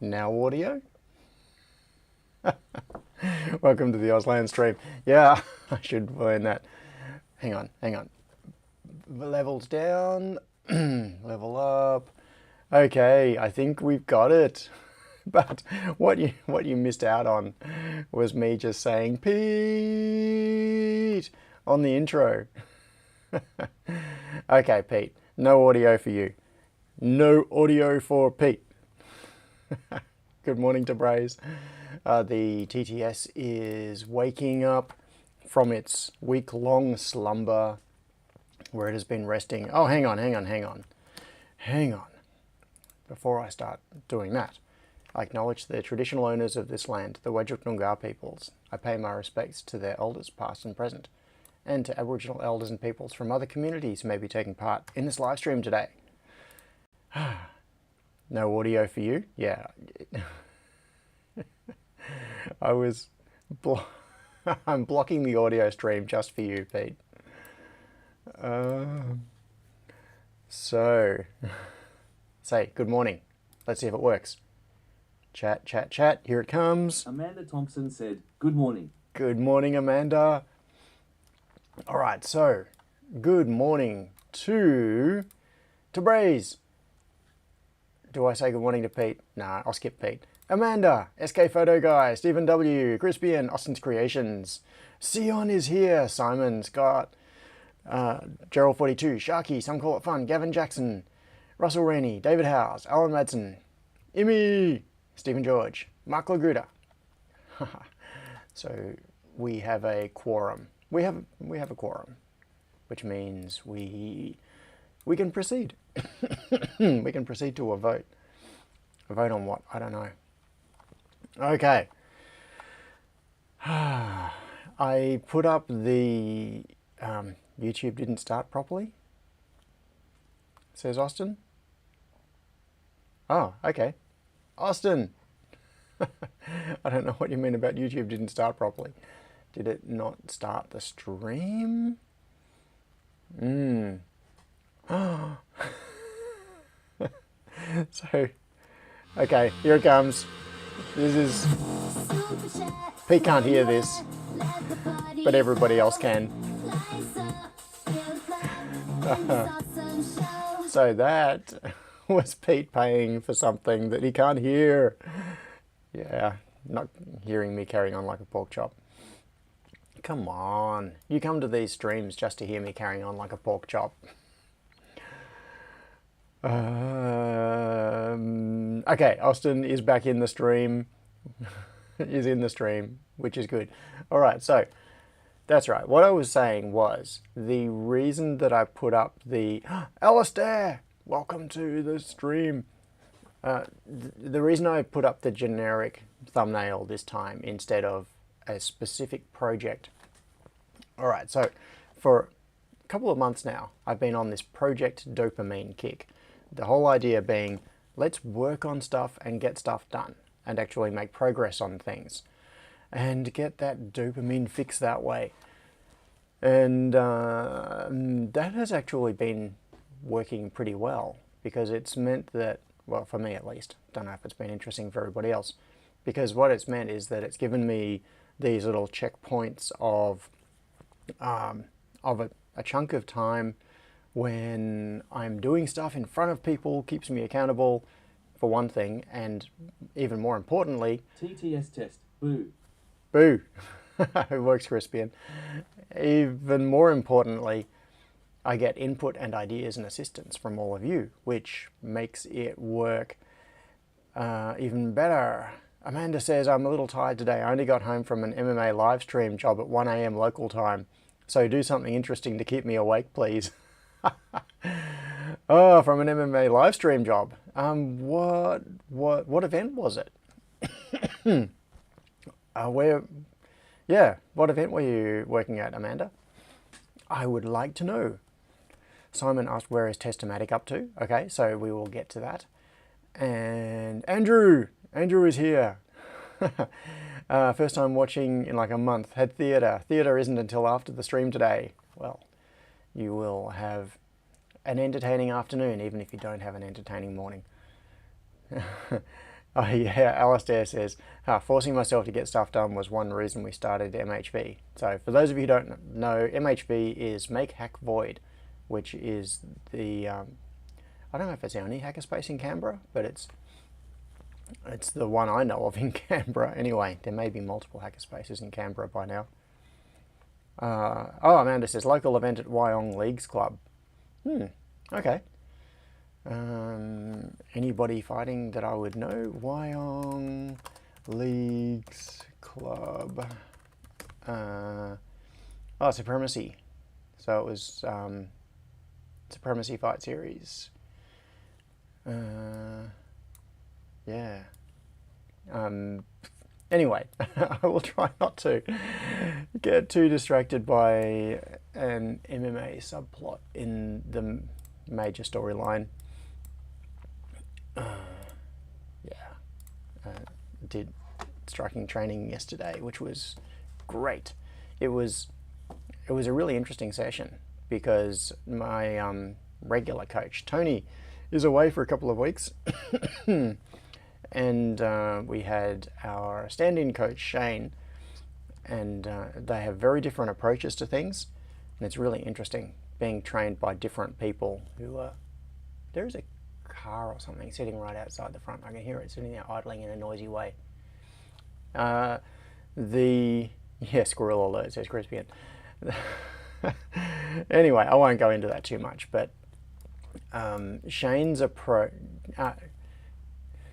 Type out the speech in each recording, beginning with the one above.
Now audio? Welcome to the Auslan stream. Yeah, I should learn that. Hang on. Levels down, level up. Okay, I think we've got it. But what you missed out on was me just saying Pete on the intro. Okay, Pete, no audio for you. No audio for Pete. Good morning to Braze. The TTS is waking up from its week-long slumber where it has been resting. Oh, hang on. Before I start doing that, I acknowledge the traditional owners of this land, the Whadjuk Noongar peoples. I pay my respects to their elders, past and present, and to Aboriginal elders and peoples from other communities who may be taking part in this live stream today. No audio for you? Yeah. I'm blocking the audio stream just for you, Pete. So, say good morning. Let's see if it works. Chat. Here it comes. Amanda Thompson said, "Good morning." Good morning, Amanda. All right, so good morning to Braze. Do I say good morning to Pete? Nah, I'll skip Pete. Amanda, SK Photo Guy, Stephen W, Crispian, Austin's Creations. Sion is here. Simon, Scott, Gerald42, Sharky, Some Call It Fun, Gavin Jackson, Russell Rainey, David Howes, Alan Madsen, Imi, Stephen George, Mark Laguda. So we have a quorum. We have a quorum, which means we can proceed. We can proceed to a vote. A vote on what? I don't know. Okay. I put up the YouTube didn't start properly, says Austin. Oh, okay. Austin! I don't know what you mean about YouTube didn't start properly. Did it not start the stream? So, okay, here it comes. This is... Pete can't hear this, but everybody else can. So that was Pete paying for something that he can't hear. Yeah, not hearing me carrying on like a pork chop. Come on, you come to these streams just to hear me carrying on like a pork chop. Okay, Austin is back in the stream. Is in the stream, which is good. All right, so that's right. What I was saying was the reason that I put up the Alistair, welcome to the stream. The reason I put up the generic thumbnail this time instead of a specific project. All right, so for a couple of months now, I've been on this project dopamine kick. The whole idea being, let's work on stuff and get stuff done and actually make progress on things and get that dopamine fix that way. And that has actually been working pretty well because it's meant that, well, for me at least, don't know if it's been interesting for everybody else, because what it's meant is that it's given me these little checkpoints of a chunk of time when I'm doing stuff in front of people, keeps me accountable, for one thing, and even more importantly... TTS test. Boo. Boo. It works, Crispian. Even more importantly, I get input and ideas and assistance from all of you, which makes it work even better. Amanda says, I'm a little tired today. I only got home from an MMA live stream job at 1 a.m. local time. So do something interesting to keep me awake, please. Oh, from an MMA live stream job. What event was it? What event were you working at, Amanda? I would like to know. Simon asked, where is Testomatic up to? Okay, so we will get to that. And Andrew is here. First time watching in like a month. Had theatre. Theatre isn't until after the stream today. Well, you will have an entertaining afternoon, even if you don't have an entertaining morning. Oh yeah, Alistair says, forcing myself to get stuff done was one reason we started MHV. So for those of you who don't know, MHV is Make Hack Void, which is the, I don't know if it's the only hackerspace in Canberra, but it's the one I know of in Canberra. Anyway, there may be multiple hackerspaces in Canberra by now. Oh, Amanda says, local event at Wyong Leagues Club. Okay. Anybody fighting that I would know? Wyong Leagues Club. Supremacy. So it was Supremacy Fight Series. Yeah. Anyway, I will try not to get too distracted by an MMA subplot in the major storyline. Did striking training yesterday, which was great. It was a really interesting session because my regular coach Tony is away for a couple of weeks, and we had our stand-in coach Shane, and they have very different approaches to things, and it's really interesting being trained by different people who are. There is a car or something sitting right outside the front. I can hear it sitting there idling in a noisy way. Squirrel alert, says Crispian. Anyway, I won't go into that too much, but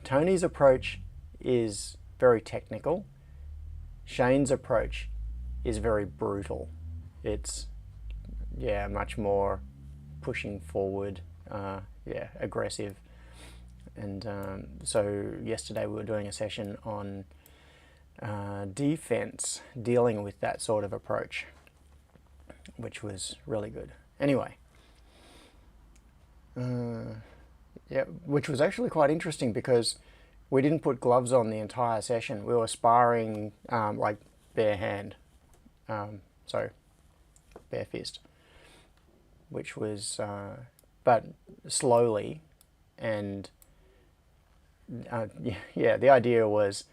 Tony's approach is very technical. Shane's approach is very brutal. It's much more pushing forward, aggressive. And so yesterday we were doing a session on defense, dealing with that sort of approach, which was really good. Anyway, which was actually quite interesting because we didn't put gloves on the entire session. We were sparring like bare hand, so bare fist, which was, but slowly, and the idea was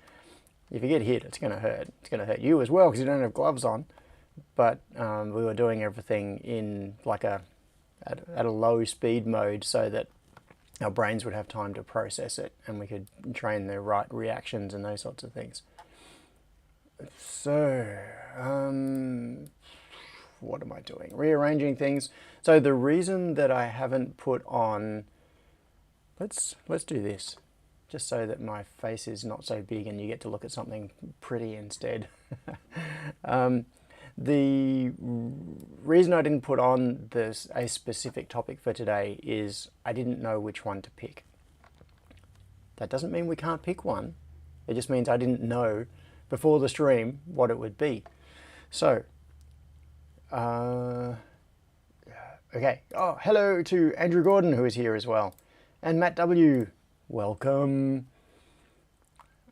if you get hit, it's going to hurt. It's going to hurt you as well because you don't have gloves on. But we were doing everything in like at a low speed mode so that our brains would have time to process it and we could train the right reactions and those sorts of things. So, what am I doing? Rearranging things. So the reason that I haven't put on, let's do this, just so that my face is not so big and you get to look at something pretty instead. The reason I didn't put on a specific topic for today is I didn't know which one to pick. That doesn't mean we can't pick one. It just means I didn't know before the stream what it would be. So, okay. Oh, hello to Andrew Gordon, who is here as well. And Matt W. Welcome.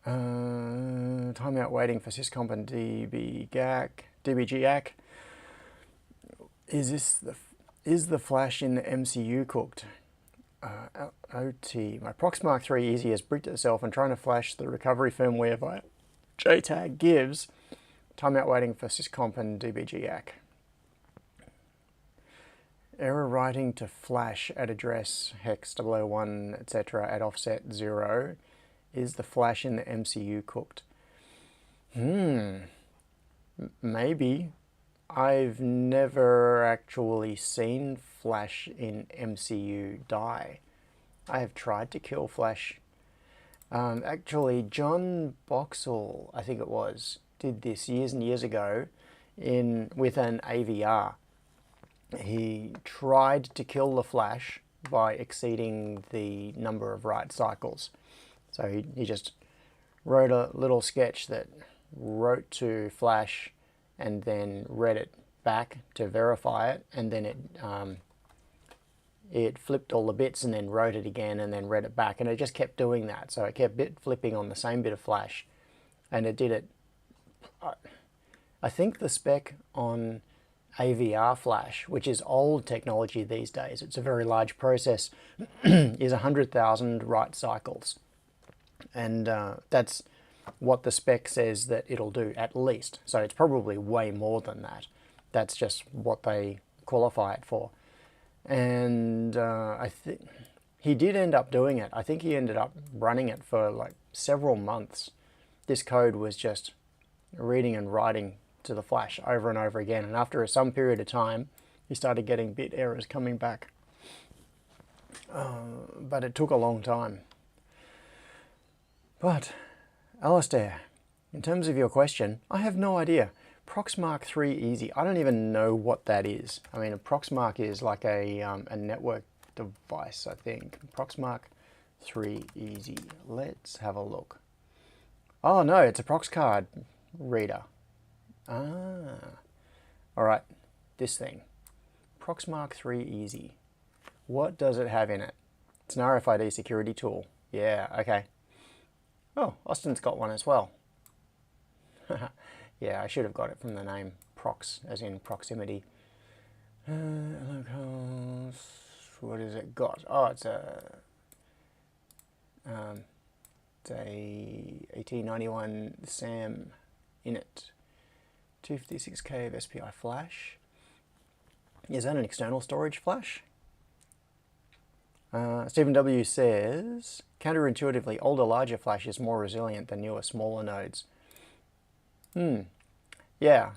Timeout waiting for Syscomp and DBGAC. Is the flash in the MCU cooked? OT. My Proxmark 3 Easy has bricked itself and trying to flash the recovery firmware via JTAG gives. Timeout waiting for Syscomp and DBGAC. Error writing to flash at address hex 001 etc. at offset 0. Is the flash in the MCU cooked? Maybe. I've never actually seen flash in MCU die. I have tried to kill flash. Actually, John Boxall, I think it was, did this years and years ago with an AVR. He tried to kill the flash by exceeding the number of write cycles. So he just wrote a little sketch that wrote to flash and then read it back to verify it, and then it flipped all the bits and then wrote it again and then read it back, and it just kept doing that. So it kept bit flipping on the same bit of flash, and it did it. I think the spec on AVR flash, which is old technology these days, it's a very large process, is 100,000 write cycles. And that's what the spec says that it'll do, at least. So it's probably way more than that. That's just what they qualify it for. And I think he did end up doing it. I think he ended up running it for like several months. This code was just reading and writing to the flash over and over again. And after some period of time, he started getting bit errors coming back. But it took a long time. But, Alistair, in terms of your question, I have no idea. Proxmark 3 Easy, I don't even know what that is. I mean, a Proxmark is like a network device, I think. Proxmark 3 Easy. Let's have a look. Oh no, it's a prox card reader. Ah. Alright, this thing. Proxmark 3 Easy. What does it have in it? It's an RFID security tool. Yeah, okay. Oh, Austin's got one as well. Yeah, I should have got it from the name prox, as in proximity. What has it got? Oh, it's a 1891 SAM in it. 256K of SPI flash. Is that an external storage flash? Stephen W. says, counterintuitively, older, larger flash is more resilient than newer, smaller nodes. Yeah.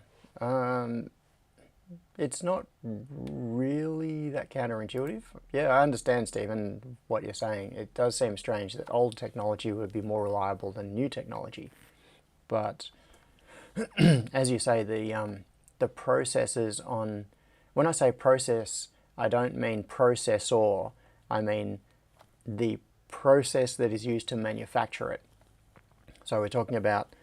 It's not really that counterintuitive. Yeah, I understand, Stephen, what you're saying. It does seem strange that old technology would be more reliable than new technology. But as you say, the processes on... When I say process, I don't mean processor. I mean the process that is used to manufacture it. So we're talking about,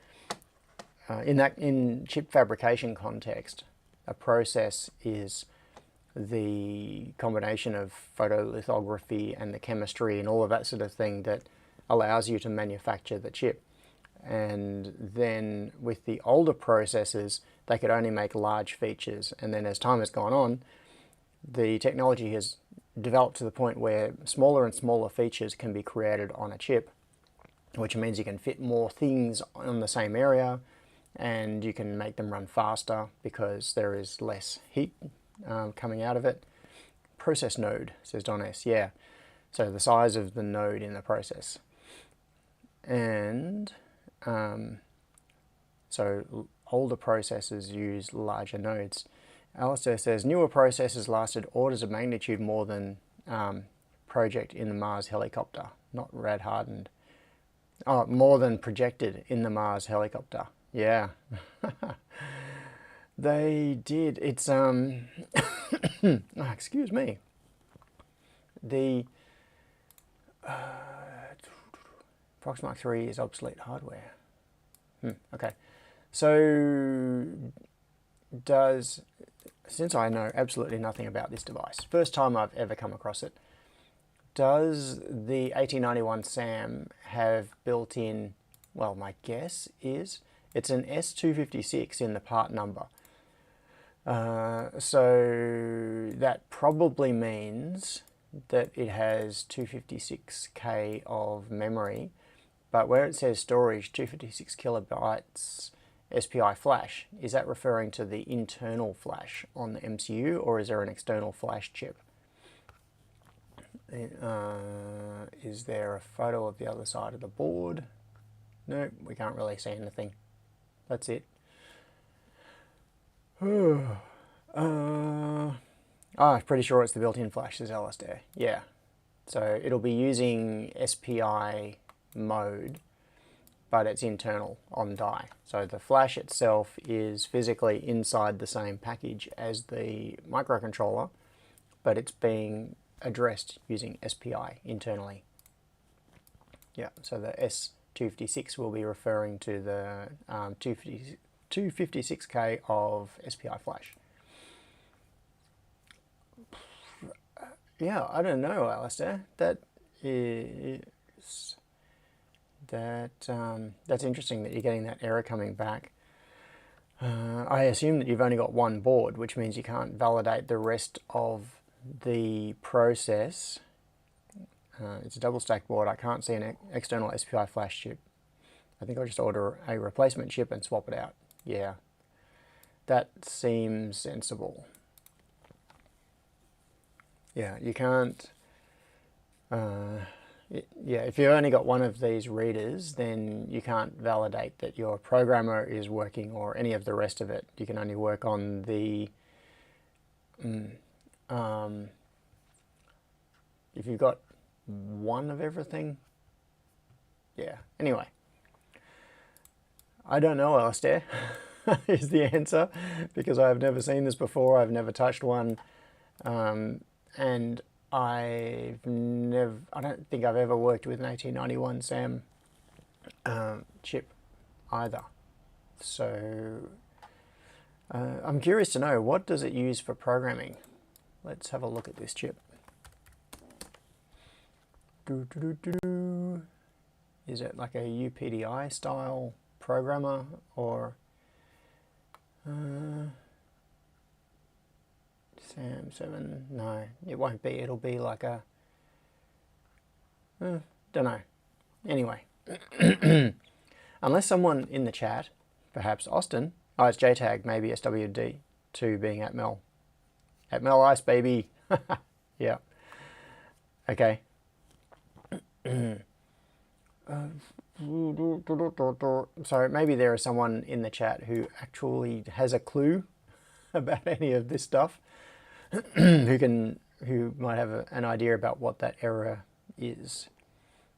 in chip fabrication context, a process is the combination of photolithography and the chemistry and all of that sort of thing that allows you to manufacture the chip. And then with the older processes, they could only make large features. And then as time has gone on, the technology has developed to the point where smaller and smaller features can be created on a chip, which means you can fit more things on the same area, and you can make them run faster because there is less heat coming out of it. Process node, says Don S. Yeah, so the size of the node in the process. And so older processors use larger nodes. Alistair says, newer processors lasted orders of magnitude more than project in the Mars helicopter, not rad hardened. Oh, more than projected in the Mars helicopter. Yeah. They did. It's, oh, excuse me. The Proxmark 3 is obsolete hardware. Okay. So since I know absolutely nothing about this device, first time I've ever come across it, does the 1891 SAM have built in, well, my guess is it's an S256 in the part number. So that probably means that it has 256K of memory, but where it says storage 256 kilobytes SPI flash, is that referring to the internal flash on the MCU, or is there an external flash chip? Is there a photo of the other side of the board? No, we can't really see anything. That's it. I'm pretty sure it's the built-in flash, says Alistair. Yeah. So it'll be using SPI mode, but it's internal on die. So the flash itself is physically inside the same package as the microcontroller, but it's being addressed using SPI internally. Yeah, so the S256 will be referring to the 256K of SPI flash. Yeah, I don't know, Alistair. That's interesting that you're getting that error coming back. I assume that you've only got one board, which means you can't validate the rest of the process It's a double stack board. I can't see an external SPI flash chip. I think I'll just order a replacement chip and swap it out. Yeah, that seems sensible. Yeah, you can't... yeah, if you've only got one of these readers, then you can't validate that your programmer is working or any of the rest of it. You can only work on the... if you've got one of everything, yeah. Anyway, I don't know, Alistair, is the answer, because I've never seen this before. I've never touched one, and I don't think I've ever worked with an 1891 SAM chip either. So I'm curious to know, what does it use for programming? Let's have a look at this chip. Is it like a UPDI style programmer, or SAM7? No, it won't be. It'll be like a... don't know. Anyway, unless someone in the chat, perhaps Austin, oh, it's JTAG, maybe SWD2 being at Mel Ice, baby. Yeah. Okay. So maybe there is someone in the chat who actually has a clue about any of this stuff, who might have an idea about what that error is.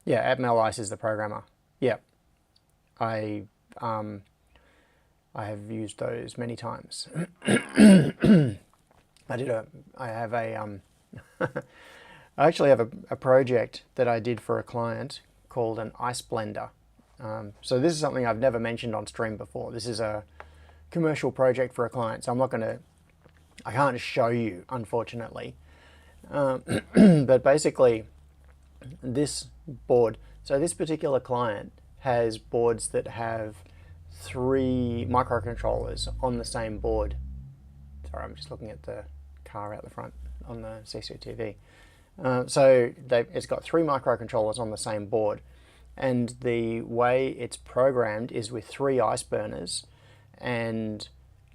Yeah, at Mel Ice is the programmer. Yeah, I have used those many times. I actually have a project that I did for a client called an ice blender. So this is something I've never mentioned on stream before. This is a commercial project for a client, so I can't show you, unfortunately. But basically, this board, so this particular client has boards that have 3 microcontrollers on the same board. Sorry, I'm just looking at the car out the front on the CCTV. So it's got 3 microcontrollers on the same board, and the way it's programmed is with 3 ice burners, and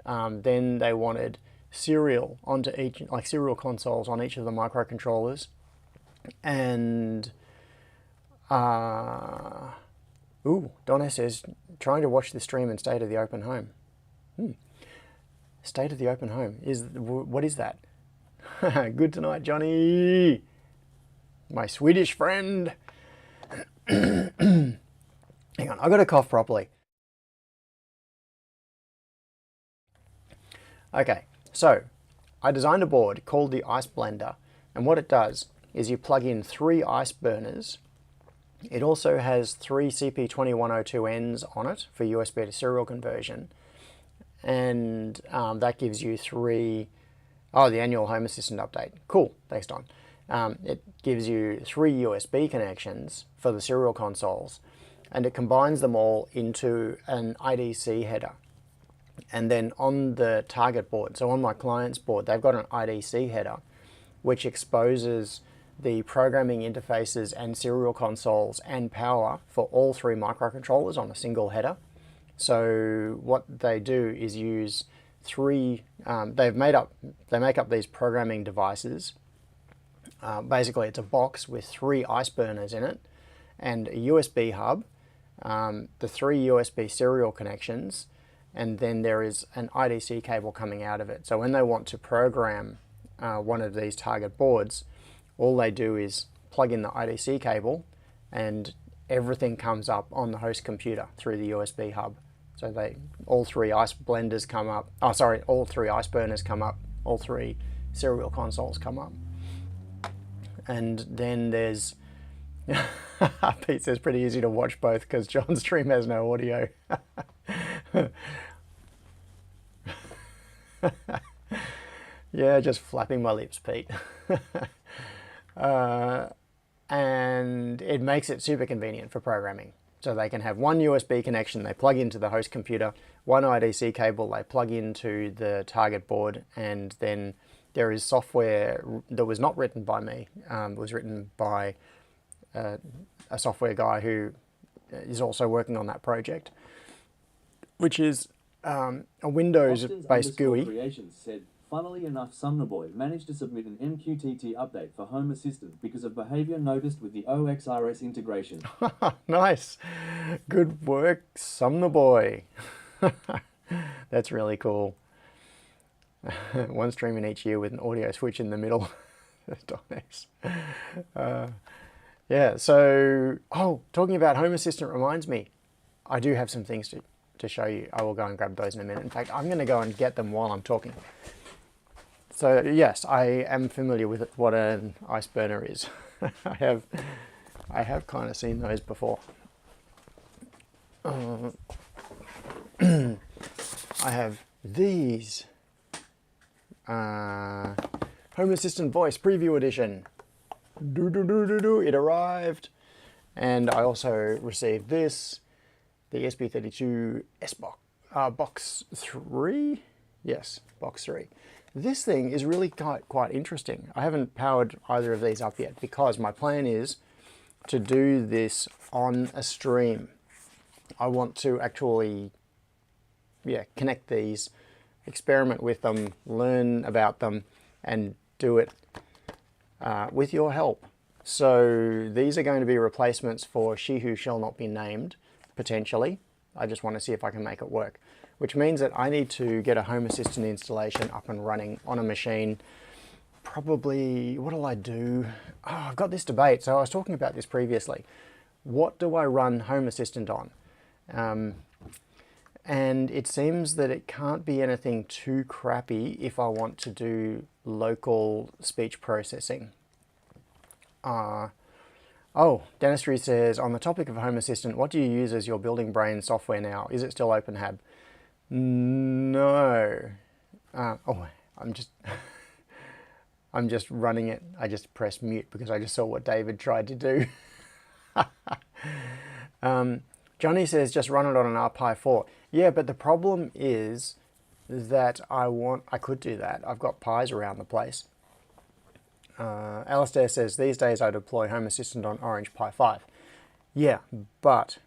then they wanted serial onto each, like serial consoles on each of the microcontrollers, and Donna says, trying to watch the stream in State of the Open Home. State of the Open Home, what is that? Good tonight, Johnny, my Swedish friend. Hang on, I've got to cough properly. Okay, so I designed a board called the Ice Blender, and what it does is you plug in 3 ice burners. It also has 3 CP2102Ns on it for USB to serial conversion, and that gives you 3... Oh, the annual Home Assistant update. Cool, thanks, Don. It gives you 3 USB connections for the serial consoles, and it combines them all into an IDC header. And then on the target board, so on my client's board, they've got an IDC header which exposes the programming interfaces and serial consoles and power for all 3 microcontrollers on a single header. So what they do is use 3, they make up these programming devices. Basically it's a box with 3 ice burners in it and a USB hub, the 3 USB serial connections, and then there is an IDC cable coming out of it. So when they want to program one of these target boards, all they do is plug in the IDC cable and everything comes up on the host computer through the USB hub. So all 3 ice blenders come up, all 3 ice burners come up, all 3 serial consoles come up. And then there's, Pete says pretty easy to watch both because John's stream has no audio. Yeah, just flapping my lips, Pete. And it makes it super convenient for programming. So they can have 1 USB connection they plug into the host computer, 1 IDC cable they plug into the target board, and then there is software that was not written by me. It was written by a software guy who is also working on that project, which is a Windows-based GUI. Creations said, funnily enough, Sumner Boy managed to submit an MQTT update for Home Assistant because of behavior noticed with the OXRS integration. Nice. Good work, Sumner Boy. That's really cool. One stream in each year with an audio switch in the middle. Nice. Yeah, so, talking about Home Assistant reminds me, I do have some things to show you. I will go and grab those in a minute. In fact, I'm going to go and get them while I'm talking. So, yes, I am familiar with what an ice burner is. I have kind of seen those before. I have these. Home Assistant Voice Preview Edition. It arrived. And I also received this, the SP32 S Box 3? Yes, Box 3. This thing is really quite interesting. I haven't powered either of these up yet because my plan is to do this on a stream. I want to actually, connect these, experiment with them, learn about them, and do it with your help. So these are going to be replacements for She Who Shall Not Be Named, potentially. I just want to see if I can make it work, which means that I need to get a Home Assistant installation up and running on a machine. Probably, what'll I do? I've got this debate. So I was talking about this previously. What do I run Home Assistant on? And it seems that it can't be anything too crappy if I want to do local speech processing. Dentistry says, on the topic of Home Assistant, what do you use as your building brain software now? Is it still OpenHab? No. I'm just running it. I just pressed mute because I just saw what David tried to do. Johnny says, just run it on an RPi 4. Yeah, but the problem is that I could do that. I've got Pis around the place. Alistair says, these days I deploy Home Assistant on Orange Pi 5. Yeah, but...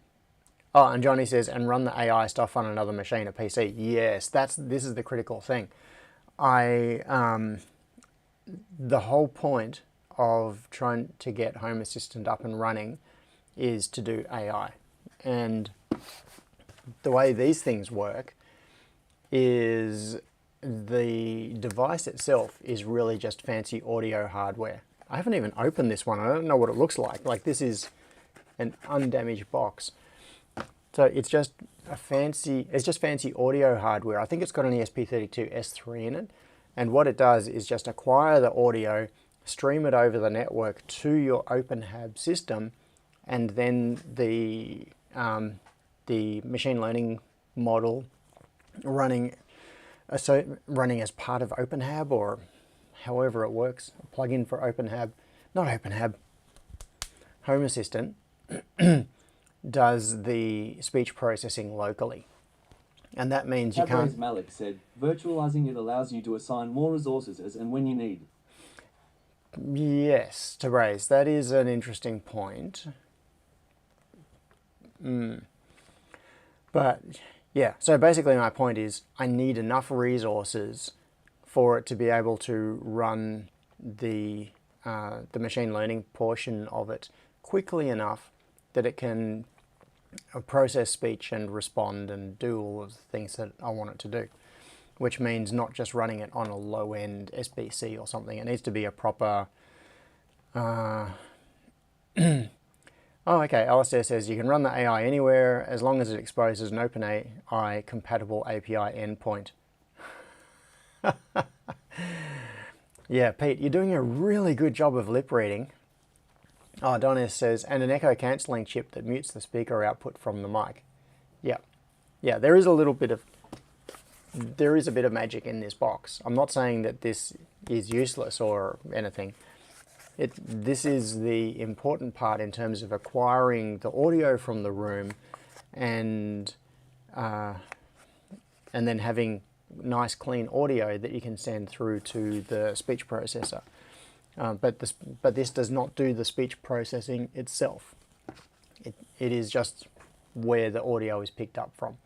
and Johnny says, and run the AI stuff on another machine, a PC. Yes, this is the critical thing. The whole point of trying to get Home Assistant up and running is to do AI. And the way these things work is the device itself is really just fancy audio hardware. I haven't even opened this one. I don't know what it looks like. Like, this is an undamaged box. So it's just fancy audio hardware. I think it's got an ESP32 S3 in it. And what it does is just acquire the audio, stream it over the network to your OpenHab system, and then the machine learning model running as part of OpenHab, or however it works, a plugin for OpenHab, not OpenHab, Home Assistant, does the speech processing locally. And that means you can't... Malik said, virtualizing it allows you to assign more resources as and when you need. Yes, Tabraiz, that is an interesting point. But yeah, so basically my point is I need enough resources for it to be able to run the machine learning portion of it quickly enough that it can process speech and respond and do all of the things that I want it to do, which means not just running it on a low-end SBC or something. It needs to be a proper... okay, Alistair says you can run the AI anywhere as long as it exposes an OpenAI compatible API endpoint. Yeah, Pete, you're doing a really good job of lip reading. Donis says, and an echo cancelling chip that mutes the speaker output from the mic. Yeah, there is a bit of magic in this box. I'm not saying that this is useless or anything. This is the important part in terms of acquiring the audio from the room and then having nice clean audio that you can send through to the speech processor. but this does not do the speech processing itself. It is just where the audio is picked up from.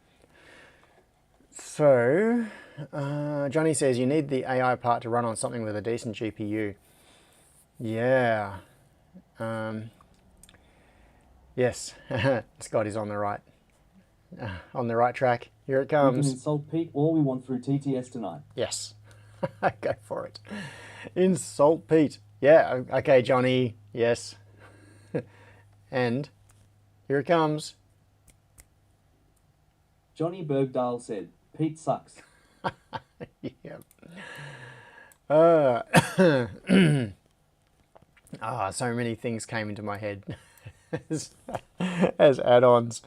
So, Johnny says you need the AI part to run on something with a decent GPU. Yeah. Yes, Scott is on the right track. Here it We can comes. insult Pete all we want through TTS tonight. Yes, go for it. Insult Pete. Yeah, okay, Johnny. Yes. And here it comes. Johnny Bergdahl said, Pete sucks. Yeah. So many things came into my head as add-ons.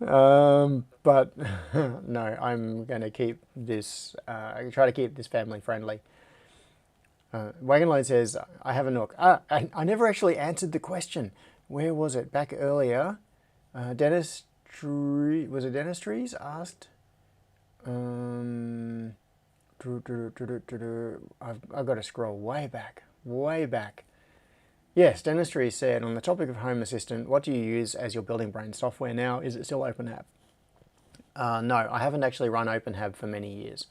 But no, I'm going to keep this, try to keep this family friendly. Wagonload says, I have a nook. I never actually answered the question. Where was it? Back earlier. Dentistry, was it dentistries asked? I've got to scroll way back. Yes, dentistry said, on the topic of Home Assistant, what do you use as your building brain software now? Is it still OpenHab? No, I haven't actually run OpenHab for many years.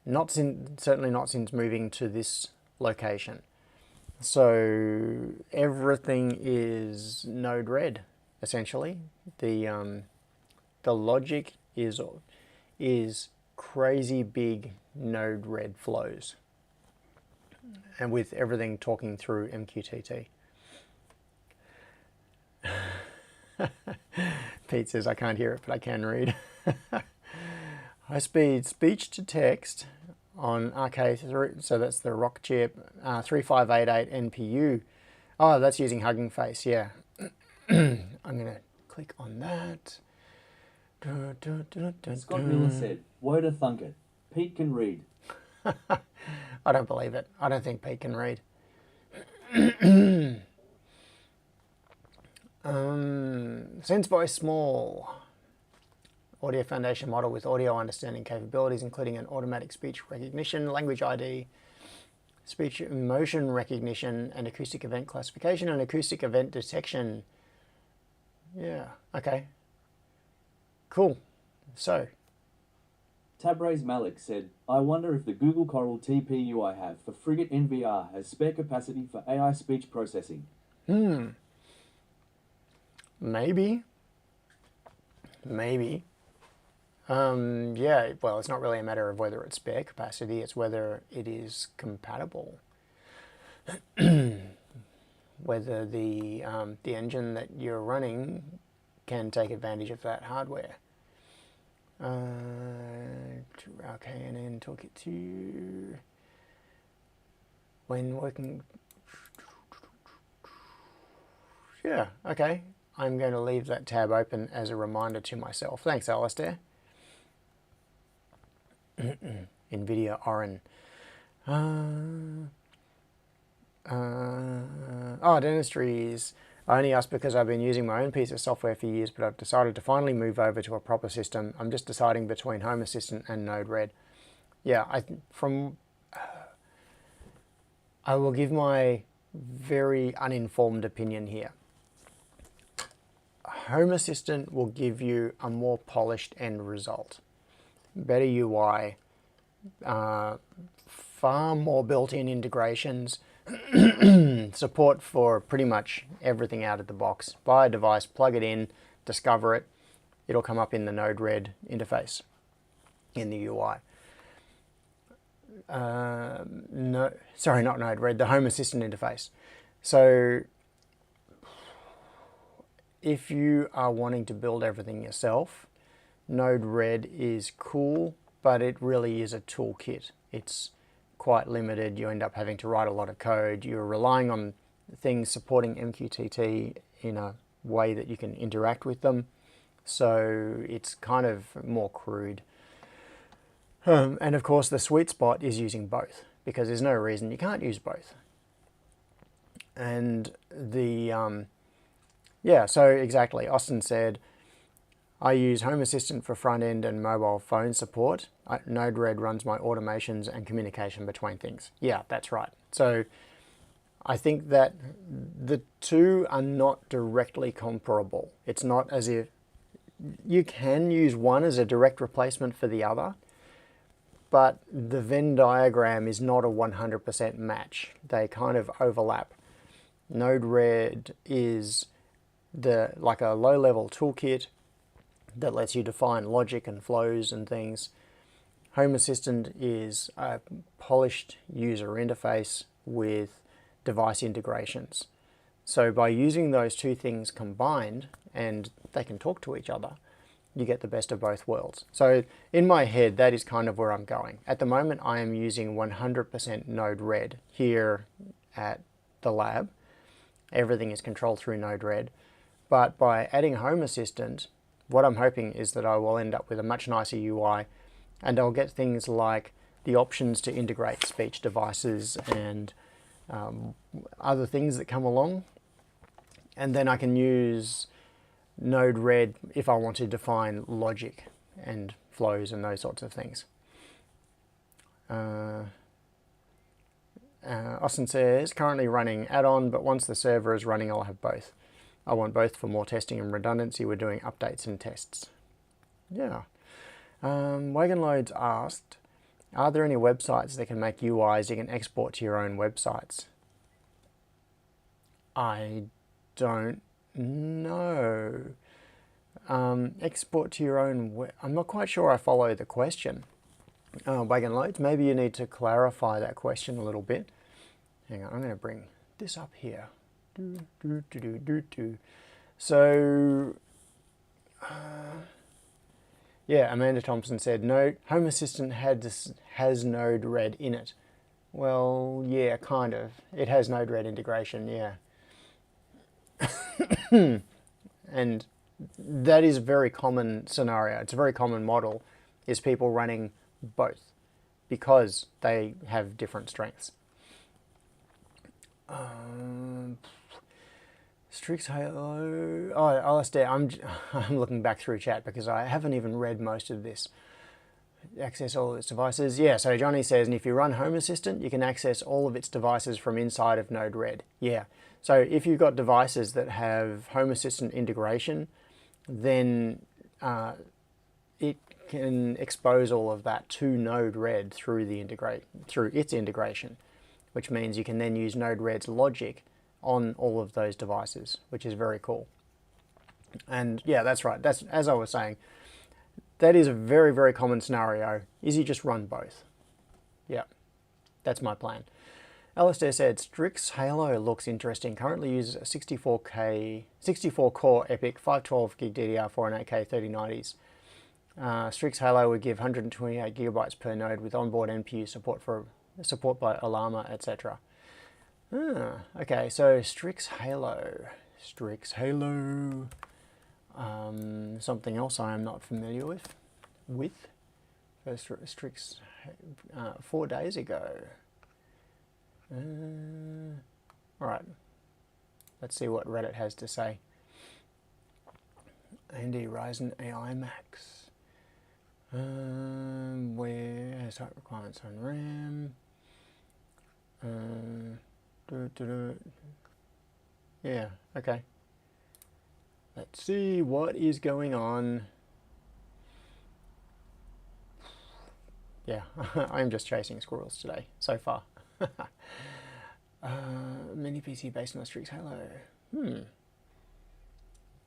Certainly not since moving to this location. So everything is Node-RED, essentially. The logic is crazy big Node-RED flows, and with everything talking through MQTT. Pete says, I can't hear it, but I can read. High-speed speech-to-text on RK3, so that's the Rock chip, 3588 NPU. Oh, that's using Hugging Face, yeah. I'm going to click on that. Scott Miller said, Woda thunk it. Pete can read. I don't believe it. I don't think Pete can read. Sense Voice Small. Audio foundation model with audio understanding capabilities, including an automatic speech recognition, language ID, speech emotion recognition, and acoustic event classification and acoustic event detection. Yeah, okay. Cool. So, Tabrez Malik said, I wonder if the Google Coral TPU I have for Frigate NVR has spare capacity for AI speech processing. Maybe. Yeah, well, it's not really a matter of whether it's spare capacity, it's whether it is compatible. Whether the engine that you're running can take advantage of that hardware. Okay, and then talk it to when working. Yeah, okay. I'm going to leave that tab open as a reminder to myself. Thanks, Alistair. NVIDIA Orin. Dentistries. I only asked because I've been using my own piece of software for years, but I've decided to finally move over to a proper system. I'm just deciding between Home Assistant and Node-RED. Yeah, I will give my very uninformed opinion here. Home Assistant will give you a more polished end result. Better UI, far more built-in integrations, support for pretty much everything out of the box. Buy a device, plug it in, discover it. It'll come up in the Node-RED interface in the UI. No, sorry, not Node-RED, the Home Assistant interface. So if you are wanting to build everything yourself, Node-RED is cool, but it really is a toolkit. It's quite limited. You end up having to write a lot of code. You're relying on things supporting MQTT in a way that you can interact with them. So it's kind of more crude. And of course, the sweet spot is using both, because there's no reason you can't use both. And yeah, so exactly. Austin said, I use Home Assistant for front-end and mobile phone support. Node-RED runs my automations and communication between things. Yeah, that's right. So I think that the two are not directly comparable. It's not as if you can use one as a direct replacement for the other, but the Venn diagram is not a 100% match. They kind of overlap. Node-RED is like a low-level toolkit that lets you define logic and flows and things. Home Assistant is a polished user interface with device integrations. So by using those two things combined, and they can talk to each other, you get the best of both worlds. So in my head, that is kind of where I'm going. At the moment, I am using 100% Node-RED here at the lab. Everything is controlled through Node-RED. But by adding Home Assistant, what I'm hoping is that I will end up with a much nicer UI, and I'll get things like the options to integrate speech devices and other things that come along. And then I can use Node-RED if I want to define logic and flows and those sorts of things. Austin says, currently running add-on, but once the server is running, I'll have both. I want both for more testing and redundancy. We're doing updates and tests. Yeah. Wagon Loads asked, are there any websites that can make UIs you can export to your own websites? I don't know. Export to your own I'm not quite sure I follow the question. Wagon Loads, maybe you need to clarify that question a little bit. Hang on, I'm going to bring this up here. So, yeah, Amanda Thompson said, no, Home Assistant has Node-RED in it. Well, yeah, kind of. It has Node-RED integration, yeah. And that is a very common scenario. It's a very common model, is people running both because they have different strengths. Strix Halo. Oh, Alistair, I'm looking back through chat because I haven't even read most of this. Access all of its devices. Yeah, so Johnny says, and if you run Home Assistant, you can access all of its devices from inside of Node-RED. Yeah, so if you've got devices that have Home Assistant integration, then it can expose all of that to Node-RED through its integration, which means you can then use Node-RED's logic on all of those devices, which is very cool. And yeah, that's right. That's, as I was saying, that is a very, very common scenario, is you just run both. Yeah, that's my plan. Alistair said, Strix Halo looks interesting. Currently uses a 64 core EPIC 512 gig DDR4 and 8K 3090s. Strix Halo would give 128 gigabytes per node with onboard NPU support by Alarma, etc. Okay, so Strix Halo. Something else I am not familiar with. First Strix 4 days ago. Alright, let's see what Reddit has to say. AMD Ryzen AI Max. Where site requirements on RAM. Yeah, okay. Let's see what is going on. Yeah, I'm just chasing squirrels today, so far. Mini PC based on the Strix Halo.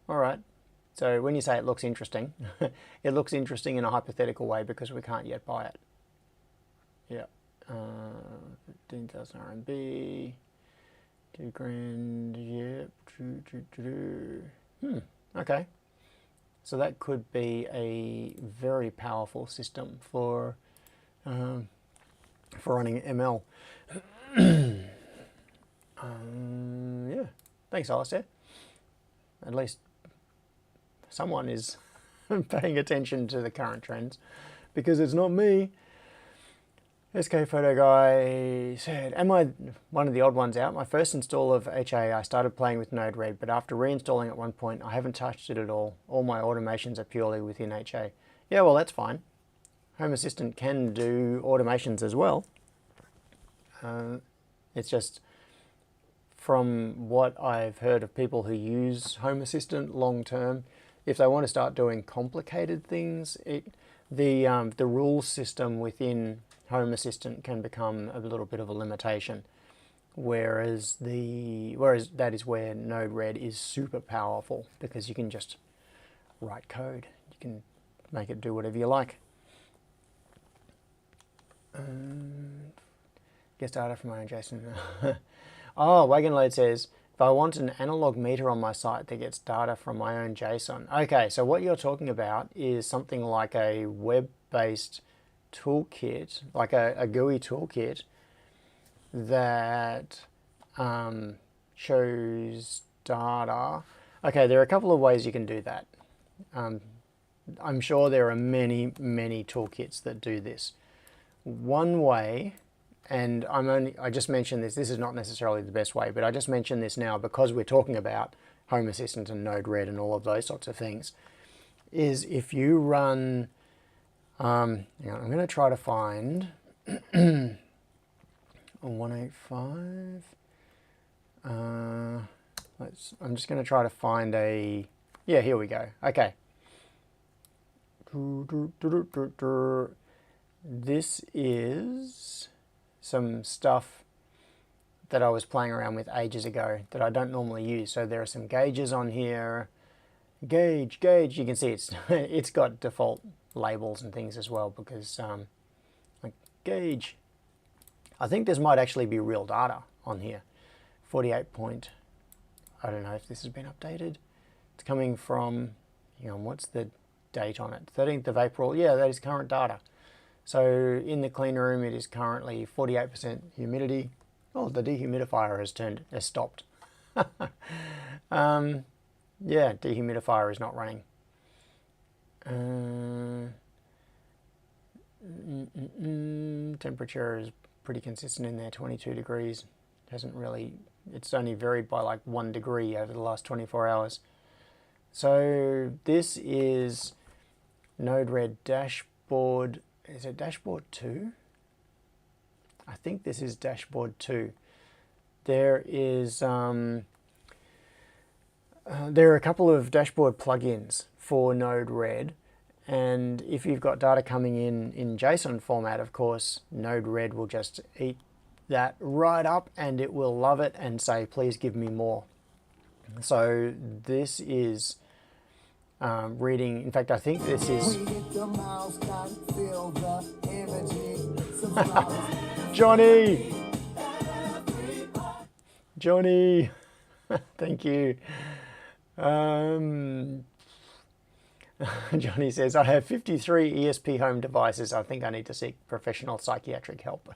Alright, so when you say it looks interesting, it looks interesting in a hypothetical way because we can't yet buy it. Yeah. 15,000 RMB, $2,000, yep. Okay. So that could be a very powerful system for running ML. Yeah. Thanks, Alistair. At least someone is paying attention to the current trends, because it's not me. SK Photo Guy said, am I one of the odd ones out? My first install of HA, I started playing with Node-RED, but after reinstalling at one point, I haven't touched it at all. All my automations are purely within HA. Yeah, well, that's fine. Home Assistant can do automations as well. It's just from what I've heard of people who use Home Assistant long term, if they want to start doing complicated things, the rules system within Home Assistant can become a little bit of a limitation. Whereas that is where Node-RED is super powerful, because you can just write code. You can make it do whatever you like. Gets data from my own JSON. Oh, Wagonload says, if I want an analog meter on my site that gets data from my own JSON. Okay, so what you're talking about is something like a web-based toolkit, like a GUI toolkit that shows data. Okay, there are a couple of ways you can do that. I'm sure there are many toolkits that do this. One way, and I just mentioned this is not necessarily the best way, but I just mentioned this now because we're talking about Home Assistant and Node-RED and all of those sorts of things, is if you run, I'm going to try to find 185. I'm just going to try to find yeah, here we go. Okay. This is some stuff that I was playing around with ages ago that I don't normally use. So there are some gauges on here. Gauge, you can see it's got default labels and things as well, because like gauge. I think this might actually be real data on here. 48 point, I don't know if this has been updated. It's coming from, what's the date on it? 13th of April. Yeah, that is current data. So in the clean room, it is currently 48% humidity. Oh, the dehumidifier has stopped. Yeah, dehumidifier is not running. Temperature is pretty consistent in there, 22 degrees. It's only varied by like 1 degree over the last 24 hours. So this is Node-RED dashboard. Is it dashboard 2? I think this is dashboard 2. There are a couple of dashboard plugins for Node-RED, and if you've got data coming in JSON format, of course, Node-RED will just eat that right up, and it will love it and say, please give me more. So this is reading, in fact, I think this is Johnny, thank you. Johnny says, I have 53 ESP home devices. I think I need to seek professional psychiatric help.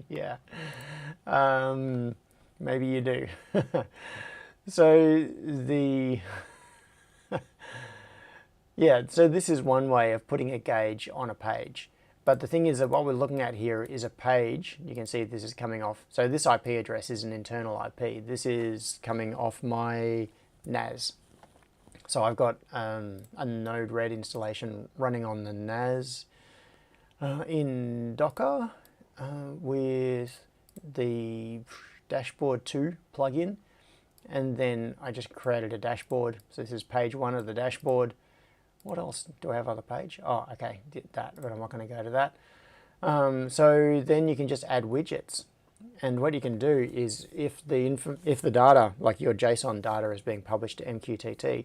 Yeah, maybe you do. So so this is one way of putting a gauge on a page. But the thing is that what we're looking at here is a page. You can see this is coming off. So this IP address is an internal IP. This is coming off my NAS. So I've got a Node-RED installation running on the NAS in Docker with the Dashboard 2 plugin. And then I just created a dashboard. So this is page 1 of the dashboard. What else? Do I have other page? Oh, okay, did that, but I'm not going to go to that. So then you can just add widgets. And what you can do is if the data, like your JSON data, is being published to MQTT,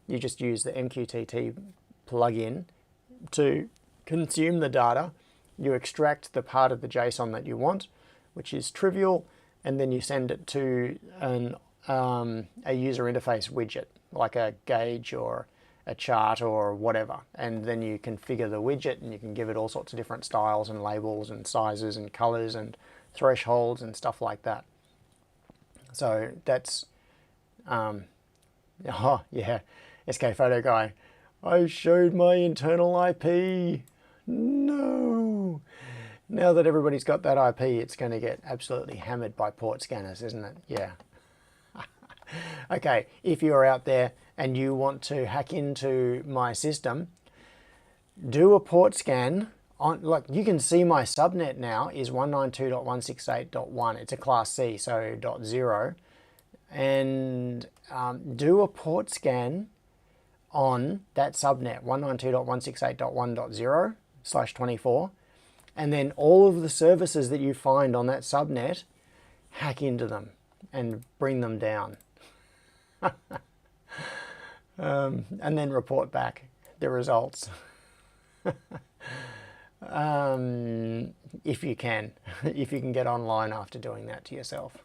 you just use the MQTT plugin to consume the data. You extract the part of the JSON that you want, which is trivial, and then you send it to a user interface widget, like a gauge or a chart or whatever, and then you configure the widget and you can give it all sorts of different styles and labels and sizes and colors and thresholds and stuff like that. So that's oh yeah, SK Photo Guy, I showed my internal IP. No, now that everybody's got that IP, it's going to get absolutely hammered by port scanners, isn't it? Yeah. Okay, if you're out there and you want to hack into my system, do a port scan look, you can see my subnet now is 192.168.1. It's a class C, so .0. And do a port scan on that subnet, 192.168.1.0/24. And then all of the services that you find on that subnet, hack into them and bring them down. And then report back the results. If you can get online after doing that to yourself.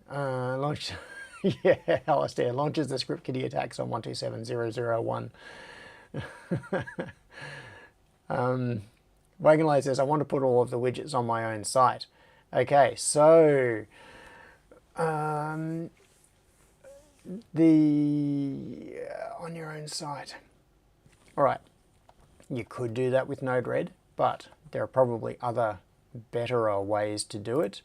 Launch, yeah, Alistair launches the script kiddie attacks on 127.0.0.1. Wagonlay says, I want to put all of the widgets on my own site. Okay, so on your own site. All right, you could do that with Node-RED, but there are probably other better ways to do it.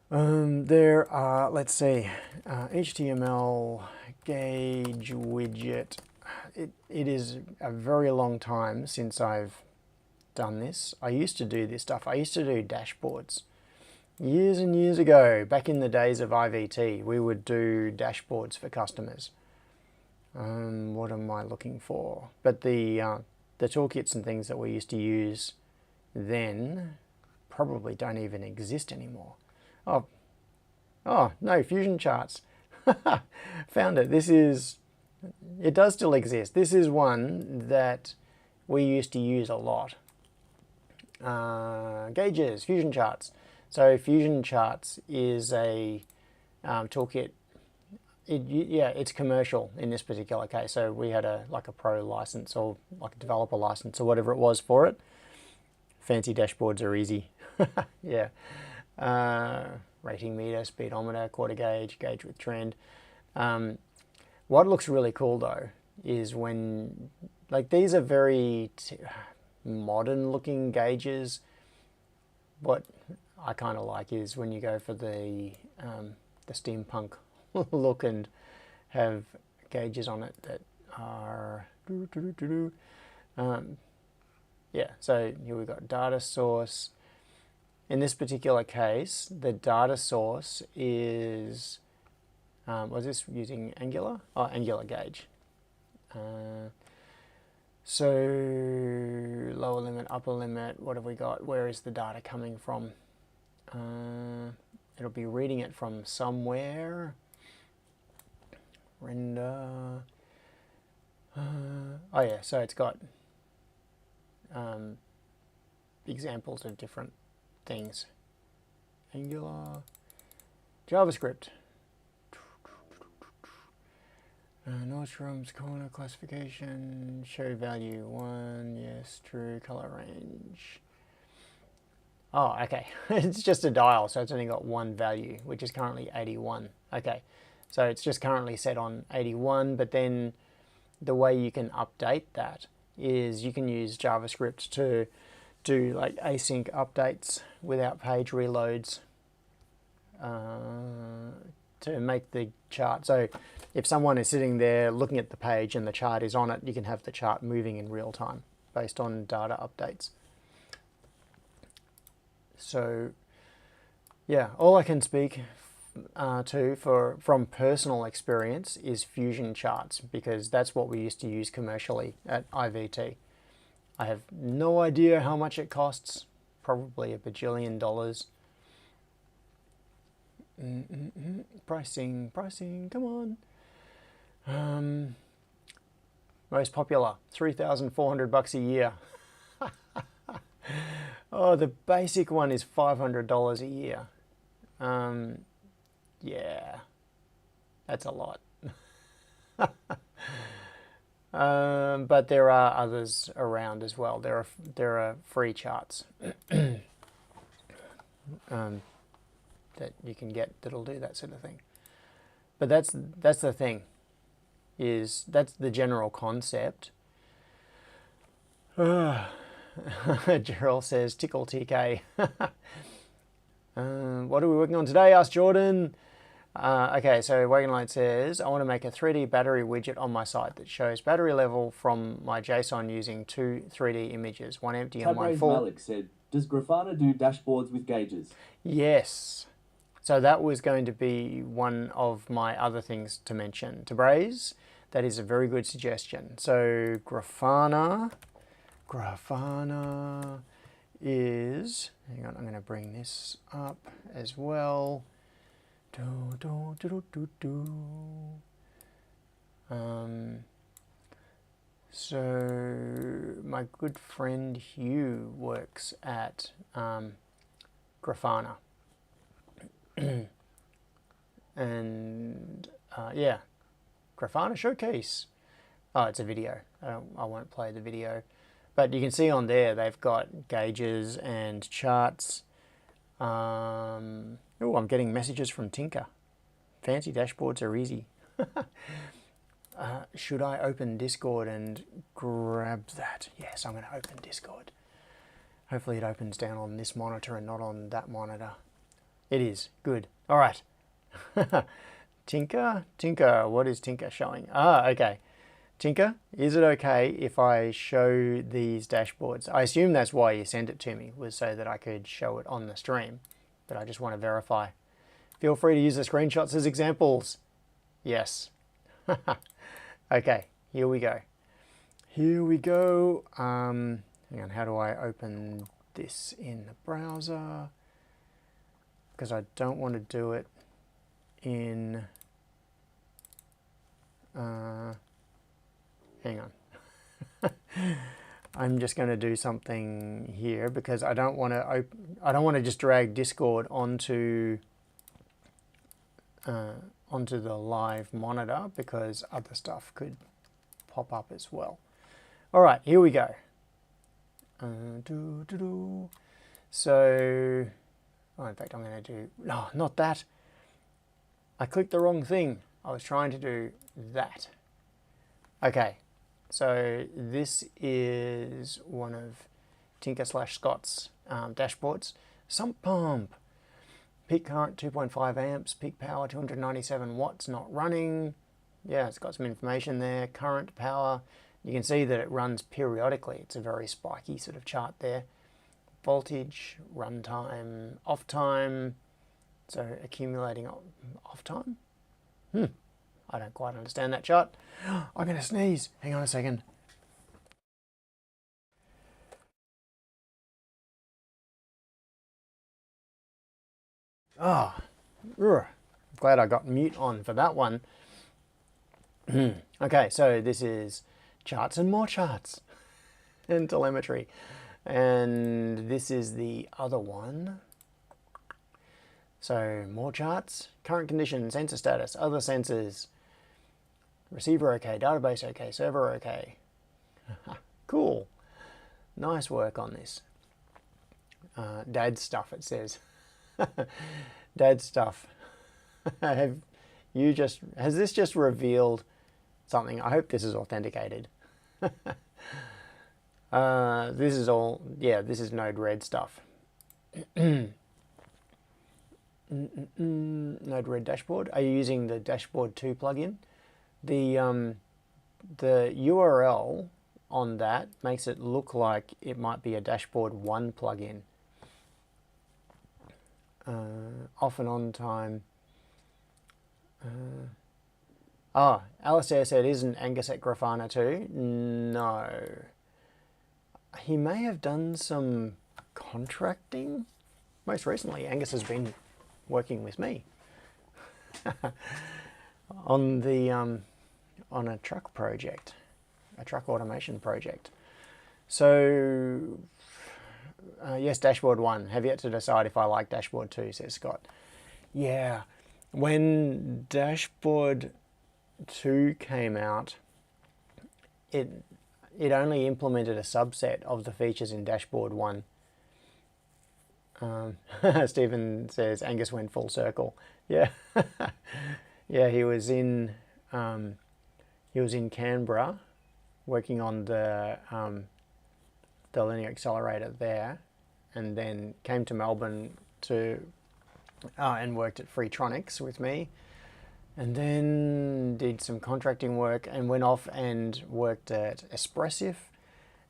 There are, let's see, HTML gauge widget. It is a very long time since I've done this. I used to do this stuff. I used to do dashboards. Years and years ago, back in the days of IVT, we would do dashboards for customers. What am I looking for? But the toolkits and things that we used to use then probably don't even exist anymore. Oh no, Fusion charts. Found it. It does still exist. This is one that we used to use a lot. Gauges, Fusion charts. So Fusion charts is a toolkit. It's commercial in this particular case. So we had a pro license or like a developer license or whatever it was for it. Fancy dashboards are easy. Yeah. Rating meter, speedometer, quarter gauge, gauge with trend. What looks really cool though is when, like, these are very modern looking gauges. What I kind of like is when you go for the steampunk look and have gauges on it that are yeah, so here we've got data source. In this particular case, the data source is, was this using Angular? Oh, Angular gauge. So lower limit, upper limit, what have we got? Where is the data coming from? It'll be reading it from somewhere. Render. Oh yeah, so it's got examples of different things. Angular, JavaScript. Nordstrom's corner classification, show value 1, yes, true, color range. Oh, okay. It's just a dial, so it's only got one value, which is currently 81. Okay, so it's just currently set on 81, but then the way you can update that is you can use JavaScript to do like async updates without page reloads to make the chart. So if someone is sitting there looking at the page and the chart is on it, you can have the chart moving in real time based on data updates. So yeah, all I can speak from personal experience is Fusion charts, because that's what we used to use commercially at IVT. I have no idea how much it costs, probably $1 bajillion. Pricing, come on. Most popular, $3,400 a year. Oh, the basic one is $500 a year. Yeah, that's a lot. But there are others around as well. There are free charts that you can get that'll do that sort of thing. But that's the thing, is that's the general concept. Gerald says tickle TK. What are we working on today? Asked Jordan. Okay, so Wagonlight says, I want to make a 3D battery widget on my site that shows battery level from my JSON using two 3D images, one empty and one Tabraiz full. Malik said, does Grafana do dashboards with gauges? Yes. So that was going to be one of my other things to mention. Tabraiz, that is a very good suggestion. So Grafana is, hang on, I'm going to bring this up as well. So my good friend Hugh works at Grafana. And yeah, Grafana Showcase. Oh, it's a video. I won't play the video. But you can see on there they've got gauges and charts. Oh, I'm getting messages from Tinker. Fancy dashboards are easy. Should I open Discord and grab that? Yes, I'm going to open Discord. Hopefully it opens down on this monitor and not on that monitor. It is. Good. All right. Tinker, what is Tinker showing? Ah, okay. Tinker, is it okay if I show these dashboards? I assume that's why you sent it to me, was so that I could show it on the stream. But I just want to verify. Feel free to use the screenshots as examples. Yes. Okay, here we go. Here we go. Hang on, how do I open this in the browser? Because I don't want to do it in... hang on. I'm just going to do something here because I don't want to just drag Discord onto the live monitor because other stuff could pop up as well. All right, here we go. So, oh, in fact, I'm going to do, no, not that. I clicked the wrong thing. I was trying to do that. Okay, so this is one of Tinker/Scott's dashboards. Sump pump. Peak current 2.5 amps, peak power 297 watts, not running. Yeah, it's got some information there. Current, power. You can see that it runs periodically. It's a very spiky sort of chart there. Voltage, runtime, off time. So accumulating off time. I don't quite understand that chart. I'm going to sneeze. Hang on a second. Oh, glad I got mute on for that one. Okay, so this is charts and more charts and telemetry. And this is the other one. So more charts, current condition, sensor status, other sensors, receiver okay, database okay, server okay. Cool. Nice work on this. Dad stuff, it says. Dad stuff. Has this just revealed something? I hope this is authenticated. This is all, yeah, this is Node-RED stuff. Node-RED dashboard. Are you using the Dashboard 2 plugin? The URL on that makes it look like it might be a Dashboard 1 plugin. Off and on time. Alistair said, isn't Angus at Grafana too? No. He may have done some contracting. Most recently, Angus has been working with me on the on a truck project, a truck automation project. So yes, Dashboard 1. Have yet to decide if I like Dashboard 2, says Scott. Yeah, when Dashboard 2 came out, it only implemented a subset of the features in Dashboard 1. Stephen says Angus went full circle. Yeah, yeah. He was in Canberra, working on the linear accelerator there, and then came to Melbourne to and worked at Freetronics with me, and then did some contracting work and went off and worked at Espressif,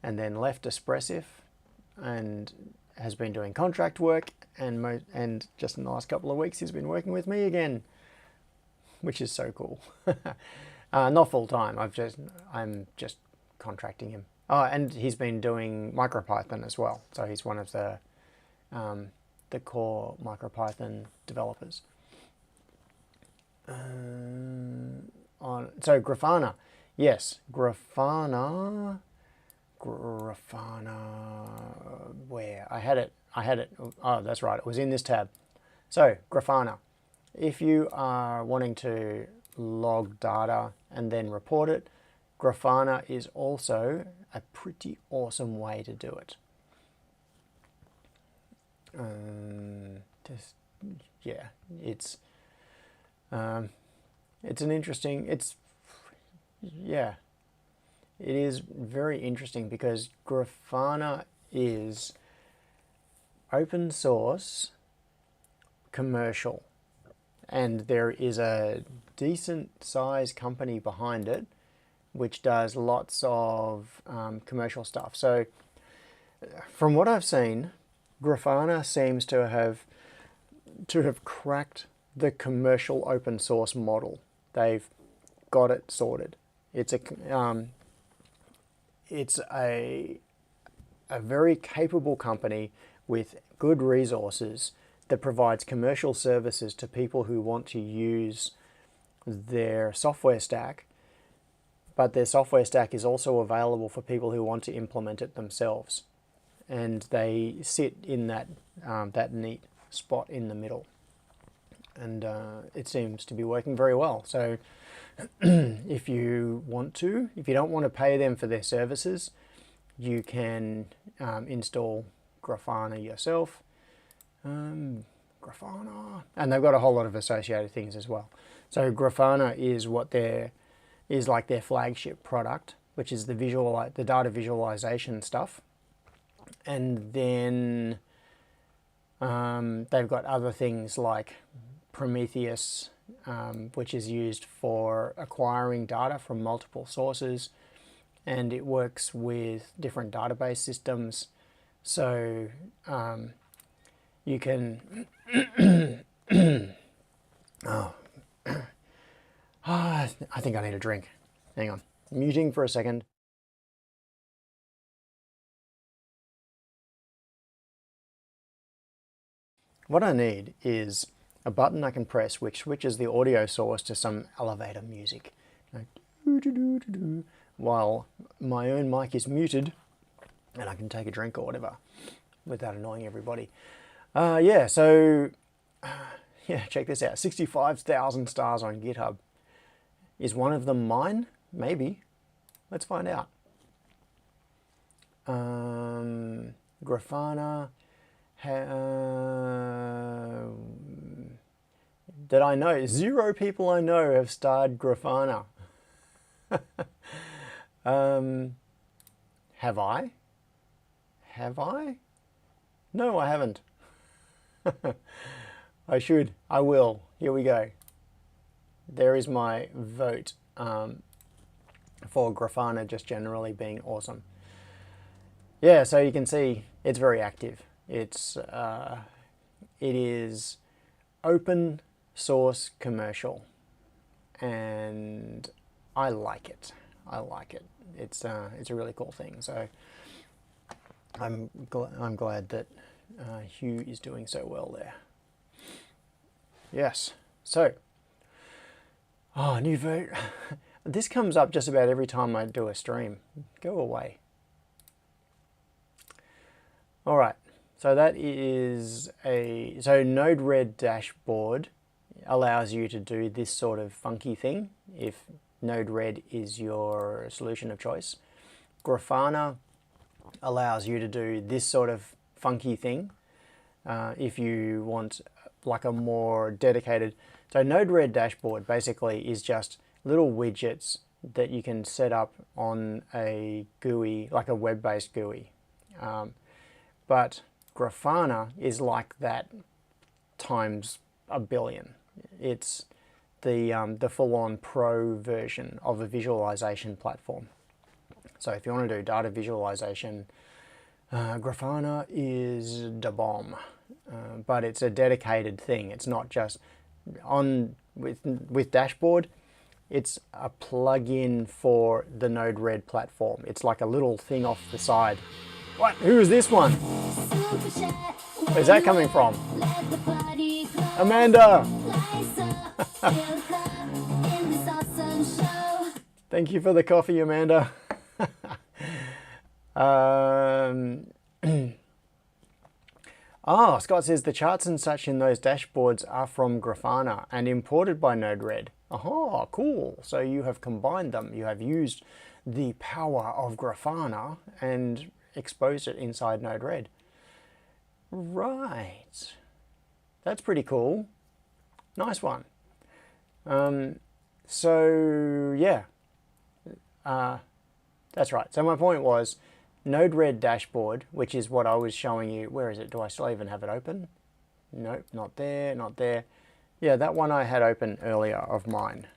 and then left Espressif and has been doing contract work, and just in the last couple of weeks he's been working with me again, which is so cool. Not full time. I'm just contracting him. Oh, and he's been doing MicroPython as well. So he's one of the core MicroPython developers. So Grafana, yes, Grafana. Where I had it. Oh, that's right. It was in this tab. So Grafana. If you are wanting to log data and then report it, Grafana is also a pretty awesome way to do it. Yeah, it's an interesting. Yeah, it is very interesting because Grafana is open source, commercial, and there is a decent size company behind it which does lots of commercial stuff. So from what I've seen, Grafana seems to have cracked the commercial open source model. They've got it sorted. It's a very capable company with good resources that provides commercial services to people who want to use their software stack, but their software stack is also available for people who want to implement it themselves, and they sit in that neat spot in the middle, and it seems to be working very well. So if you don't want to pay them for their services, you can install Grafana yourself. Grafana, and they've got a whole lot of associated things as well. So Grafana is like their flagship product, which is the data visualization stuff, and then they've got other things like Prometheus, which is used for acquiring data from multiple sources, and it works with different database systems. So you can I think I need a drink. Hang on. Muting for a second. What I need is a button I can press which switches the audio source to some elevator music. Like, while my own mic is muted and I can take a drink or whatever without annoying everybody. Yeah, check this out. 65,000 stars on GitHub. Is one of them mine? Maybe. Let's find out. Grafana. That I know. 0 people I know have starred Grafana. Have I? Have I? No, I haven't. I should. I will. Here we go. There is my vote for Grafana just generally being awesome. Yeah, so you can see it's very active. It is open source commercial, and I like it. It's a really cool thing. So I'm glad that Hugh is doing so well there. Yes. So, new vote. This comes up just about every time I do a stream. Go away. All right. So that is so Node-RED dashboard allows you to do this sort of funky thing if Node-RED is your solution of choice. Grafana allows you to do this sort of funky thing if you want like a more dedicated. So Node-RED dashboard basically is just little widgets that you can set up on a GUI, like a web-based GUI. But Grafana is like that times a billion. It's the full-on pro version of a visualization platform. So if you want to do data visualization, Grafana is the bomb, but it's a dedicated thing. It's not just on with Dashboard. It's a plug-in for the Node-RED platform. It's like a little thing off the side. What? Who is this one? Where's that coming from? Amanda! Thank you for the coffee, Amanda. Scott says the charts and such in those dashboards are from Grafana and imported by Node-RED. Aha, cool. So you have combined them. You have used the power of Grafana and exposed it inside Node-RED. Right. That's pretty cool. Nice one. So yeah, that's right. So my point was Node-RED dashboard, which is what I was showing you. Where is it? Do I still even have it open? Nope, not there, not there. Yeah, that one I had open earlier of mine.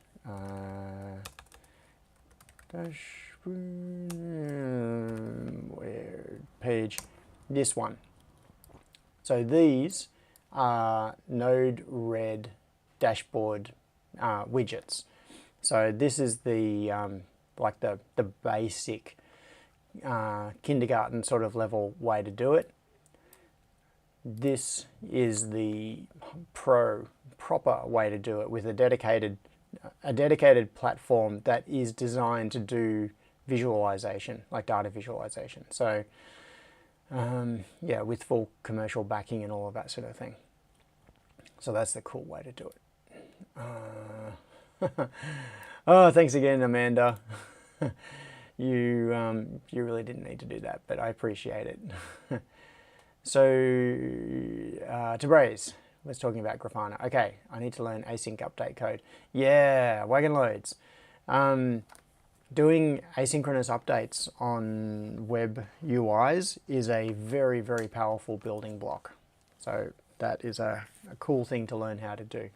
Where page? This one. So these are Node-RED dashboard widgets. So this is the like the basic kindergarten sort of level way to do it. This is the proper way to do it with a dedicated platform that is designed to do visualization, like data visualization. So yeah, with full commercial backing and all of that sort of thing. So that's the cool way to do it. Oh, thanks again, Amanda. You really didn't need to do that, but I appreciate it. So, Tabriz was talking about Grafana. Okay, I need to learn async update code. Yeah, wagon loads. Doing asynchronous updates on web UIs is a very, very powerful building block. So that is a cool thing to learn how to do.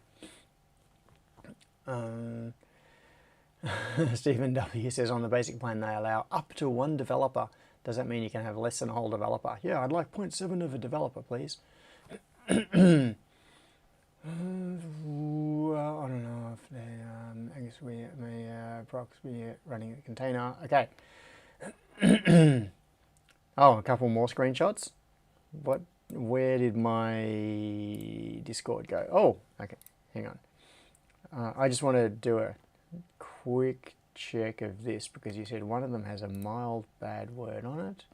Stephen W says on the basic plan they allow up to 1 developer. Does that mean you can have less than a whole developer? Yeah, I'd like 0.7 of a developer, please. Well, I don't know if they, I guess we may prox be running a container. Okay. Oh, a couple more screenshots. What? Where did my Discord go? Oh, okay. Hang on. I just want to do a quick check of this because you said one of them has a mild bad word on it.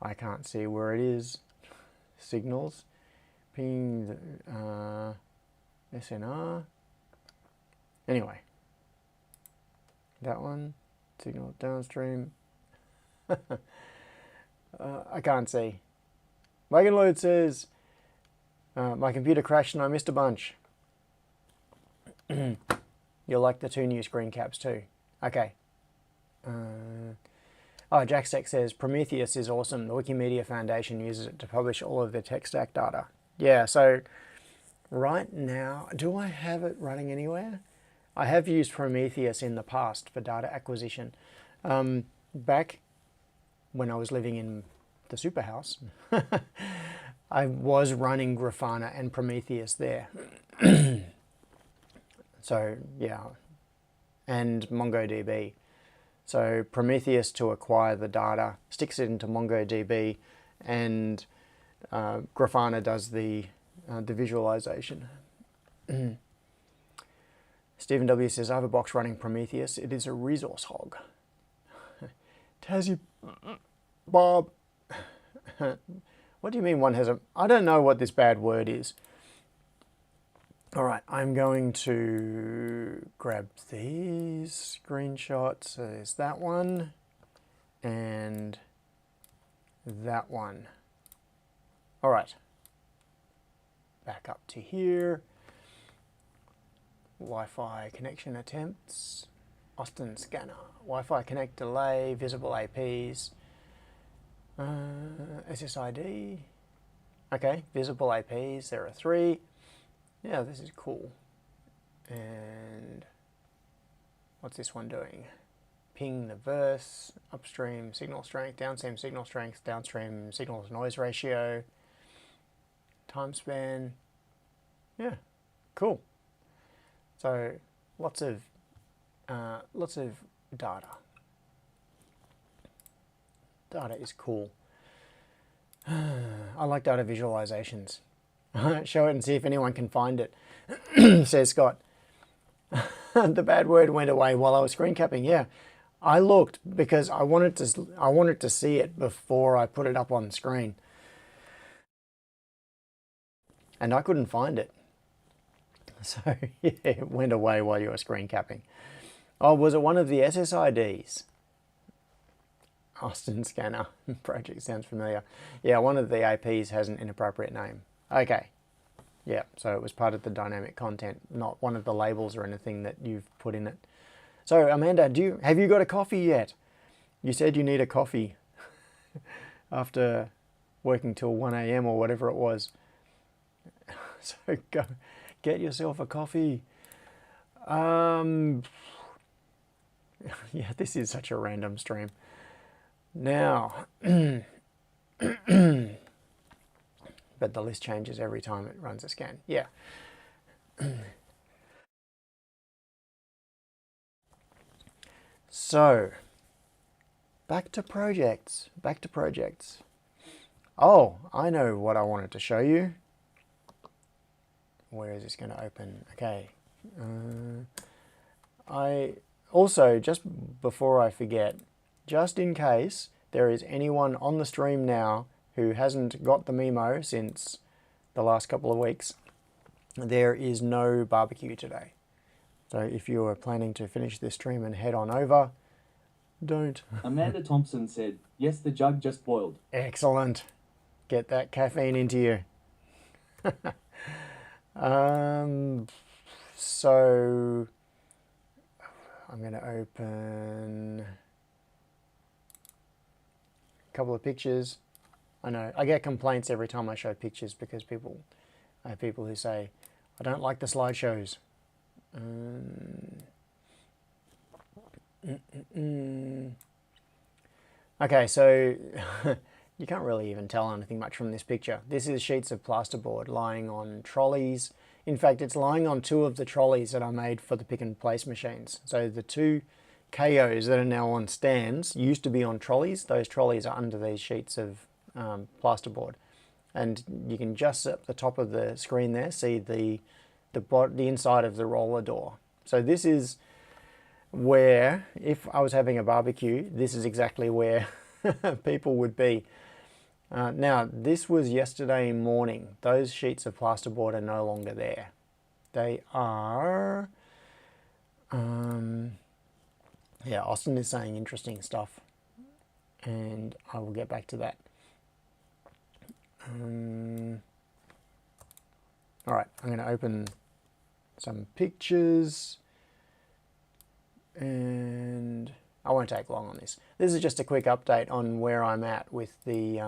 I can't see where it is. Signals. Ping SNR. Anyway. That one. Signal downstream. I can't see. Wagon Load says my computer crashed and I missed a bunch. You'll like the 2 new screen caps too. Okay. Oh, Jacksec says Prometheus is awesome. The Wikimedia Foundation uses it to publish all of their tech stack data. Yeah, so right now, do I have it running anywhere? I have used Prometheus in the past for data acquisition. Back when I was living in the superhouse, I was running Grafana and Prometheus there. So yeah, and MongoDB. So Prometheus to acquire the data, sticks it into MongoDB, and Grafana does the visualization. Stephen W says, I have a box running Prometheus. It is a resource hog. Tassie Bob. What do you mean one has a... I don't know what this bad word is. All right, I'm going to grab these screenshots. So there's that one and that one. All right, back up to here. Wi-Fi connection attempts, Austin scanner, Wi-Fi connect delay, visible APs, SSID, Okay, visible APs, there are 3. Yeah, this is cool. And what's this one doing? Ping the verse, upstream signal strength, downstream signal strength, downstream signal to noise ratio, time span. Yeah, cool. So lots of data. Data is cool. I like data visualizations. Show it and see if anyone can find it, says Scott. The bad word went away while I was screen capping. Yeah, I looked because I wanted to see it before I put it up on screen, and I couldn't find it. So yeah, it went away while you were screen capping. Oh, was it one of the SSIDs? Austin Scanner project sounds familiar. Yeah, one of the APs has an inappropriate name. Okay. Yeah, so it was part of the dynamic content, not one of the labels or anything that you've put in it. So Amanda, have you got a coffee yet? You said you need a coffee after working till 1 a.m. or whatever it was. So go get yourself a coffee. Yeah, this is such a random stream. Now, but the list changes every time it runs a scan. Yeah. So, back to projects. Oh, I know what I wanted to show you. Where is this going to open? Okay. I also, just before I forget, just in case there is anyone on the stream now who hasn't got the memo since the last couple of weeks, there is no barbecue today. So if you are planning to finish this stream and head on over, don't. Amanda Thompson said, yes, the jug just boiled. Excellent. Get that caffeine into you. So I'm going to open a couple of pictures. I know I get complaints every time I show pictures because I have people who say, I don't like the slideshows. Okay, so you can't really even tell anything much from this picture. This is sheets of plasterboard lying on trolleys. In fact, it's lying on 2 of the trolleys that I made for the pick and place machines. So the 2 KOs that are now on stands used to be on trolleys. Those trolleys are under these sheets of plasterboard. And you can just at the top of the screen there see the inside of the roller door. So this is where, if I was having a barbecue, this is exactly where people would be. Now, this was yesterday morning. Those sheets of plasterboard are no longer there. They are... yeah, Austin is saying interesting stuff, and I will get back to that. All right, I'm going to open some pictures, and I won't take long on this. This is just a quick update on where I'm at with the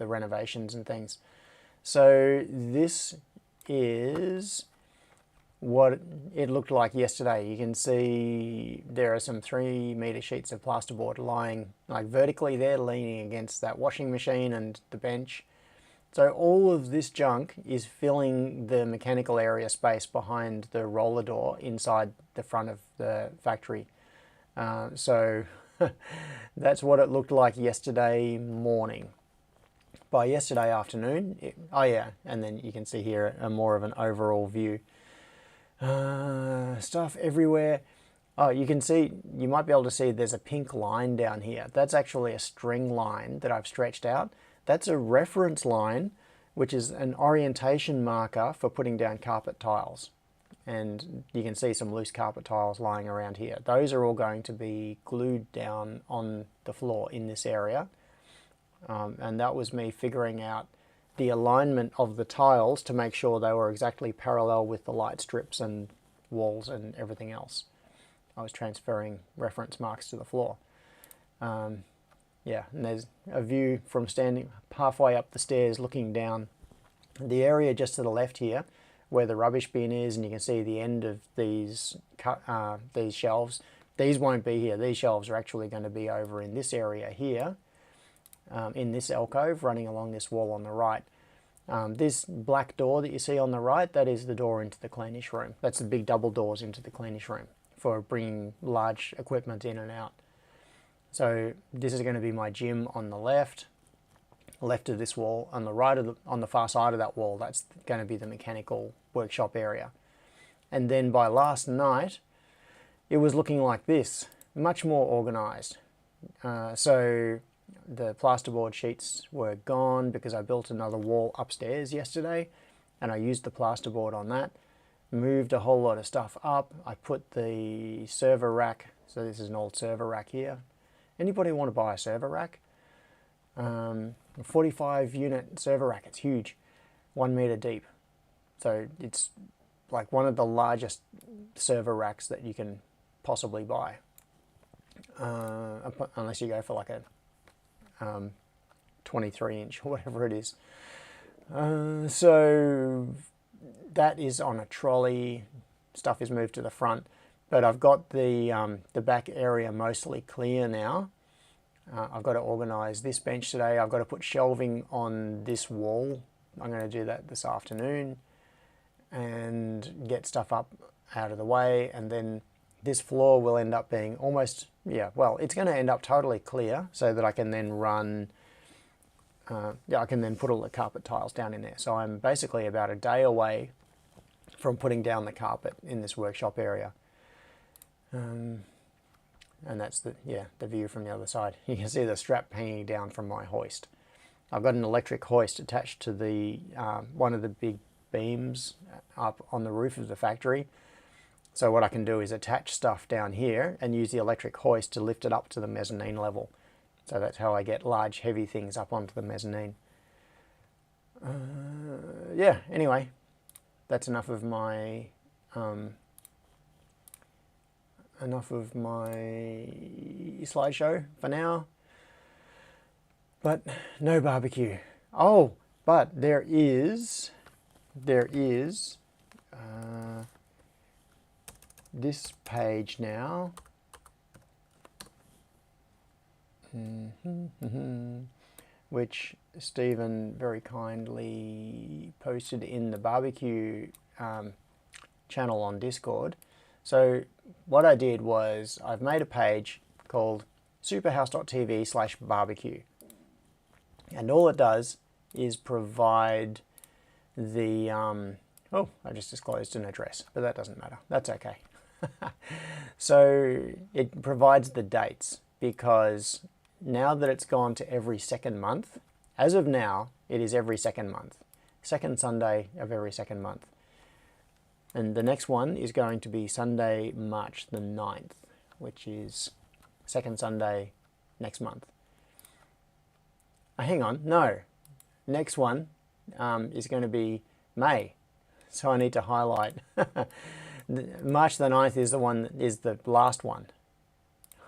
renovations and things. So this is what it looked like yesterday. You can see there are some 3-meter sheets of plasterboard lying like vertically there, leaning against that washing machine and the bench. So all of this junk is filling the mechanical area space behind the roller door inside the front of the factory. So that's what it looked like yesterday morning. By yesterday afternoon, oh yeah, and then you can see here a more of an overall view. Stuff everywhere. Oh, you can see, you might be able to see there's a pink line down here. That's actually a string line that I've stretched out. That's a reference line, which is an orientation marker for putting down carpet tiles. And you can see some loose carpet tiles lying around here. Those are all going to be glued down on the floor in this area. And that was me figuring out the alignment of the tiles to make sure they were exactly parallel with the light strips and walls and everything else. I was transferring reference marks to the floor. yeah, and there's a view from standing halfway up the stairs looking down. The area just to the left here, where the rubbish bin is, and you can see the end of these shelves. These won't be here. These shelves are actually going to be over in this area here, in this alcove running along this wall on the right. This black door that you see on the right, that is the door into the cleanish room. That's the big double doors into the cleanish room for bringing large equipment in and out. So this is going to be my gym on the left of this wall. On the right on the far side of that wall, that's going to be the mechanical workshop area. And then by last night, it was looking like this, much more organized. So the plasterboard sheets were gone because I built another wall upstairs yesterday, and I used the plasterboard on that. Moved a whole lot of stuff up. I put the server rack, so this is an old server rack here. Anybody want to buy a server rack? A 45 unit server rack, it's huge, 1 meter deep. So it's like one of the largest server racks that you can possibly buy. Unless you go for like a 23 inch or whatever it is. So that is on a trolley. Stuff is moved to the front, but I've got the back area mostly clear now. I've got to organize this bench today. I've got to put shelving on this wall. I'm going to do that this afternoon and get stuff up out of the way. And then this floor will end up being almost, yeah, well, it's going to end up totally clear so that I can then run, I can then put all the carpet tiles down in there. So I'm basically about a day away from putting down the carpet in this workshop area. And that's the view from the other side. You can see the strap hanging down from my hoist. I've got an electric hoist attached to the one of the big beams up on the roof of the factory. So what I can do is attach stuff down here and use the electric hoist to lift it up to the mezzanine level. So that's how I get large heavy things up onto the mezzanine. Yeah, anyway, that's enough of my slideshow for now. But no barbecue. Oh, but there is this page now. Which Stephen very kindly posted in the barbecue channel on Discord. So what I did was I've made a page called superhouse.tv/barbecue, and all it does is provide the oh, I just disclosed an address, but that doesn't matter, that's okay. So it provides the dates, because now that it's gone to every second month, as of now it is every second month, second Sunday of every second month. And the next one is going to be Sunday, March the 9th, which is second Sunday next month. Hang on, no. Next one is going to be May. So I need to highlight. March the 9th is the one that is the last one.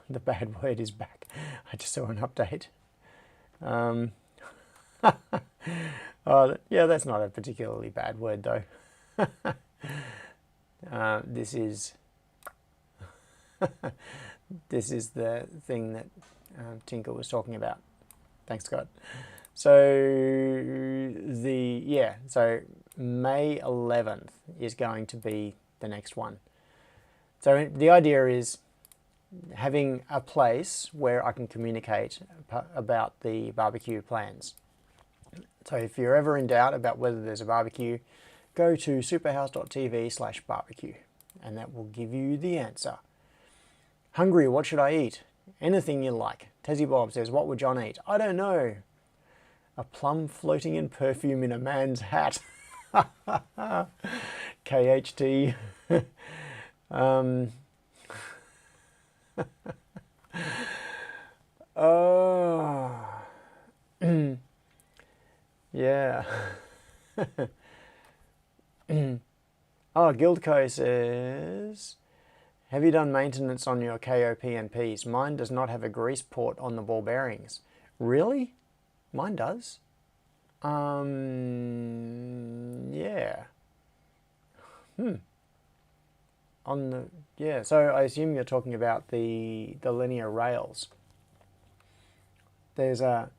The bad word is back. I just saw an update. Oh, yeah, that's not a particularly bad word though. This is this is the thing that Tinker was talking about. Thanks, Scott. So so May 11th is going to be the next one. So the idea is having a place where I can communicate about the barbecue plans. So if you're ever in doubt about whether there's a barbecue, go to superhouse.tv/barbecue and that will give you the answer. Hungry, what should I eat? Anything you like. Tessie Bob says, what would John eat? I don't know. A plum floating in perfume in a man's hat. KHT. Oh. Yeah. Oh, Guildco says, have you done maintenance on your KO PNPs? Mine does not have a grease port on the ball bearings. Really? Mine does. Yeah. On the, yeah, so I assume you're talking about the linear rails. There's a,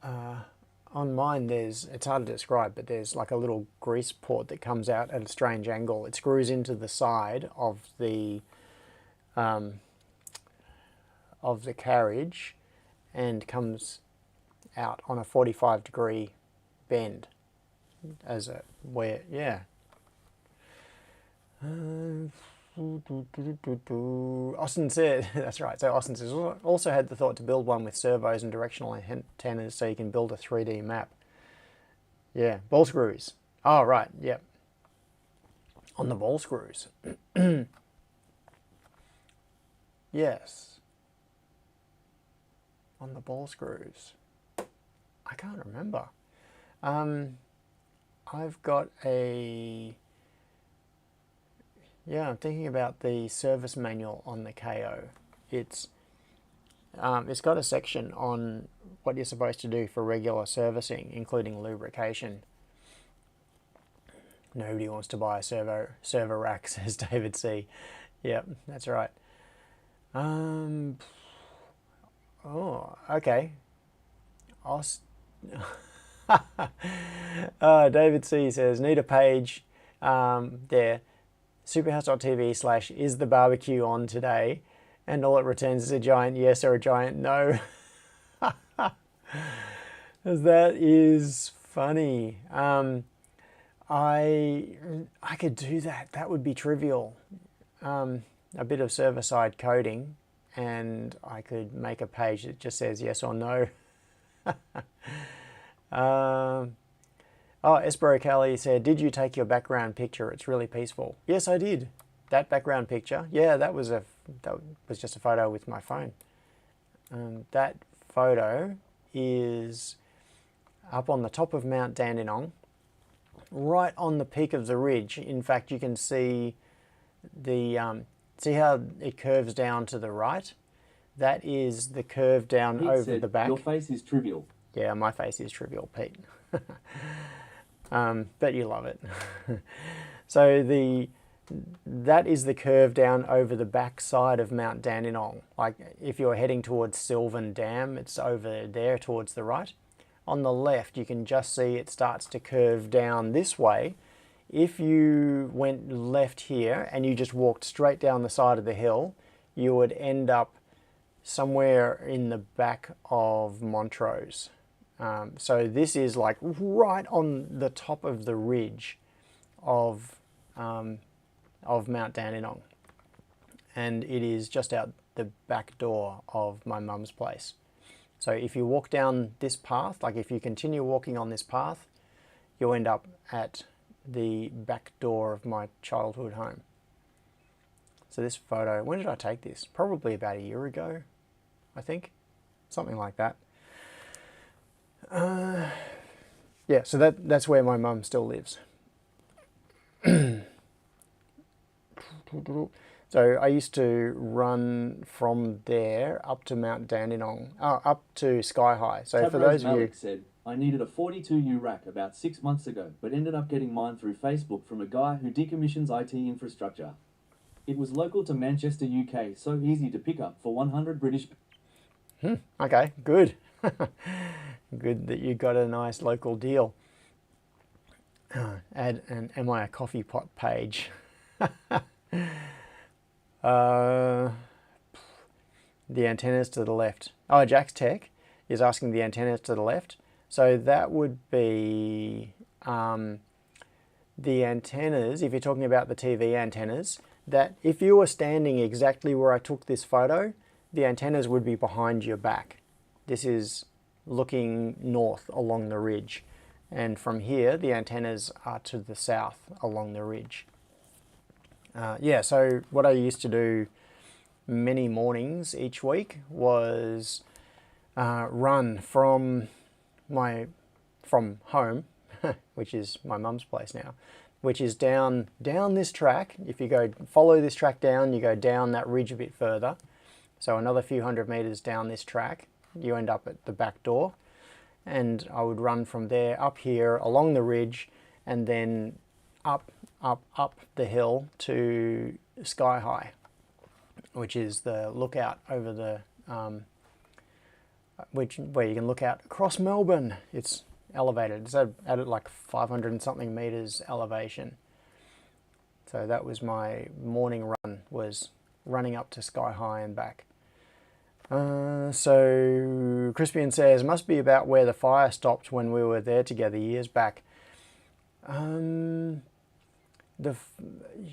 on mine there's, it's hard to describe, but there's like a little grease port that comes out at a strange angle. It screws into the side of the carriage and comes out on a 45-degree bend as a, where, yeah. Austin said, that's right, so Austin says, also had the thought to build one with servos and directional antennas so you can build a 3D map. Yeah, ball screws. Oh, right, yep. On the ball screws. Yes. On the ball screws. I can't remember. I've got a... Yeah, I'm thinking about the service manual on the KO. It's got a section on what you're supposed to do for regular servicing, including lubrication. Nobody wants to buy a server rack, says David C. Yep, that's right. Oh, okay. David C says, need a page there. Superhouse.tv/is the barbecue on today, and all it returns is a giant yes or a giant no. That is funny. I could do that. That would be trivial. A bit of server-side coding, and I could make a page that just says yes or no. Oh, Espero Kelly said, did you take your background picture? It's really peaceful. Yes, I did. That background picture, yeah, that was just a photo with my phone. That photo is up on the top of Mount Dandenong, right on the peak of the ridge. In fact, you can see the see how it curves down to the right. That is the curve down Pete over said, the back. your face is trivial. Yeah, my face is trivial, Pete. Bet you love it. So that is the curve down over the back side of Mount Dandenong. Like if you're heading towards Sylvan Dam, it's over there towards the right. On the left, you can just see it starts to curve down this way. If you went left here and you just walked straight down the side of the hill, you would end up somewhere in the back of Montrose. So this is like right on the top of the ridge of Mount Dandenong, and it is just out the back door of my mum's place. So if you walk down this path, like if you continue walking on this path, you'll end up at the back door of my childhood home. So this photo, when did I take this? Probably about a year ago, I think, something like that. Yeah, so that's where my mum still lives. So I used to run from there up to Mount Dandenong, up to Sky High. So for those of you... said, I needed a 42U rack about 6 months ago, but ended up getting mine through Facebook from a guy who decommissions IT infrastructure. It was local to Manchester, UK, so easy to pick up for 100 British... Okay, good. Good that you got a nice local deal. Add an Am I a Coffee Pot page. The antennas to the left. Oh, Jack's Tech is asking the antennas to the left. So that would be the antennas, if you're talking about the TV antennas, that if you were standing exactly where I took this photo, the antennas would be behind your back. This is looking north along the ridge. And from here, the antennas are to the south along the ridge. Yeah, so what I used to do many mornings each week was run from home, which is my mum's place now, which is down this track. If you follow this track down, you go down that ridge a bit further. So another few hundred meters down this track, you end up at the back door. And I would run from there up here along the ridge and then up the hill to Sky High, which is the lookout over the where you can look out across Melbourne. It's elevated. It's at like 500 and something meters elevation. So that was my morning run, was running up to Sky High and back. So Crispian says, must be about where the fire stopped when we were there together years back.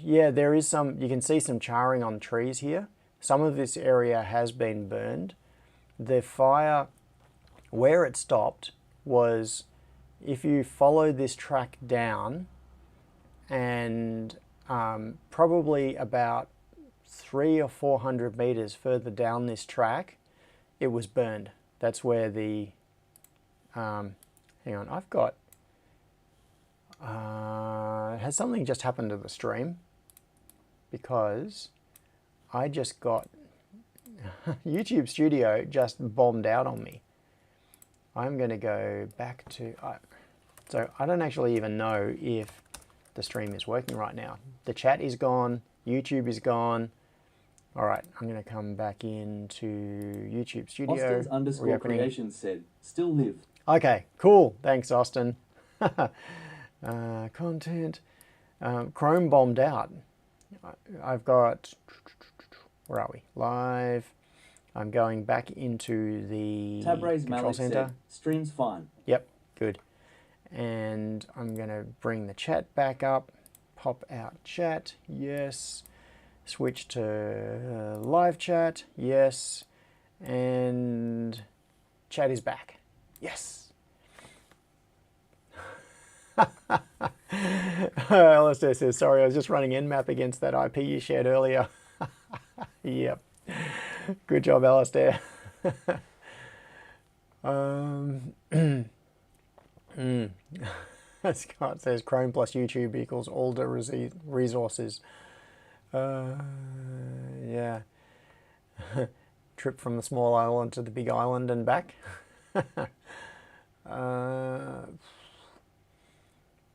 Yeah, there is some, you can see some charring on trees here. Some of this area has been burned. The fire, where it stopped was, if you follow this track down and probably about 300 or 400 meters further down this track, it was burned. That's where the, hang on, I've got, has something just happened to the stream? Because I just got, YouTube Studio just bombed out on me. I'm going to go back to, so I don't actually even know if the stream is working right now. The chat is gone, YouTube is gone. All right, I'm going to come back into YouTube Studio. Austin's_creations said, still live. Okay, cool. Thanks, Austin. Content. Chrome bombed out. I've got, where are we? Live. I'm going back into the Tabray's control Malik center. said, stream's fine. Yep, good. And I'm going to bring the chat back up. Pop out chat. Yes. Switch to live chat. Yes. And chat is back. Yes. Alistair says, sorry, I was just running Nmap against that IP you shared earlier. Yep. Good job, Alistair. Scott says Chrome plus YouTube equals all the resources. Yeah. Trip from the small island to the big island and back.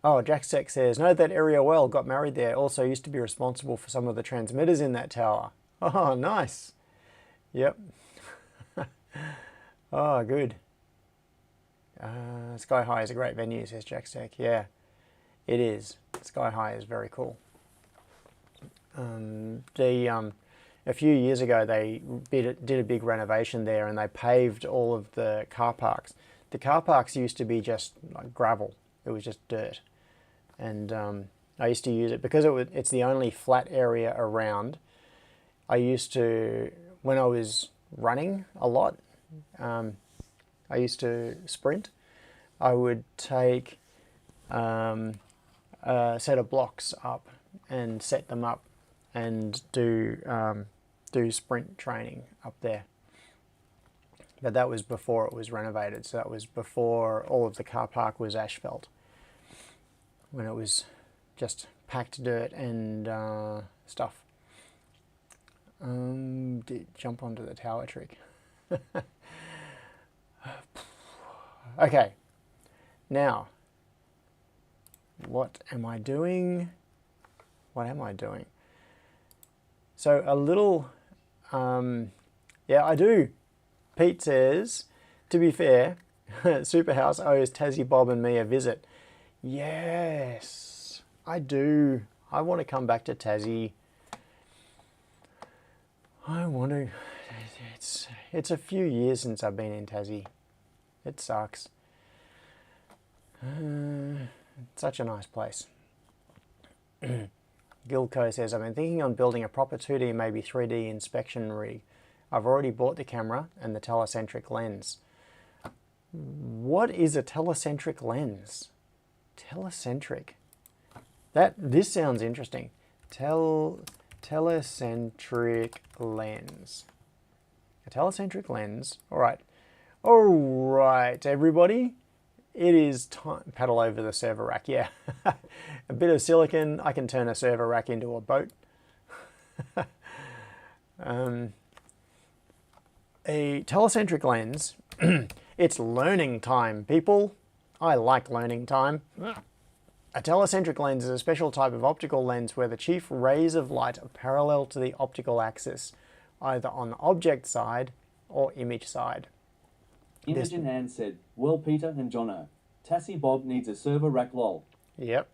Oh, Jack Sek says, know that area well, got married there, also used to be responsible for some of the transmitters in that tower. Oh, nice. Yep. Oh, good. Sky High is a great venue, says Jack Sek. Yeah, it is. Sky High is very cool. A few years ago, they did a big renovation there, and they paved all of the car parks. The car parks used to be just like gravel. It was just dirt. And I used to use it because it's the only flat area around. I used to, when I was running a lot, I used to sprint. I would take a set of blocks up and set them up and do sprint training up there. But that was before it was renovated, so that was before all of the car park was asphalt, when it was just packed dirt and stuff. Jump onto the tower trick. Okay, now, what am I doing? What am I doing? So a little, yeah, I do. Pete says, to be fair, Superhouse owes Tassie, Bob and me a visit. Yes, I do. I want to come back to Tassie. I want to, it's a few years since I've been in Tassie. It sucks. It's such a nice place. Gilco says, I've been thinking on building a proper 2D, maybe 3D inspection rig. I've already bought the camera and the telecentric lens. What is a telecentric lens? Telecentric. This sounds interesting. Telecentric lens. A telecentric lens. All right. All right, everybody. It is time. Paddle over the server rack. Yeah. A bit of silicon. I can turn a server rack into a boat. A telecentric lens, it's learning time, people. I like learning time. A telecentric lens is a special type of optical lens where the chief rays of light are parallel to the optical axis, either on the object side or image side. Imogen Ann said, well, Peter and Jono, Tassie Bob needs a server rack lol. Yep.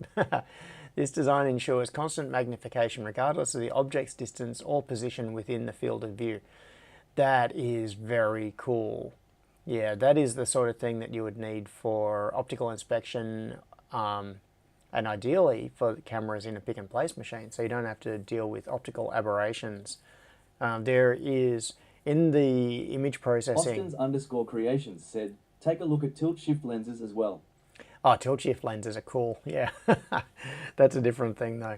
This design ensures constant magnification regardless of the object's distance or position within the field of view. That is very cool. Yeah, that is the sort of thing that you would need for optical inspection, and ideally for cameras in a pick and place machine, so you don't have to deal with optical aberrations. There is, in the image processing... Austins_creations said, take a look at tilt shift lenses as well. Oh, tilt shift lenses are cool, yeah. That's a different thing though.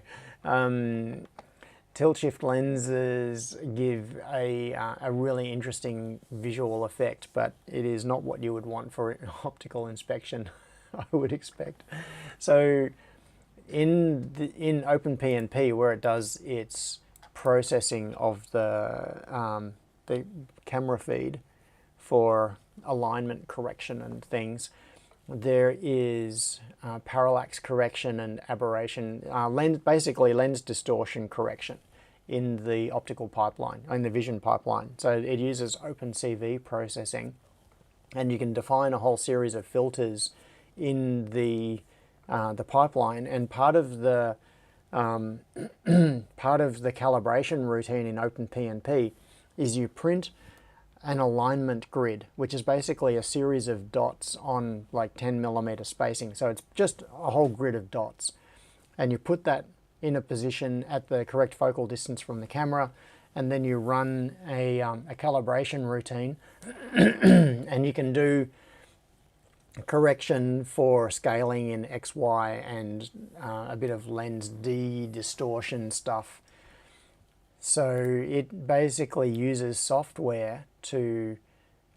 Tilt shift lenses give a really interesting visual effect, but it is not what you would want for optical inspection, I would expect. So in OpenPNP, where it does its processing of the camera feed for alignment correction and things, there is parallax correction and aberration, basically lens distortion correction in the optical pipeline, in the vision pipeline. So it uses OpenCV processing, and you can define a whole series of filters in the pipeline. And part of the part of the calibration routine in OpenPNP is you print an alignment grid, which is basically a series of dots on like 10mm spacing. So it's just a whole grid of dots. And you put that in a position at the correct focal distance from the camera, and then you run a calibration routine and you can do correction for scaling in X, Y, and a bit of lens distortion stuff. So it basically uses software to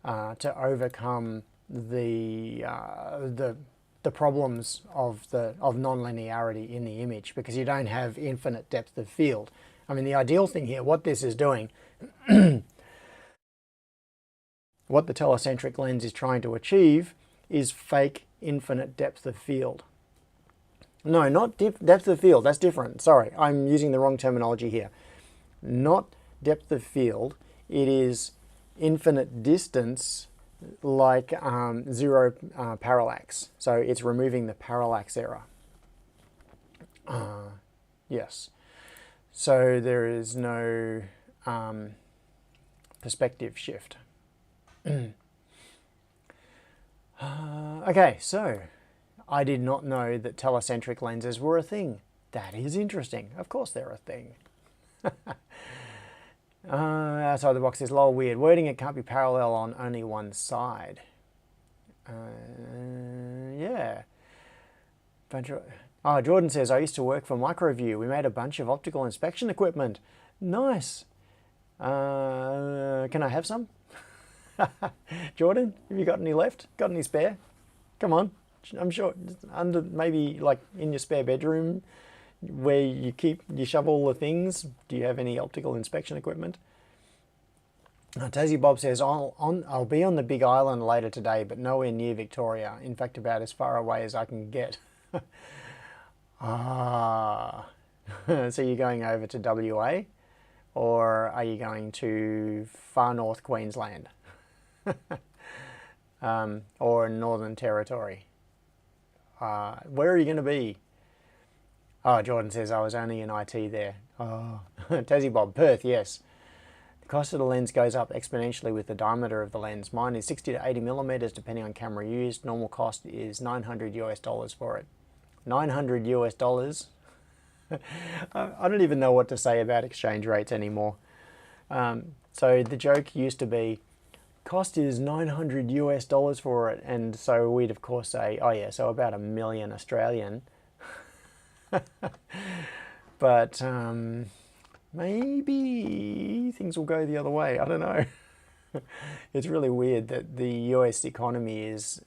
overcome the problems of non-linearity in the image, because you don't have infinite depth of field. I mean, the ideal thing here, what this is doing, what the telecentric lens is trying to achieve, is fake infinite depth of field. No, not depth of field, that's different. Sorry, I'm using the wrong terminology here. Not depth of field, it is infinite distance, like zero parallax. So it's removing the parallax error. Yes. So there is no perspective shift. Okay, so I did not know that telecentric lenses were a thing. That is interesting. Of course they're a thing. Outside the box is lol weird. Wording it can't be parallel on only one side. Yeah. Oh, Jordan says, I used to work for Microview. We made a bunch of optical inspection equipment. Nice. Can I have some? Jordan, have you got any left? Got any spare? Come on. I'm sure under, maybe like in your spare bedroom where you shove all the things. Do you have any optical inspection equipment? Tassie Bob says, I'll be on the Big Island later today, but nowhere near Victoria. In fact, about as far away as I can get. So you're going over to WA, or are you going to far north Queensland? Or Northern Territory? Where are you going to be? Oh, Jordan says, I was only in IT there. Oh, Tassie Bob, Perth, yes. The cost of the lens goes up exponentially with the diameter of the lens. Mine is 60 to 80mm depending on camera used. Normal cost is $900 for it. $900. I don't even know what to say about exchange rates anymore. So the joke used to be, cost is $900 for it, and so we'd of course say, oh yeah, so about $1 million Australian. But maybe things will go the other way. I don't know. It's really weird that the US economy is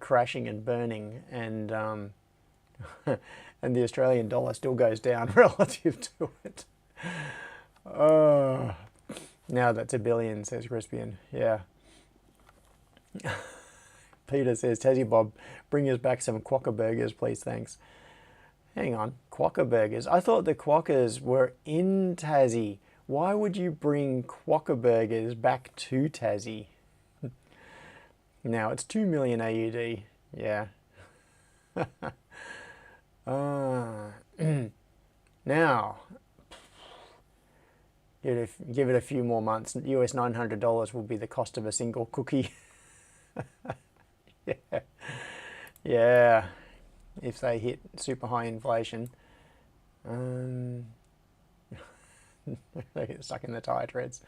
crashing and burning, and and the Australian dollar still goes down relative to it. Now that's a billion, says Crispian. Yeah. Peter says, Tassie Bob, bring us back some Quokka burgers, please, thanks. Hang on, Quokka burgers? I thought the Quokkas were in Tassie. Why would you bring Quokka burgers back to Tassie? Now it's 2 million AUD. Yeah. Now, give it a few more months. US $900 will be the cost of a single cookie. Yeah. Yeah. If they hit super high inflation. They get stuck in the tyre treads.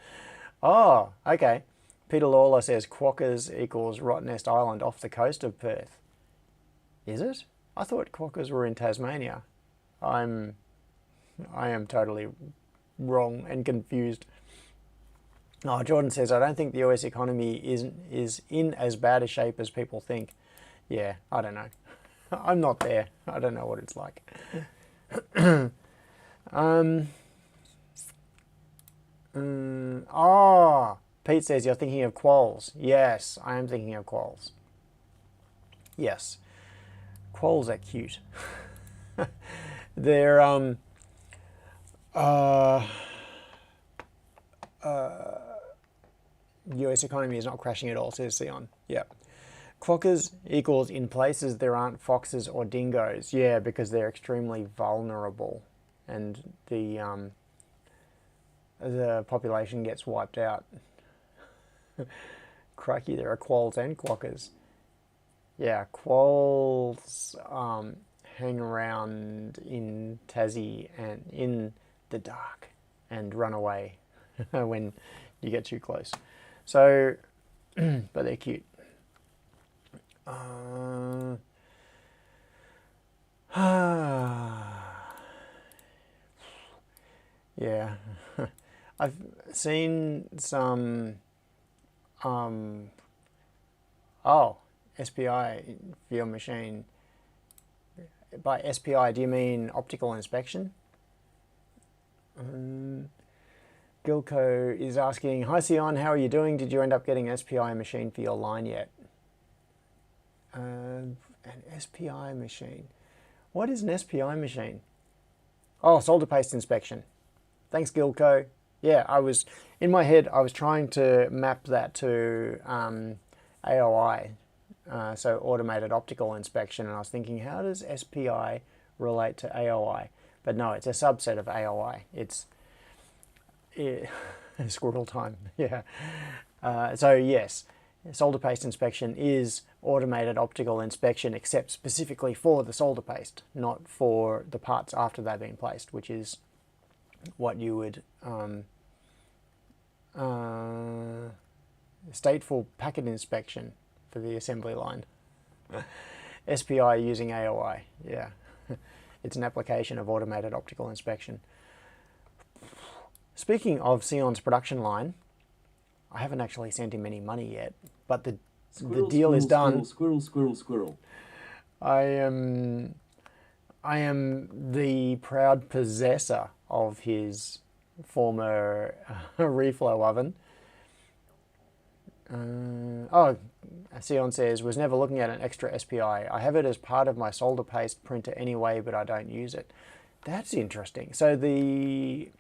Oh, okay. Peter Lawler says Quokkas equals Rottnest Island off the coast of Perth. Is it? I thought Quokkas were in Tasmania. I am totally wrong and confused. Oh, Jordan says, I don't think the US economy is in as bad a shape as people think. Yeah, I don't know. I'm not there. I don't know what it's like. Pete says you're thinking of quolls. Yes, I am thinking of quolls. Yes. Quolls are cute. They're US economy is not crashing at all, says Sion. Yeah. Quokkas equals in places there aren't foxes or dingoes. Yeah, because they're extremely vulnerable and the population gets wiped out. Crikey, there are quolls and quokkas. Yeah, quolls hang around in Tassie and in the dark and run away when you get too close. So, but they're cute. Yeah, I've seen some. SPI for your machine. By SPI, do you mean optical inspection? Gilco is asking, hi Sion, how are you doing? Did you end up getting an SPI machine for your line yet? An SPI machine. What is an SPI machine? Oh, solder paste inspection. Thanks, Gilco. Yeah, in my head, I was trying to map that to AOI, so automated optical inspection, and I was thinking, how does SPI relate to AOI? But no, it's a subset of AOI. It's squirrel time, yeah. So yes, solder paste inspection is automated optical inspection, except specifically for the solder paste, not for the parts after they've been placed, which is what you would stateful packet inspection for the assembly line. SPI using AOI, yeah. It's an application of automated optical inspection. Speaking of Sion's production line, I haven't actually sent him any money yet, but the deal is done. Squirrel. I am the proud possessor of his former reflow oven. Sion says, was never looking at an extra SPI. I have it as part of my solder paste printer anyway, but I don't use it. That's interesting. So the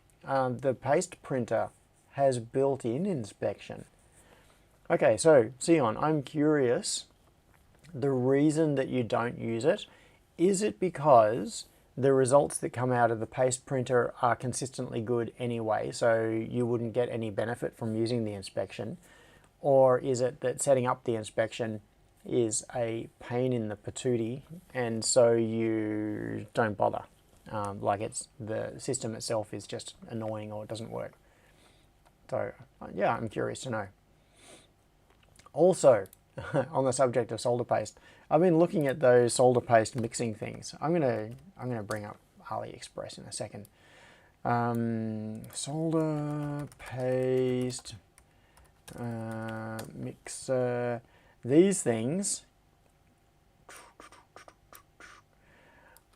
paste printer has built-in inspection. Okay, so Sion, I'm curious, the reason that you don't use it, is it because the results that come out of the paste printer are consistently good anyway, so you wouldn't get any benefit from using the inspection? Or is it that setting up the inspection is a pain in the patootie and so you don't bother? Like the system itself is just annoying or it doesn't work. So yeah, I'm curious to know. Also, on the subject of solder paste, I've been looking at those solder paste mixing things. I'm gonna bring up AliExpress in a second. Solder paste mixer. These things,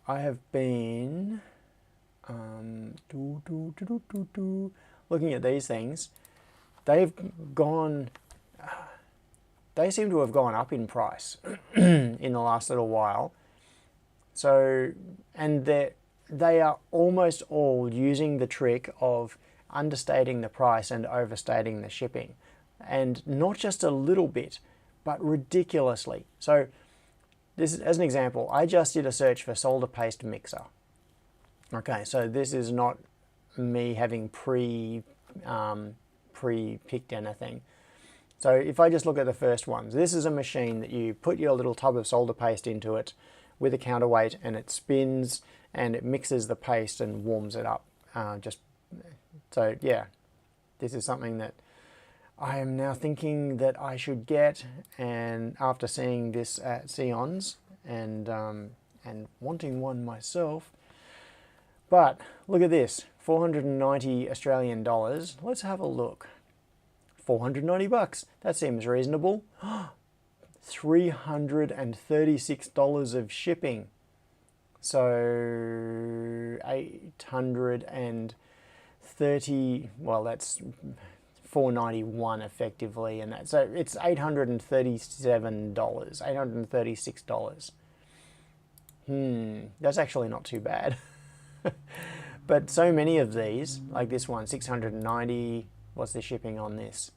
I have been looking at these things. they've gone, they seem to have gone up in price in the last little while. So, and they are almost all using the trick of understating the price and overstating the shipping. And not just a little bit, but ridiculously. So, this is, as an example, I just did a search for solder paste mixer. Okay, so this is not me having pre-picked anything. So if I just look at the first ones, this is a machine that you put your little tub of solder paste into it with a counterweight, and it spins and it mixes the paste and warms it up. So yeah, this is something that I am now thinking that I should get, and after seeing this at Sion's and wanting one myself. But look at this, 490 Australian dollars. Let's have a look. 490 bucks. That seems reasonable. $336 of shipping. So 830, well, that's 491 effectively, and that, so it's $837, $836. That's actually not too bad. But so many of these, like this one, 690, what's the shipping on this?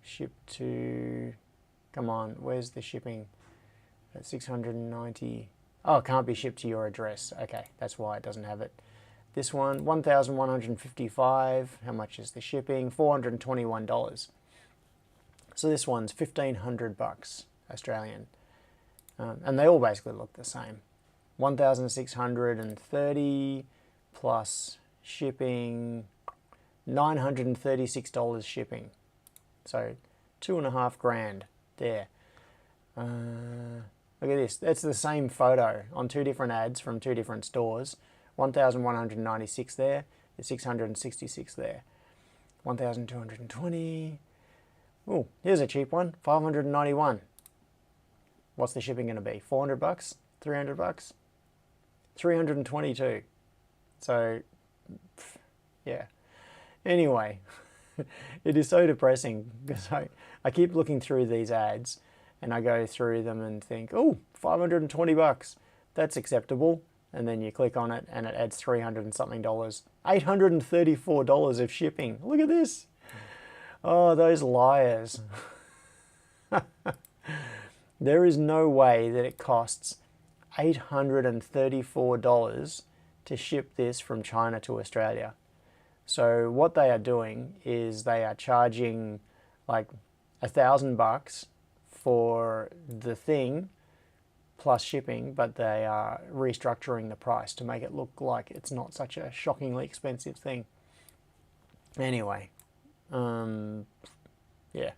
Ship to, come on, where's the shipping? At 690, oh, it can't be shipped to your address. Okay, that's why it doesn't have it. This one, 1,155, how much is the shipping? $421. So this one's 1,500 bucks Australian. And they all basically look the same. 1,630 plus shipping, $936 shipping. So $2,500 there. Look at this. That's the same photo on two different ads from two different stores. 1,196 there, 666 there. 1,220. Oh, here's a cheap one. 591. What's the shipping going to be? 400 bucks? 300 bucks? 322. So, yeah. Anyway, it is so depressing because I keep looking through these ads and I go through them and think, oh, 520 bucks. That's acceptable. And then you click on it and it adds 300 and something dollars. $834 of shipping. Look at this. Oh, those liars. There is no way that it costs $834 to ship this from China to Australia. So what they are doing is they are charging like $1,000 for the thing plus shipping, but they are restructuring the price to make it look like it's not such a shockingly expensive thing. Anyway, yeah.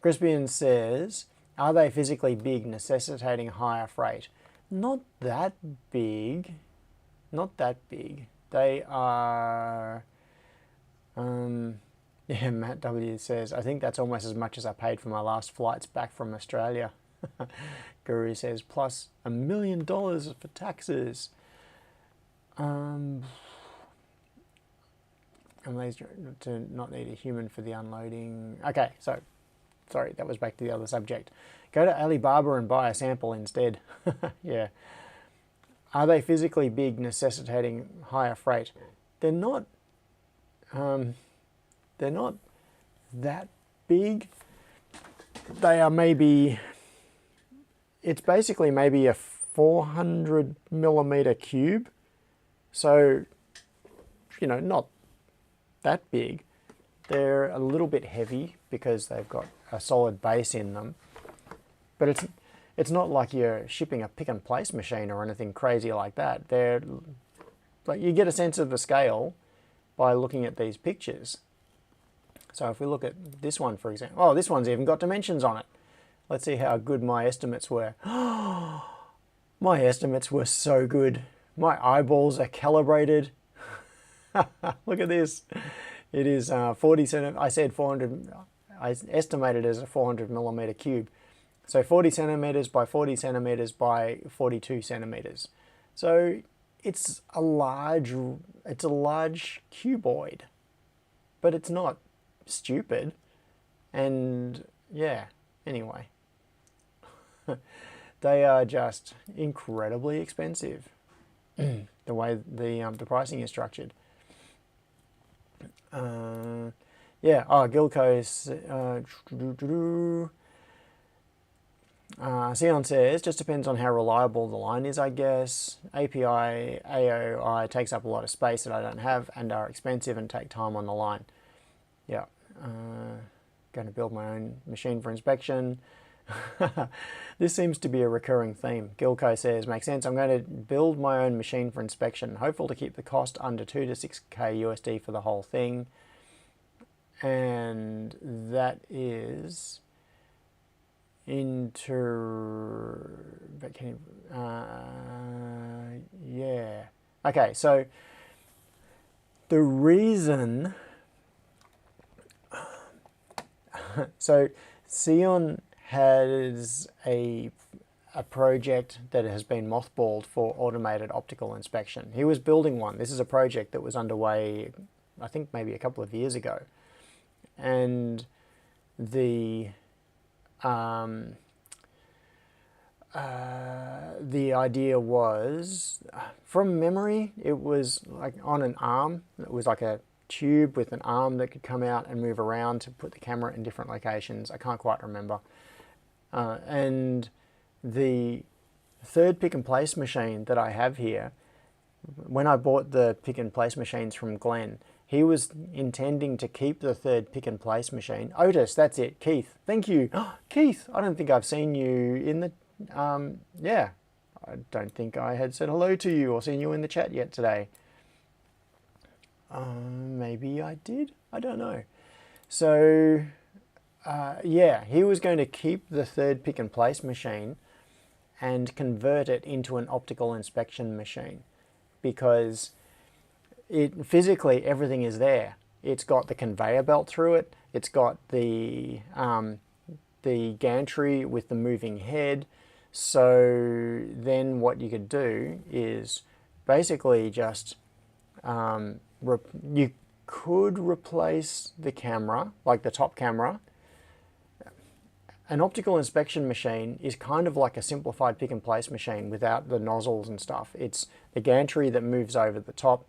Crispian says, are they physically big, necessitating higher freight? Not that big. Not that big. They are... yeah, Matt W says, I think that's almost as much as I paid for my last flights back from Australia. Guru says, plus $1 million for taxes. Amazed to not need a human for the unloading. Okay, so, sorry, that was back to the other subject. Go to Alibaba and buy a sample instead. Yeah. Are they physically big, necessitating higher freight? They're not that big. They are maybe, it's basically maybe a 400 millimeter cube. So, you know, not that big. They're a little bit heavy because they've got a solid base in them. But it's not like you're shipping a pick and place machine or anything crazy like that. They're like, you get a sense of the scale by looking at these pictures. So if we look at this one, for example, oh, this one's even got dimensions on it. Let's see how good my estimates were. My estimates were so good. My eyeballs are calibrated. Look at this. It is 40 centimeters. I said 400. I estimated it as a 400 millimeter cube. So 40 centimeters by 40 centimeters by 42 centimeters. So it's a large cuboid, but it's not stupid. And yeah, anyway, they are just incredibly expensive. The way the pricing is structured. Yeah. Oh, Gilco's. Sion says, just depends on how reliable the line is, I guess. API, AOI takes up a lot of space that I don't have and are expensive and take time on the line. Yeah. Going to build my own machine for inspection. This seems to be a recurring theme. Gilco says, makes sense. I'm going to build my own machine for inspection, hopeful to keep the cost under 2 to 6K USD for the whole thing. And that is yeah. Okay, so the reason, so Sion has a project that has been mothballed for automated optical inspection. He was building one. This is a project that was underway, I think maybe a couple of years ago. And the idea was, from memory, it was like on an arm. It was like a tube with an arm that could come out and move around to put the camera in different locations. I can't quite remember. And the third pick and place machine that I have here, when I bought the pick and place machines from Glenn, he was intending to keep the third pick and place machine. Otis, that's it. Keith, thank you. Keith, I don't think I've seen you in the, yeah, I don't think I had said hello to you or seen you in the chat yet today. Maybe I did, I don't know. So, yeah, he was going to keep the third pick and place machine and convert it into an optical inspection machine, because physically everything is there. It's got the conveyor belt through it. It's got the gantry with the moving head. So then what you could do is basically just you could replace the camera, like the top camera. An optical inspection machine is kind of like a simplified pick and place machine without the nozzles and stuff. It's the gantry that moves over the top.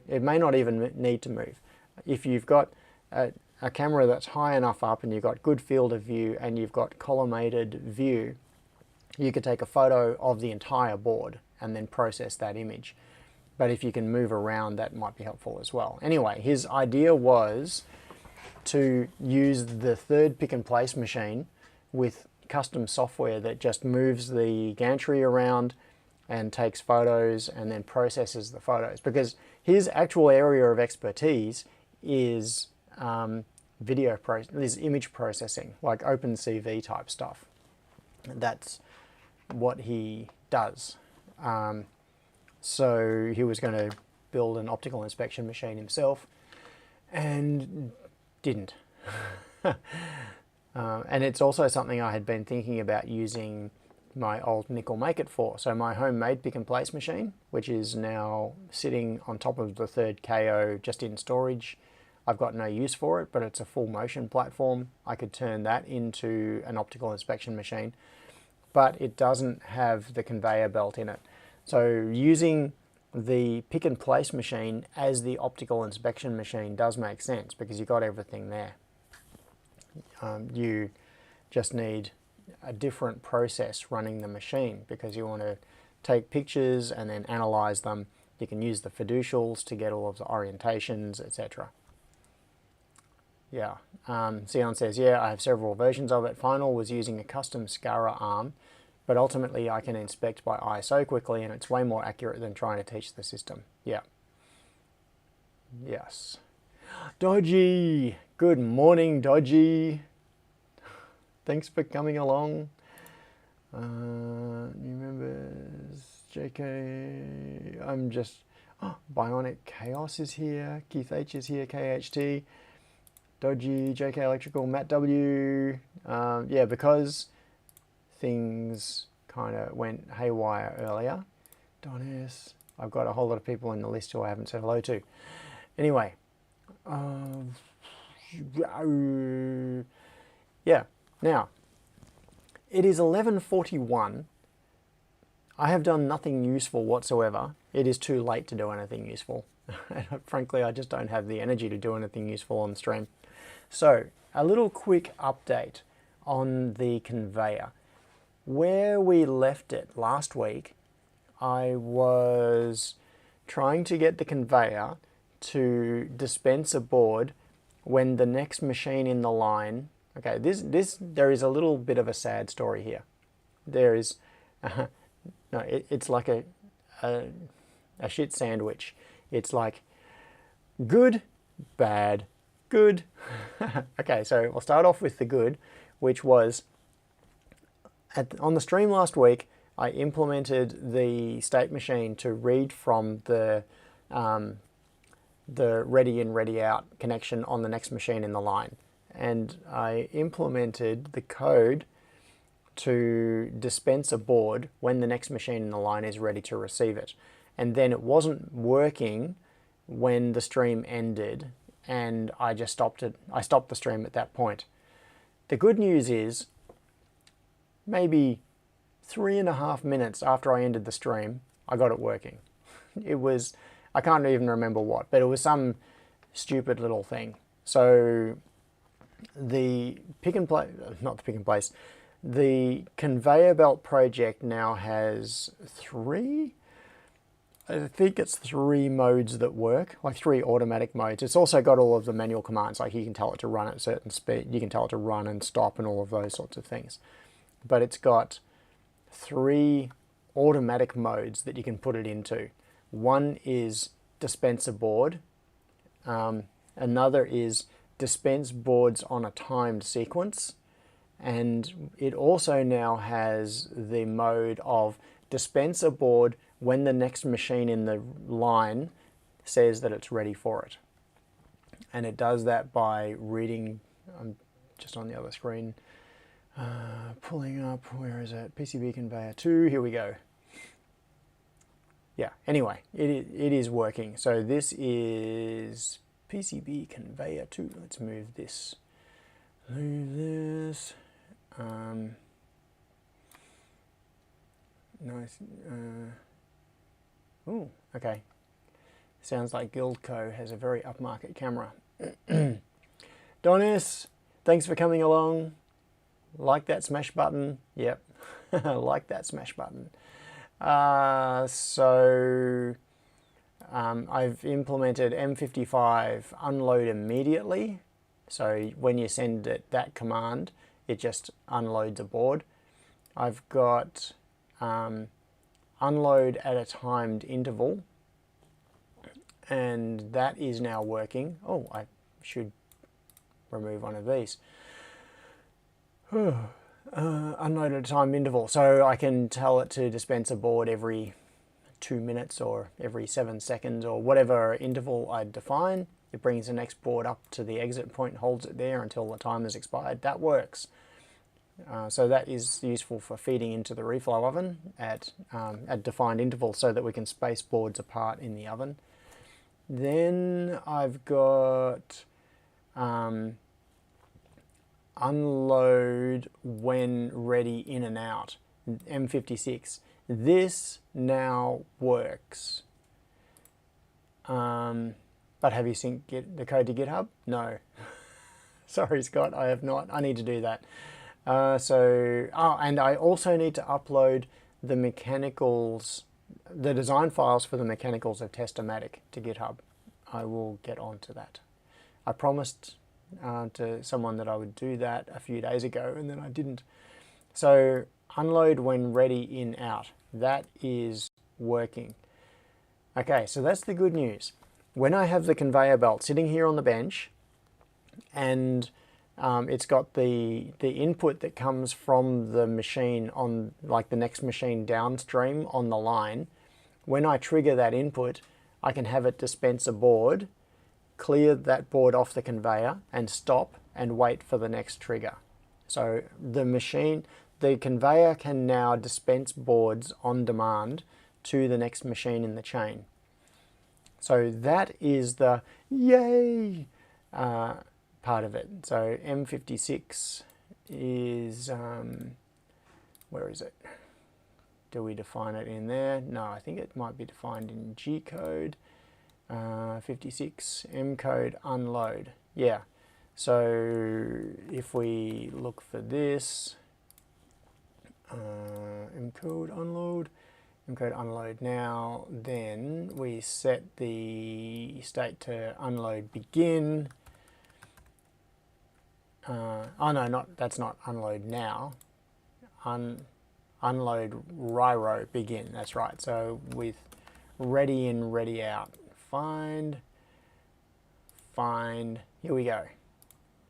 It may not even need to move. If you've got a camera that's high enough up and you've got good field of view and you've got collimated view, you could take a photo of the entire board and then process that image. But if you can move around, that might be helpful as well. Anyway, his idea was to use the third pick and place machine with custom software that just moves the gantry around and takes photos and then processes the photos, because his actual area of expertise is is image processing, like OpenCV type stuff. That's what he does. So he was going to build an optical inspection machine himself and didn't. And it's also something I had been thinking about using my old nickel make it for. So my homemade pick and place machine, which is now sitting on top of the third KO just in storage. I've got no use for it, but it's a full motion platform. I could turn that into an optical inspection machine, but it doesn't have the conveyor belt in it. So using the pick and place machine as the optical inspection machine does make sense, because you've got everything there. You just need a different process running the machine, because you want to take pictures and then analyze them. You can use the fiducials to get all of the orientations, etc. Yeah. Sion says, yeah, I have several versions of it. Final was using a custom SCARA arm, but ultimately I can inspect by eye so quickly and it's way more accurate than trying to teach the system. Yeah. Yes. Dodgy! Good morning, Dodgy! Thanks for coming along. New members, JK, I'm just, Bionic Chaos is here, Keith H is here, KHT, Dodgy, JK Electrical, Matt W. Yeah, because things kind of went haywire earlier, Donis. I've got a whole lot of people in the list who I haven't said hello to. Anyway, yeah. Now, it is 11:41. I have done nothing useful whatsoever. It is too late to do anything useful. And frankly, I just don't have the energy to do anything useful on the stream. So, a little quick update on the conveyor. Where we left it last week, I was trying to get the conveyor to dispense a board when the next machine in the line. Okay, there is a little bit of a sad story here. There is, no, it's like a shit sandwich. It's like good, bad, good. Okay, so we'll start off with the good, which was on the stream last week. I implemented the state machine to read from the ready in, ready out connection on the next machine in the line. And I implemented the code to dispense a board when the next machine in the line is ready to receive it. And then it wasn't working when the stream ended, and I just stopped it. I stopped the stream at that point. The good news is, maybe 3.5 minutes after I ended the stream, I got it working. It was, I can't even remember what, but it was some stupid little thing. So the pick and place, not the pick and place, the conveyor belt project now has I think it's 3 modes that work, like 3 automatic modes. It's also got all of the manual commands, like you can tell it to run at a certain speed, you can tell it to run and stop and all of those sorts of things. But it's got 3 automatic modes that you can put it into. One is dispense a board. Another is dispense boards on a timed sequence. And it also now has the mode of dispense a board when the next machine in the line says that it's ready for it. And it does that by reading, I'm just on the other screen, pulling up, where is it? PCB conveyor 2, here we go. Yeah, anyway, it is working. So this is PCB conveyor 2. Let's move this. Move this. Nice. Oh, okay. Sounds like Guildco has a very upmarket camera. Donis, thanks for coming along. Like that smash button. Yep, like that smash button. I've implemented M55 unload immediately. So when you send it that command, it just unloads a board. I've got unload at a timed interval, and that is now working. Oh, I should remove one of these. Unload at a timed interval, so I can tell it to dispense a board every 2 minutes or every 7 seconds or whatever interval I define. It brings the next board up to the exit point, holds it there until the time has expired. That works. So that is useful for feeding into the reflow oven at defined intervals so that we can space boards apart in the oven. Then I've got unload when ready in and out, M56. This now works. But have you synced the code to GitHub? No. Sorry, Scott, I have not. I need to do that. And I also need to upload the mechanicals, the design files for the mechanicals of Testomatic to GitHub. I will get onto that. I promised to someone that I would do that a few days ago, and then I didn't. So unload when ready in out. That is working. Okay, so that's the good news. When I have the conveyor belt sitting here on the bench, and it's got the input that comes from the machine on, like the next machine downstream on the line. When I trigger that input, I can have it dispense a board, clear that board off the conveyor, and stop and wait for the next trigger. So the conveyor can now dispense boards on demand to the next machine in the chain. So that is the yay part of it. So M56 is, where is it? Do we define it in there? No, I think it might be defined in G code. 56 M code unload. Yeah. So if we look for this, M code unload now, then we set the state to unload begin. Oh no, that's not unload now. Unload RIRO begin, that's right. So with ready in, ready out, find, here we go.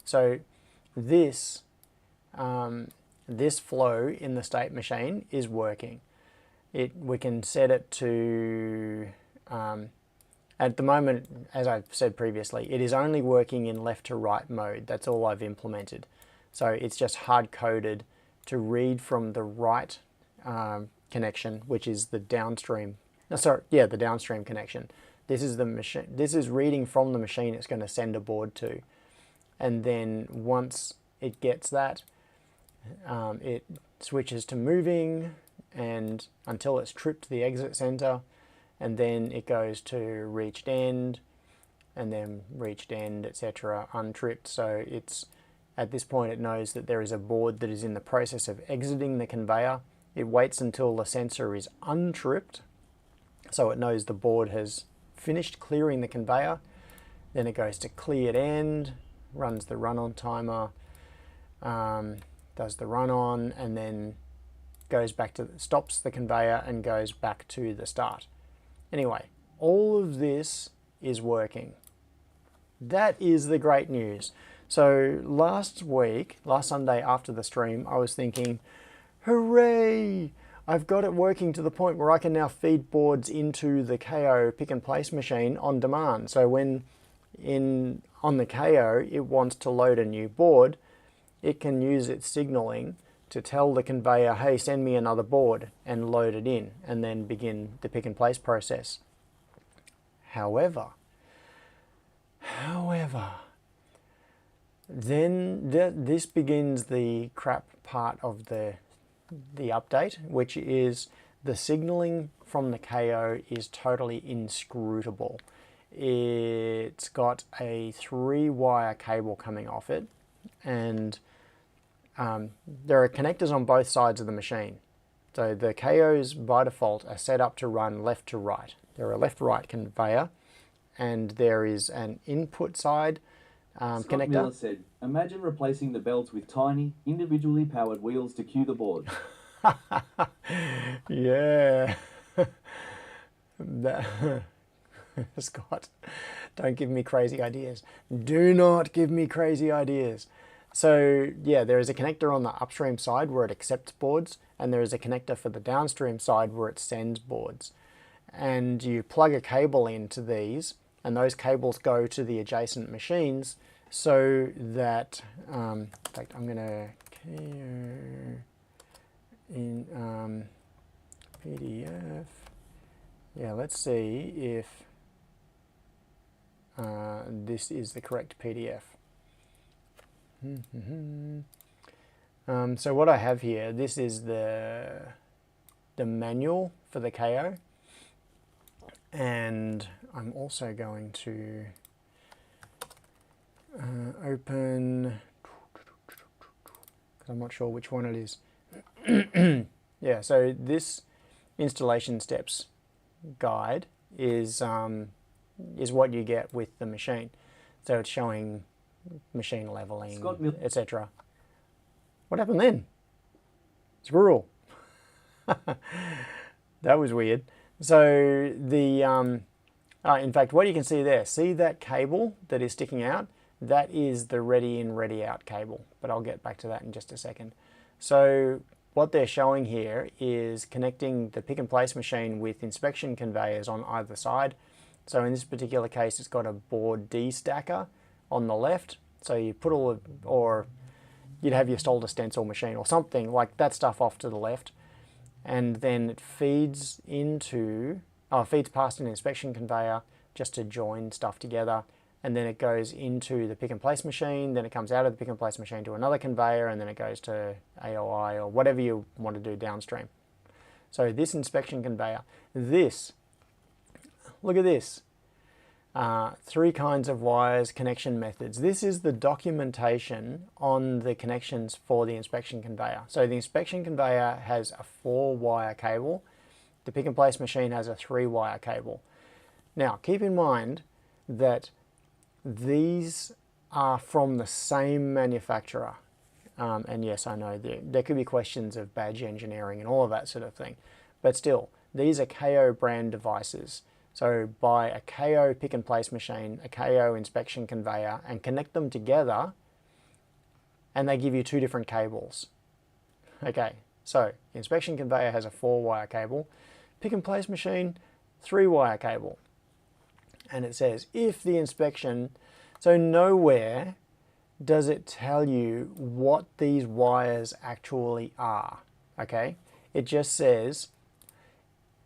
So this, this flow in the state machine is working. We can set it to, at the moment, as I've said previously, it is only working in left to right mode. That's all I've implemented. So it's just hard-coded to read from the right connection, which is the downstream. The downstream connection. This is the machine. This is reading from the machine it's going to send a board to, and then once it gets that, it switches to moving, and until it's tripped the exit center, and then it goes to reached end, and then reached end, etc., untripped. So it's at this point it knows that there is a board that is in the process of exiting the conveyor. It waits until the sensor is untripped, so it knows the board has finished clearing the conveyor. Then it goes to cleared end, runs the run-on timer, does the run-on, and then goes back to, stops the conveyor and goes back to the start. Anyway, all of this is working. That is the great news. So last Sunday after the stream, I was thinking, hooray! I've got it working to the point where I can now feed boards into the KO pick and place machine on demand. So when on the KO it wants to load a new board, it can use its signaling to tell the conveyor, hey, send me another board, and load it in, and then begin the pick and place process. However, then this begins the crap part of the update, which is the signaling from the KO is totally inscrutable. It's got a 3-wire cable coming off it, and there are connectors on both sides of the machine. So the KOs by default are set up to run left to right. They're a left-right conveyor, and there is an input side Scott connector. Miller said, imagine replacing the belts with tiny, individually powered wheels to cue the board. Yeah. Scott, don't give me crazy ideas. Do not give me crazy ideas. So yeah, there is a connector on the upstream side where it accepts boards, and there is a connector for the downstream side where it sends boards. And you plug a cable into these, and those cables go to the adjacent machines, so that, in fact, I'm going to in PDF. Yeah, let's see if this is the correct PDF. So what I have here, this is the manual for the KO, and I'm also going to open, because I'm not sure which one it is. Yeah, so this installation steps guide is what you get with the machine. So it's showing machine leveling, etc. What happened then? Squirrel. That was weird. So the in fact, what you can see there, see that cable that is sticking out? That is the ready in, ready out cable, but I'll get back to that in just a second. So what they're showing here is connecting the pick and place machine with inspection conveyors on either side. So in this particular case, it's got a board destacker on the left. So you put or you'd have your solder stencil machine or something like that stuff off to the left. and then it feeds past an inspection conveyor just to join stuff together, and then it goes into the pick and place machine, then it comes out of the pick and place machine to another conveyor, and then it goes to AOI or whatever you want to do downstream. So this inspection conveyor, look at this. 3 kinds of wires, connection methods. This is the documentation on the connections for the inspection conveyor. So the inspection conveyor has a 4-wire cable. The pick and place machine has a 3-wire cable. Now, keep in mind that these are from the same manufacturer. And yes, I know there could be questions of badge engineering and all of that sort of thing. But still, these are KO brand devices. So buy a KO pick and place machine, a KO inspection conveyor, and connect them together, and they give you 2 different cables. Okay, so the inspection conveyor has a 4-wire cable, pick and place machine, 3-wire cable. And it says, if the inspection, so nowhere does it tell you what these wires actually are, okay? It just says,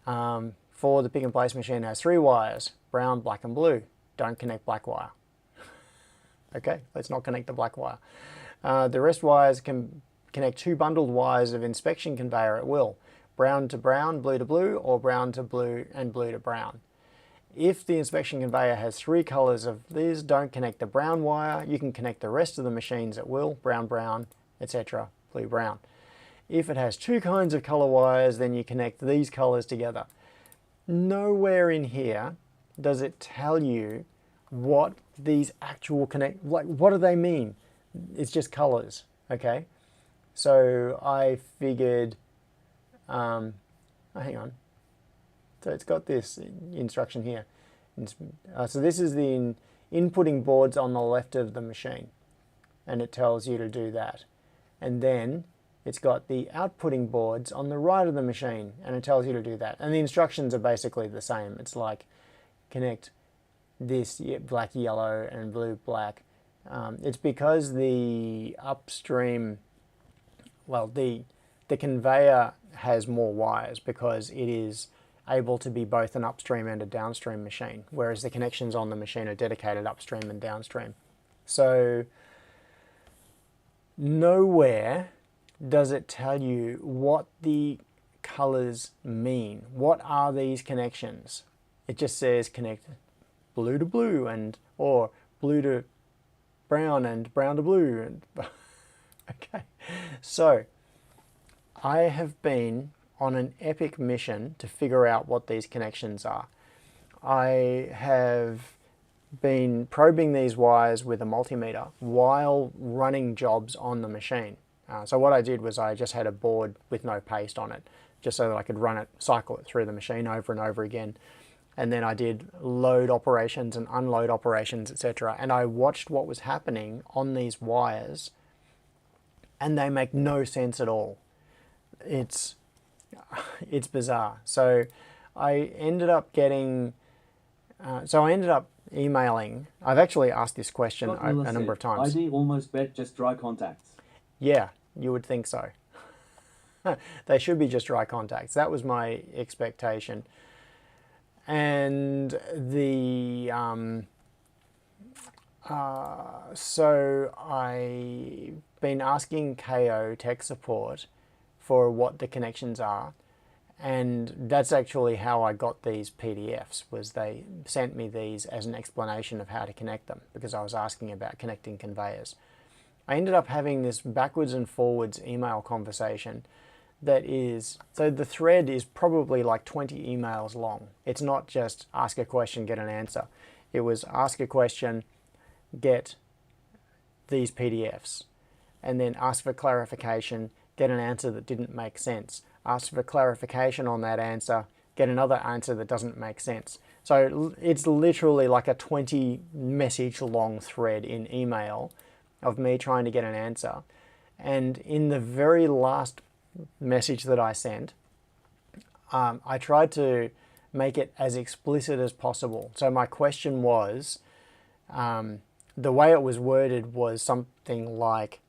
for the pick and place machine, it has 3 wires, brown, black and blue. Don't connect black wire. Okay, let's not connect the black wire. The rest wires can connect 2 bundled wires of inspection conveyor at will. Brown to brown, blue to blue, or brown to blue and blue to brown. If the inspection conveyor has 3 colors of these, don't connect the brown wire. You can connect the rest of the machines at will, brown, brown, etc., blue, brown. If it has 2 kinds of color wires, then you connect these colors together. Nowhere in here does it tell you what these actual what do they mean? It's just colors, okay? So I figured, hang on. So it's got this instruction here. So this is the inputting boards on the left of the machine, and it tells you to do that. And then it's got the outputting boards on the right of the machine, and it tells you to do that. And the instructions are basically the same. It's like connect this black, yellow, and blue, black. It's because the upstream, well, the conveyor has more wires because it is able to be both an upstream and a downstream machine, whereas the connections on the machine are dedicated upstream and downstream. So nowhere does it tell you what the colors mean. What are these connections? It just says connect blue to blue, and or blue to brown and brown to blue. And okay, so I have been on an epic mission to figure out what these connections are. I have been probing these wires with a multimeter while running jobs on the machine. So what I did was I just had a board with no paste on it, just so that I could cycle it through the machine over and over again. And then I did load operations and unload operations, etc. And I watched what was happening on these wires, and they make no sense at all. It's bizarre. So I ended up getting, emailing. I've actually asked this question a number of times. ID almost bet just dry contacts. Yeah, you would think so. They should be just dry contacts. That was my expectation. And so I've been asking KO tech support for what the connections are, and that's actually how I got these PDFs, was they sent me these as an explanation of how to connect them, because I was asking about connecting conveyors. I ended up having this backwards and forwards email conversation that is, so the thread is probably like 20 emails long. It's not just ask a question, get an answer. It was ask a question, get these PDFs, and then ask for clarification, get an answer that didn't make sense. Ask for clarification on that answer, get another answer that doesn't make sense. So it's literally like a 20 message long thread in email of me trying to get an answer. And in the very last message that I sent, I tried to make it as explicit as possible. So my question was, the way it was worded was something like,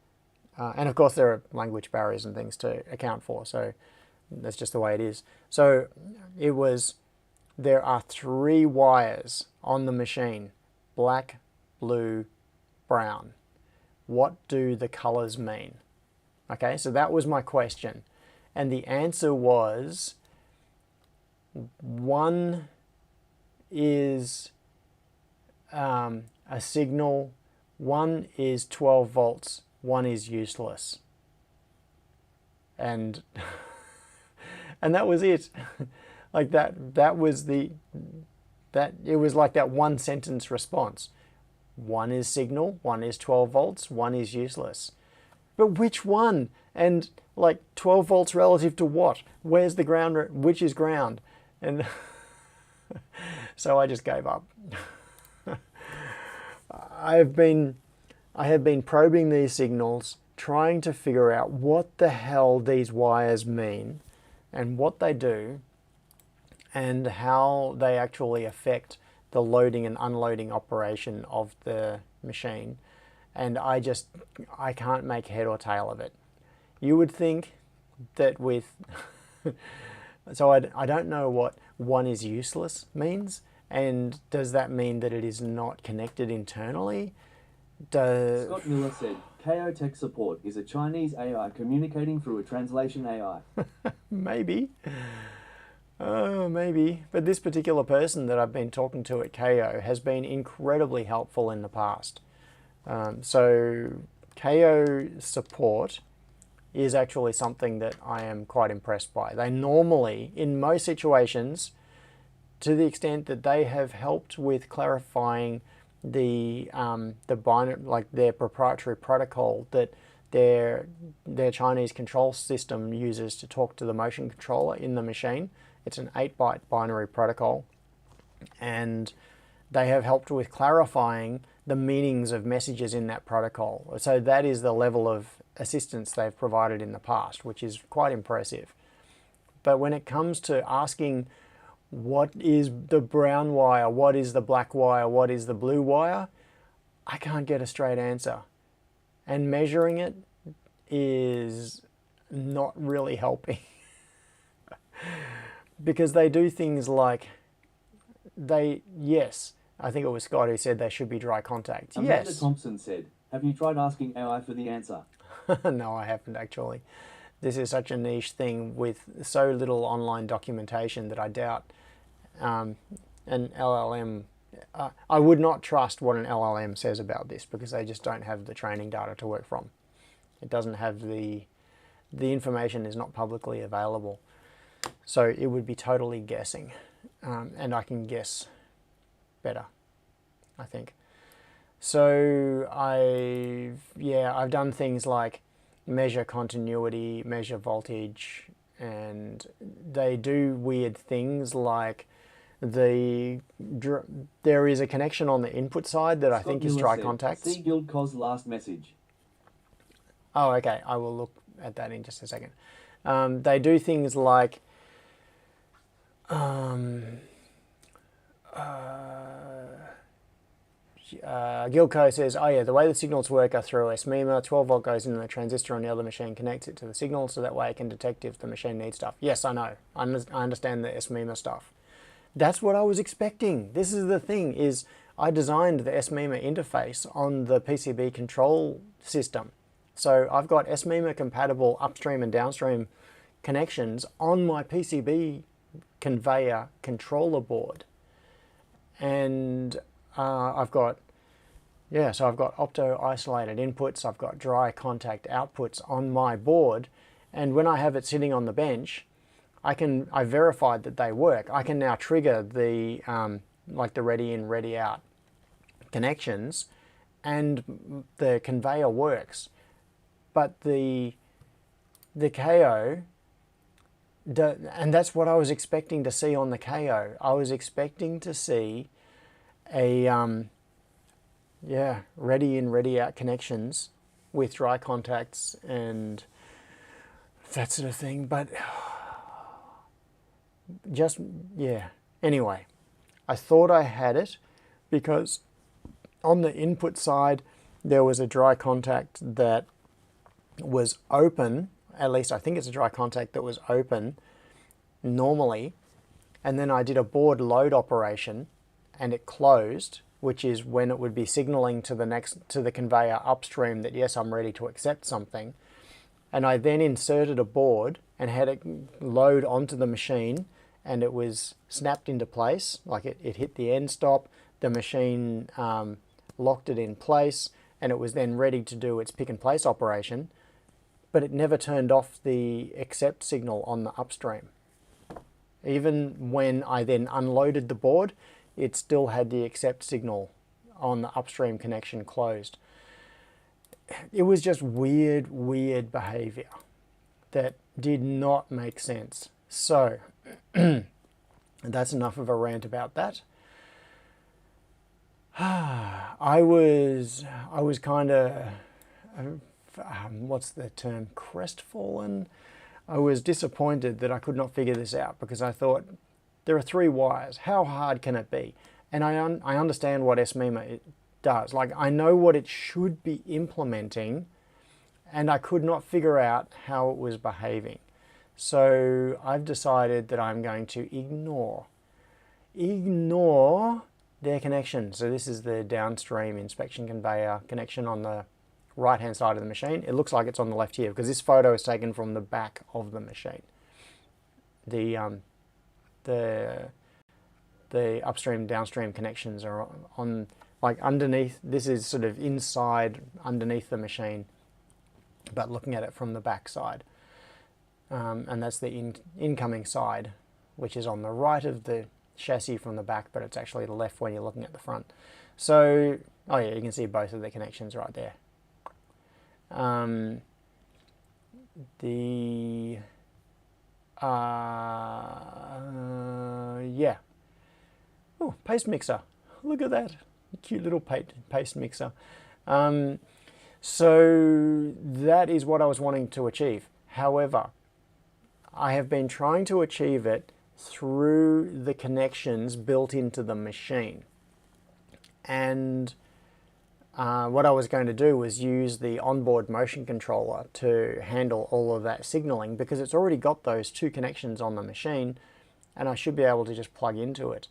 and of course there are language barriers and things to account for, so That's just the way it is. So it was, there are 3 wires on the machine, black, blue, brown. What do the colors mean? Okay, so that was my question. And the answer was, one is a signal, one is 12 volts, one is useless. And and that was it. Like that was it was like that one sentence response. One is signal, one is 12 volts, one is useless. But which one? And like 12 volts relative to what? Where's the ground? Which is ground? And so I just gave up. I have been probing these signals, trying to figure out what the hell these wires mean and what they do and how they actually affect the loading and unloading operation of the machine. And I can't make head or tail of it. You would think that with, so I don't know what one is useless means, and does that mean that it is not connected internally? Scott Miller said, KO Tech Support is a Chinese AI communicating through a translation AI. Maybe. Oh, maybe. But this particular person that I've been talking to at KO has been incredibly helpful in the past. So KO support is actually something that I am quite impressed by. They normally, in most situations, to the extent that they have helped with clarifying the binary, like their proprietary protocol that their Chinese control system uses to talk to the motion controller in the machine. It's an 8-byte binary protocol, and they have helped with clarifying the meanings of messages in that protocol. So that is the level of assistance they've provided in the past, which is quite impressive. But when it comes to asking what is the brown wire, what is the black wire, what is the blue wire, I can't get a straight answer. And measuring it is not really helping. Because they do things like, yes, I think it was Scott who said they should be dry contact. Amanda Yes. Thompson said, have you tried asking AI for the answer? No, I haven't actually. This is such a niche thing with so little online documentation that I doubt an LLM, I would not trust what an LLM says about this because they just don't have the training data to work from. It doesn't have the information is not publicly available. So it would be totally guessing. And I can guess better, I think. So I've done things like measure continuity, measure voltage, and they do weird things like there is a connection on the input side that I think is dry contacts. See Guild Cos last message. Oh, okay. I will look at that in just a second. They do things like Gilco says, oh yeah, the way the signals work are through SMEMA. 12 volt goes into the transistor on the other machine, connects it to the signal, so that way it can detect if the machine needs stuff. Yes, I know. I understand the SMEMA stuff. That's what I was expecting. This is the thing, is I designed the SMEMA interface on the PCB control system. So I've got SMEMA compatible upstream and downstream connections on my PCB conveyor controller board. And I've got opto isolated inputs, I've got dry contact outputs on my board, and when I have it sitting on the bench, I verified that they work. I can now trigger the like the ready in, ready out connections, and the conveyor works. But the KO, and that's what I was expecting to see on the KO. I was expecting to see a ready in, ready out connections with dry contacts and that sort of thing, but just, yeah. Anyway, I thought I had it because on the input side there was a dry contact that was open at least I think it's a dry contact that was open normally, and then I did a board load operation and it closed, which is when it would be signaling to the conveyor upstream that yes, I'm ready to accept something. And I then inserted a board and had it load onto the machine, and it was snapped into place, like it hit the end stop, the machine locked it in place, and it was then ready to do its pick and place operation, but it never turned off the accept signal on the upstream. Even when I then unloaded the board, it still had the accept signal on the upstream connection closed. It was just weird behavior that did not make sense. So that's enough of a rant about that. I was kind of, what's the term, crestfallen? I was disappointed that I could not figure this out, because I thought, there are 3 wires. How hard can it be? And I understand what SMEMA does. Like, I know what it should be implementing, and I could not figure out how it was behaving. So I've decided that I'm going to ignore their connection. So this is the downstream inspection conveyor connection on the right hand side of the machine. It looks like it's on the left here because this photo is taken from the back of the machine. The upstream downstream connections are on, like, underneath. This is sort of inside underneath the machine, but looking at it from the back side. And that's the incoming side, which is on the right of the chassis from the back, but it's actually the left when you're looking at the front. So, oh yeah, you can see both of the connections right there. Yeah. Oh, paste mixer. Look at that. Cute little paste mixer. So that is what I was wanting to achieve. However, I have been trying to achieve it through the connections built into the machine. And what I was going to do was use the onboard motion controller to handle all of that signaling, because it's already got those 2 connections on the machine and I should be able to just plug into it.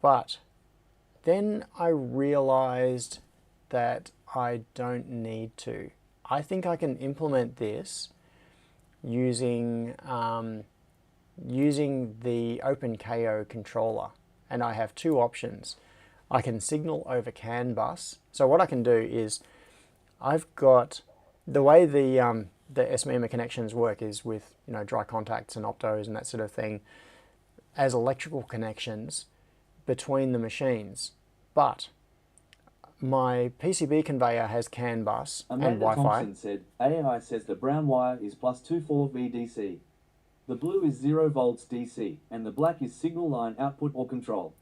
But then I realized that I don't need to. I think I can implement this using the Open KO controller, and I have 2 options. I can signal over CAN bus. So what I can do is, I've got, the way the SMEMA connections work is with, you know, dry contacts and optos and that sort of thing as electrical connections between the machines. But my PCB conveyor has CAN bus and Wi-Fi. Thompson said, AI says the brown wire is +24 VDC. The blue is 0 volts DC, and the black is signal line output or control.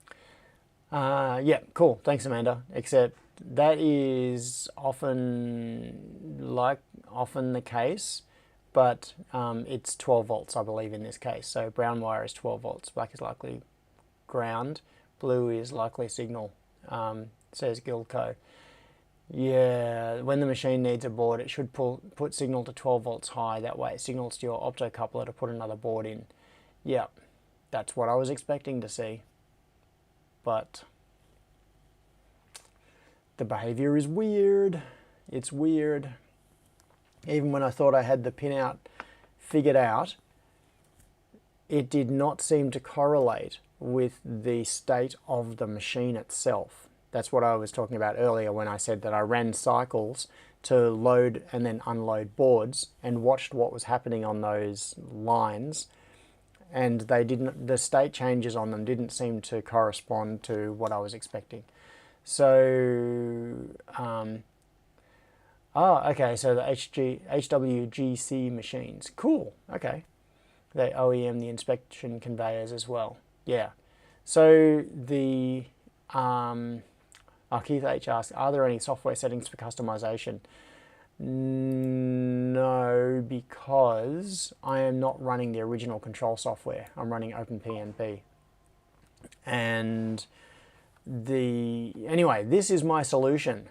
Yeah, cool. Thanks, Amanda. Except that is often the case, but it's 12 volts, I believe, in this case. So brown wire is 12 volts, black is likely ground, blue is likely signal, says Guildco. Yeah, when the machine needs a board, it should put signal to 12 volts high. That way it signals to your optocoupler to put another board in. Yeah, that's what I was expecting to see. But the behavior is weird. It's weird. Even when I thought I had the pinout figured out, it did not seem to correlate with the state of the machine itself. That's what I was talking about earlier when I said that I ran cycles to load and then unload boards and watched what was happening on those lines, and they didn't, the state changes on them didn't seem to correspond to what I was expecting. So, okay, so the HWGC machines, cool, okay. They OEM the inspection conveyors as well, yeah. So the, Keith H asks, are there any software settings for customization? No, because I am not running the original control software. I'm running OpenPNP. And anyway, this is my solution.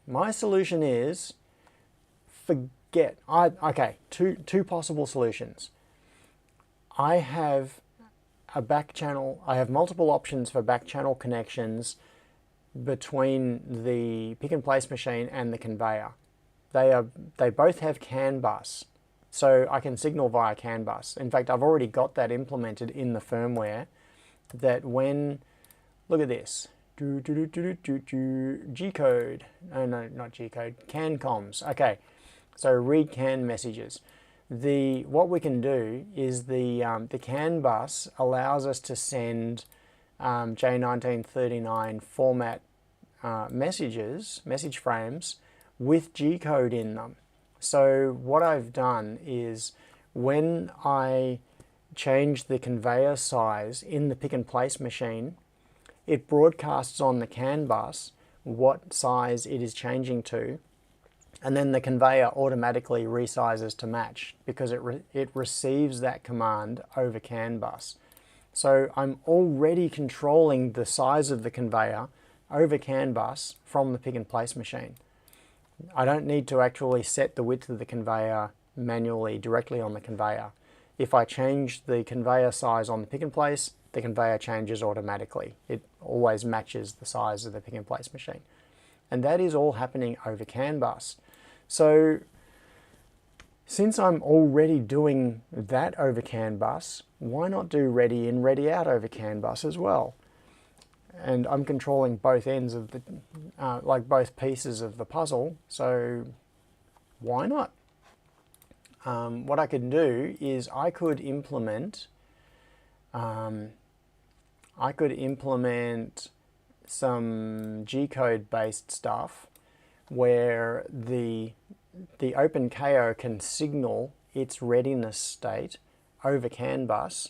My solution is, okay, two possible solutions. I have a back channel, I have multiple options for back channel connections between the pick and place machine and the conveyor. They both have CAN bus, so I can signal via CAN bus. In fact, I've already got that implemented in the firmware, that when, look at this, G-code, oh no, not G-code, CAN comms. Okay, so read CAN messages. What we can do is the CAN bus allows us to send J1939 format message frames with G-code in them. So what I've done is, when I change the conveyor size in the pick and place machine, it broadcasts on the CAN bus what size it is changing to, and then the conveyor automatically resizes to match, because it receives that command over CAN bus. So I'm already controlling the size of the conveyor over CAN bus from the pick and place machine. I don't need to actually set the width of the conveyor manually directly on the conveyor. If I change the conveyor size on the pick and place, the conveyor changes automatically. It always matches the size of the pick and place machine. And that is all happening over CAN bus. So since I'm already doing that over CAN bus, why not do ready in, ready out over CAN bus as well? And I'm controlling both ends of the, like both pieces of the puzzle, so why not? What I could do is I could implement some G-code based stuff where the Open KO can signal its readiness state over CAN bus,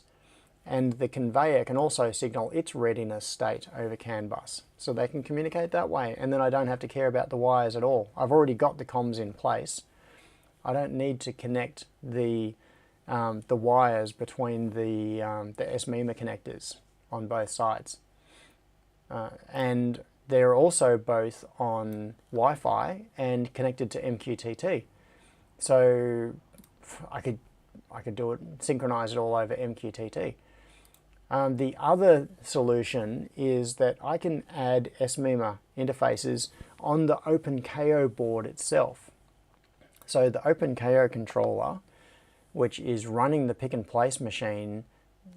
and the conveyor can also signal its readiness state over CAN bus. So they can communicate that way, and then I don't have to care about the wires at all. I've already got the comms in place. I don't need to connect the wires between the SMEMA connectors on both sides. And they're also both on Wi-Fi and connected to MQTT. So I could do it, synchronize it all over MQTT. The other solution is that I can add SMEMA interfaces on the Open KO board itself. So the Open KO controller, which is running the pick and place machine,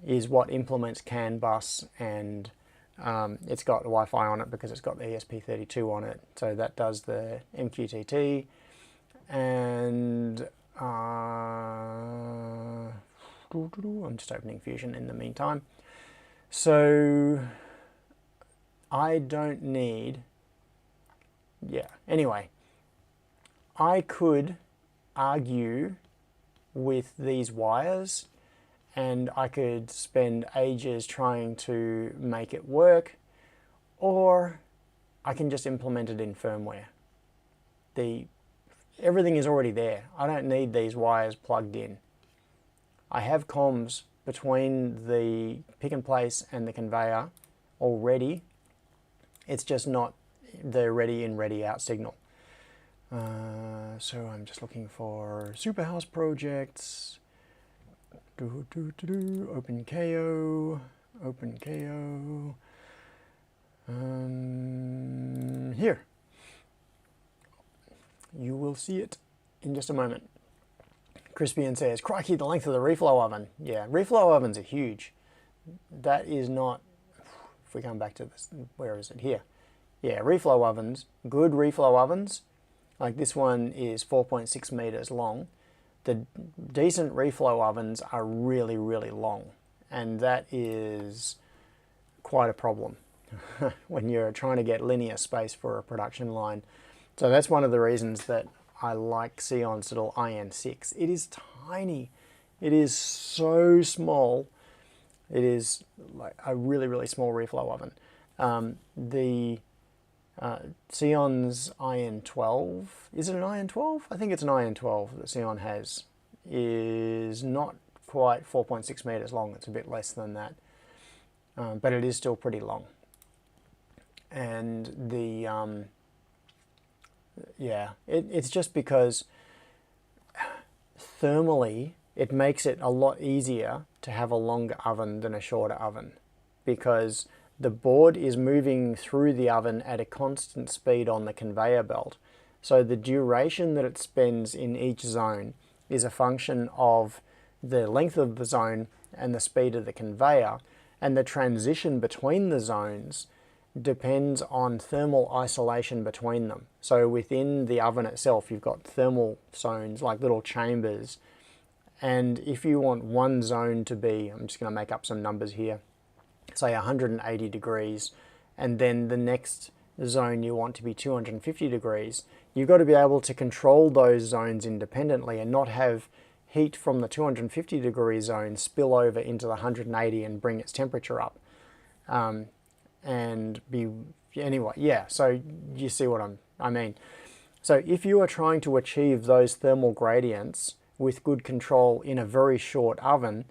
is what implements CAN bus, and it's got Wi-Fi on it because it's got the ESP32 on it. So that does the MQTT, and I'm just opening Fusion in the meantime. So I don't need, anyway, I could argue with these wires, and I could spend ages trying to make it work, or I can just implement it in firmware. Everything is already there. I don't need these wires plugged in. I have comms between the pick and place and the conveyor already. It's just not the ready in, ready out signal. So I'm just looking for Superhouse projects. Open KO. Here. You will see it in just a moment. Crispian says, crikey, the length of the reflow oven. Yeah, reflow ovens are huge. That is not, if we come back to this, where is it? Here. Yeah, reflow ovens, good reflow ovens, like this one is 4.6 meters long. The decent reflow ovens are really, really long, and that is quite a problem when you're trying to get linear space for a production line. So that's one of the reasons that I like Xeon's little IN6. It is tiny. It is so small. It is like a really, really small reflow oven. The Xeon's IN12, is it an IN12? I think it's an IN12 that Xeon has, is not quite 4.6 meters long. It's a bit less than that, but it is still pretty long. And the it's just because thermally, it makes it a lot easier to have a longer oven than a shorter oven, because the board is moving through the oven at a constant speed on the conveyor belt. So the duration that it spends in each zone is a function of the length of the zone and the speed of the conveyor, and the transition between the zones depends on thermal isolation between them. So within the oven itself, you've got thermal zones, like little chambers, and if you want one zone to be, I'm just going to make up some numbers here, say 180 degrees, and then the next zone you want to be 250 degrees, you've got to be able to control those zones independently and not have heat from the 250 degree zone spill over into the 180 and bring its temperature up. Anyway, yeah, so you see what I mean. So if you are trying to achieve those thermal gradients with good control in a very short oven,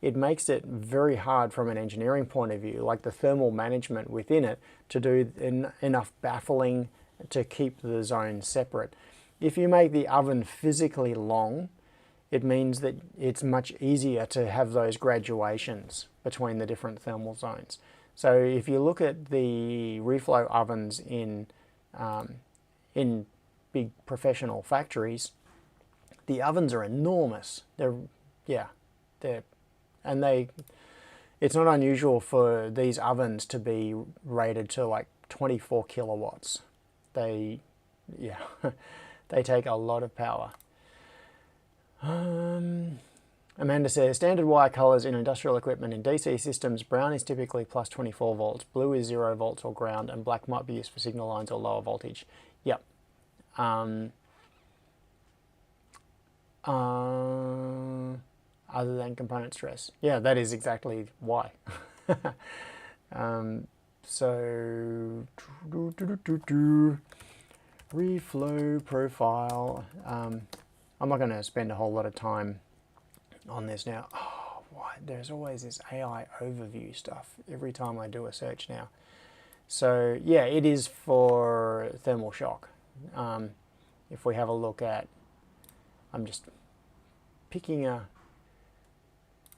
it makes it very hard from an engineering point of view, like the thermal management within it, to do enough baffling to keep the zones separate. If you make the oven physically long, it means that it's much easier to have those graduations between the different thermal zones. So if you look at the reflow ovens in big professional factories, the ovens are enormous. It's not unusual for these ovens to be rated to like 24 kilowatts. They take a lot of power. Amanda says, standard wire colors in industrial equipment in DC systems, brown is typically plus 24 volts, blue is 0 volts or ground, and black might be used for signal lines or lower voltage. Yep. Other than component stress. Yeah, that is exactly why. So, reflow profile. I'm not going to spend a whole lot of time on this now. Oh, why? There's always this AI overview stuff every time I do a search now. So yeah, it is for thermal shock. If we have a look at, I'm just picking a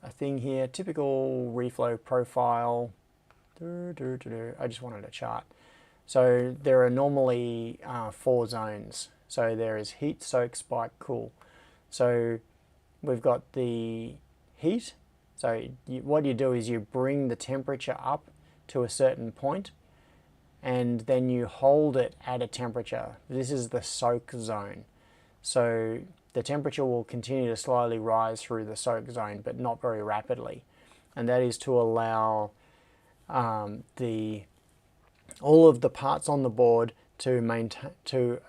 thing here, typical reflow profile. I just wanted a chart. So there are normally 4 zones. So there is heat, soak, spike, cool. So we've got the heat. So what you do is you bring the temperature up to a certain point, and then you hold it at a temperature. This is the soak zone. So the temperature will continue to slowly rise through the soak zone, but not very rapidly. And that is to allow all of the parts on the board to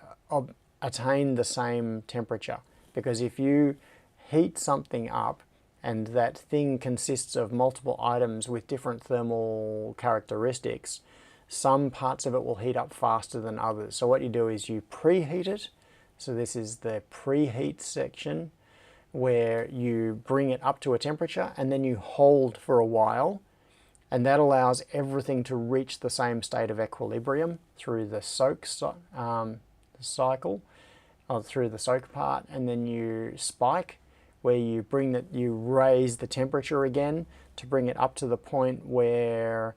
attain the same temperature. Because if you heat something up and that thing consists of multiple items with different thermal characteristics, some parts of it will heat up faster than others. So what you do is you preheat it. So this is the preheat section, where you bring it up to a temperature and then you hold for a while, and that allows everything to reach the same state of equilibrium through the soak cycle, or through the soak part, and then you spike, where you raise the temperature again to bring it up to the point where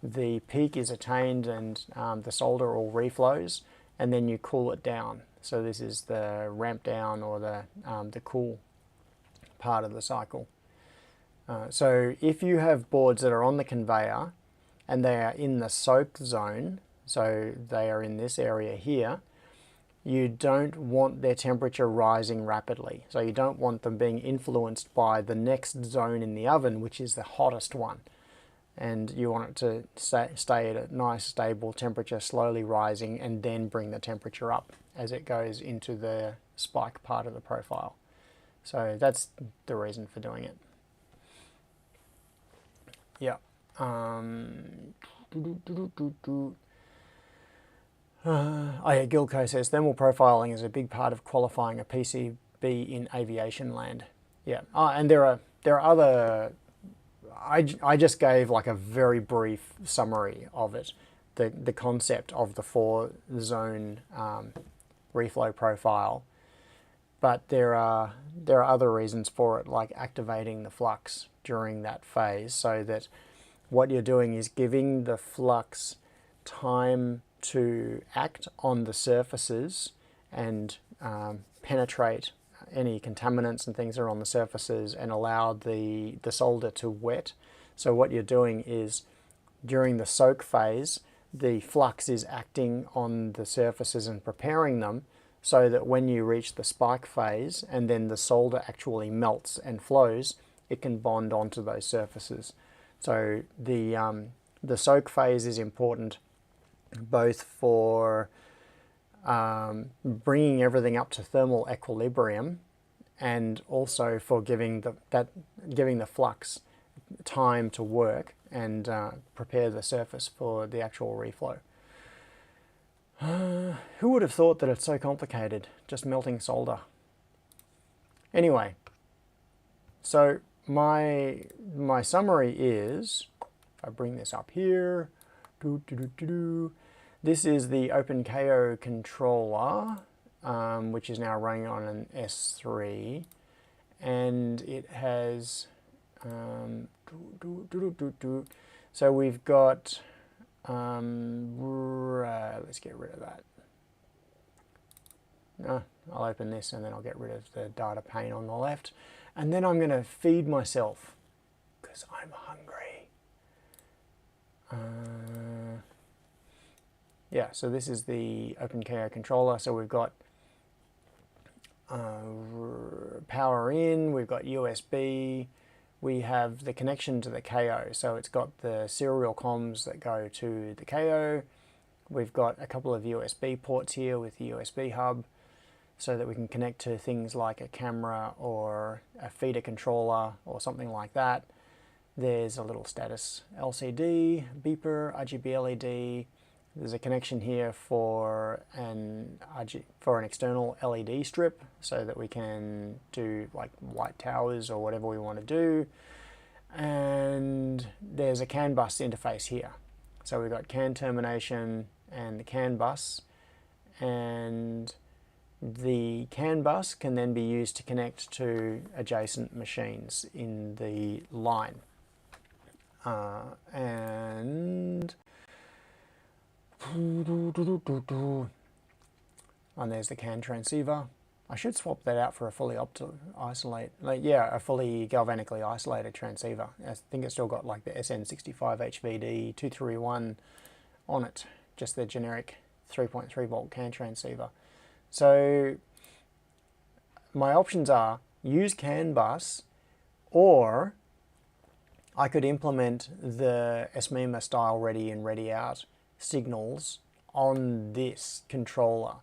the peak is attained and the solder all reflows, and then you cool it down. So this is the ramp down, or the cool part of the cycle. So if you have boards that are on the conveyor and they are in the soak zone, so they are in this area here, you don't want their temperature rising rapidly. So you don't want them being influenced by the next zone in the oven, which is the hottest one. And you want it to stay at a nice stable temperature, slowly rising, and then bring the temperature up as it goes into the spike part of the profile. So that's the reason for doing it. Yeah. Gilco says thermal profiling is a big part of qualifying a PCB in aviation land. Yeah. And there are other. I just gave like a very brief summary of it, the concept of the 4 zone reflow profile. but there are other reasons for it, like activating the flux during that phase, so that what you're doing is giving the flux time to act on the surfaces and penetrate any contaminants and things that are on the surfaces and allow the solder to wet. So what you're doing is, during the soak phase, the flux is acting on the surfaces and preparing them, so that when you reach the spike phase and then the solder actually melts and flows, it can bond onto those surfaces. So the soak phase is important both for bringing everything up to thermal equilibrium, and also for giving the flux time to work and prepare the surface for the actual reflow. Who would have thought that it's so complicated, just melting solder? Anyway, so my summary is, if I bring this up here, this is the OpenKO controller, which is now running on an S3, and it has so we've got let's get rid of that. No, I'll open this and then I'll get rid of the data pane on the left, and then I'm going to feed myself because I'm hungry. Yeah, so this is the OpenKO controller. So we've got power in, we've got USB, we have the connection to the KO. So it's got the serial comms that go to the KO. We've got a couple of USB ports here with the USB hub, so that we can connect to things like a camera or a feeder controller or something like that. There's a little status LCD, beeper, RGB LED. There's a connection here for an external LED strip, so that we can do like white towers or whatever we want to do. And there's a CAN bus interface here. So we've got CAN termination and the CAN bus, and the CAN bus can then be used to connect to adjacent machines in the line. And there's the CAN transceiver. I should swap that out for a fully a fully galvanically isolated transceiver. I think it's still got like the SN65HVD 231 on it, just the generic 3.3 volt CAN transceiver. So my options are use CAN bus, or I could implement the SMEMA style ready in, ready out signals on this controller.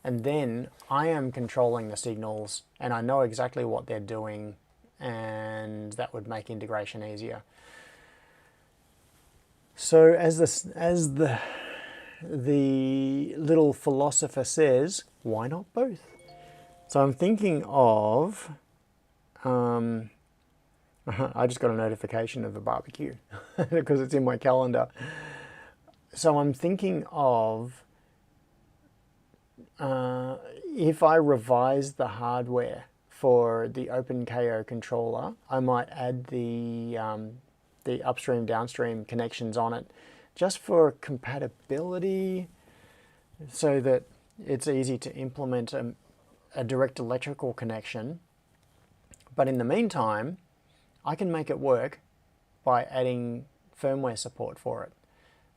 And then I am controlling the signals and I know exactly what they're doing, and that would make integration easier. So as the little philosopher says, why not both? So I'm thinking of, I just got a notification of the barbecue because it's in my calendar. So I'm thinking of, if I revise the hardware for the OpenKO controller, I might add the upstream downstream connections on it, just for compatibility, so that it's easy to implement a direct electrical connection. But in the meantime, I can make it work by adding firmware support for it.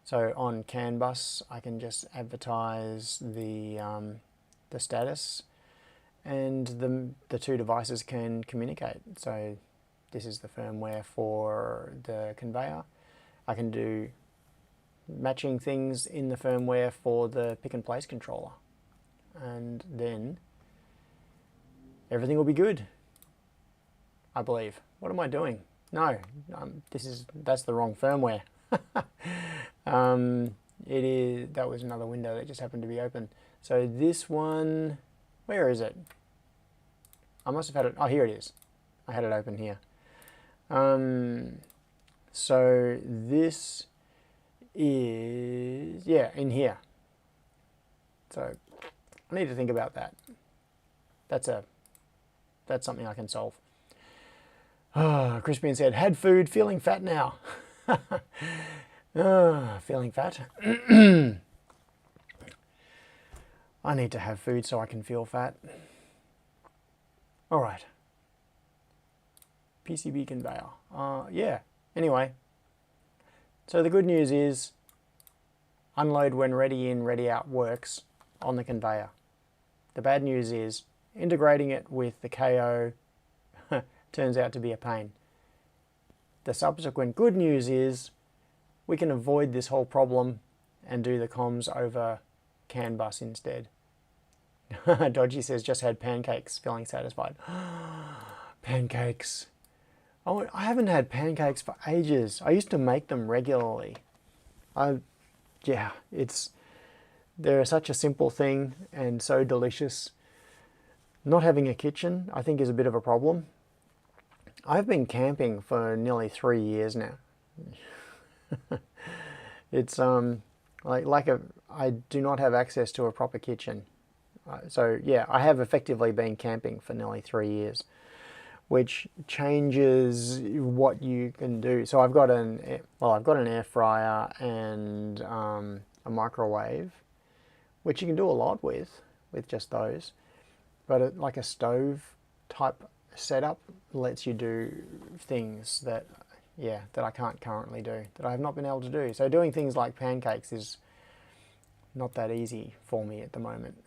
So on CAN bus, I can just advertise the status, and the two devices can communicate. So this is the firmware for the conveyor. I can do matching things in the firmware for the pick and place controller, and then everything will be good, I believe. What am I doing? No, that's the wrong firmware. That was another window that just happened to be open. So this one, where is it? I must have had it, oh, here it is. I had it open here. So this is, yeah, in here. So I need to think about that. That's a that's something I can solve. Crispian said, had food, feeling fat now. Feeling fat. I need to have food so I can feel fat. All right. PCB conveyor. Yeah. Anyway. So the good news is unload when ready in, ready out works on the conveyor. The bad news is integrating it with the KO turns out to be a pain. The subsequent good news is we can avoid this whole problem and do the comms over CAN bus instead. Dodgy says, just had pancakes, feeling satisfied. Pancakes. Oh, I haven't had pancakes for ages. I used to make them regularly. Yeah, they're such a simple thing and so delicious. Not having a kitchen, I think, is a bit of a problem. I've been camping for nearly 3 years now. It's I do not have access to a proper kitchen. So yeah, I have effectively been camping for nearly 3 years, which changes what you can do. So I've got an air fryer and a microwave, which you can do a lot with just those. But like a stove type setup lets you do things that I can't currently do, that I have not been able to do. So doing things like pancakes is not that easy for me at the moment.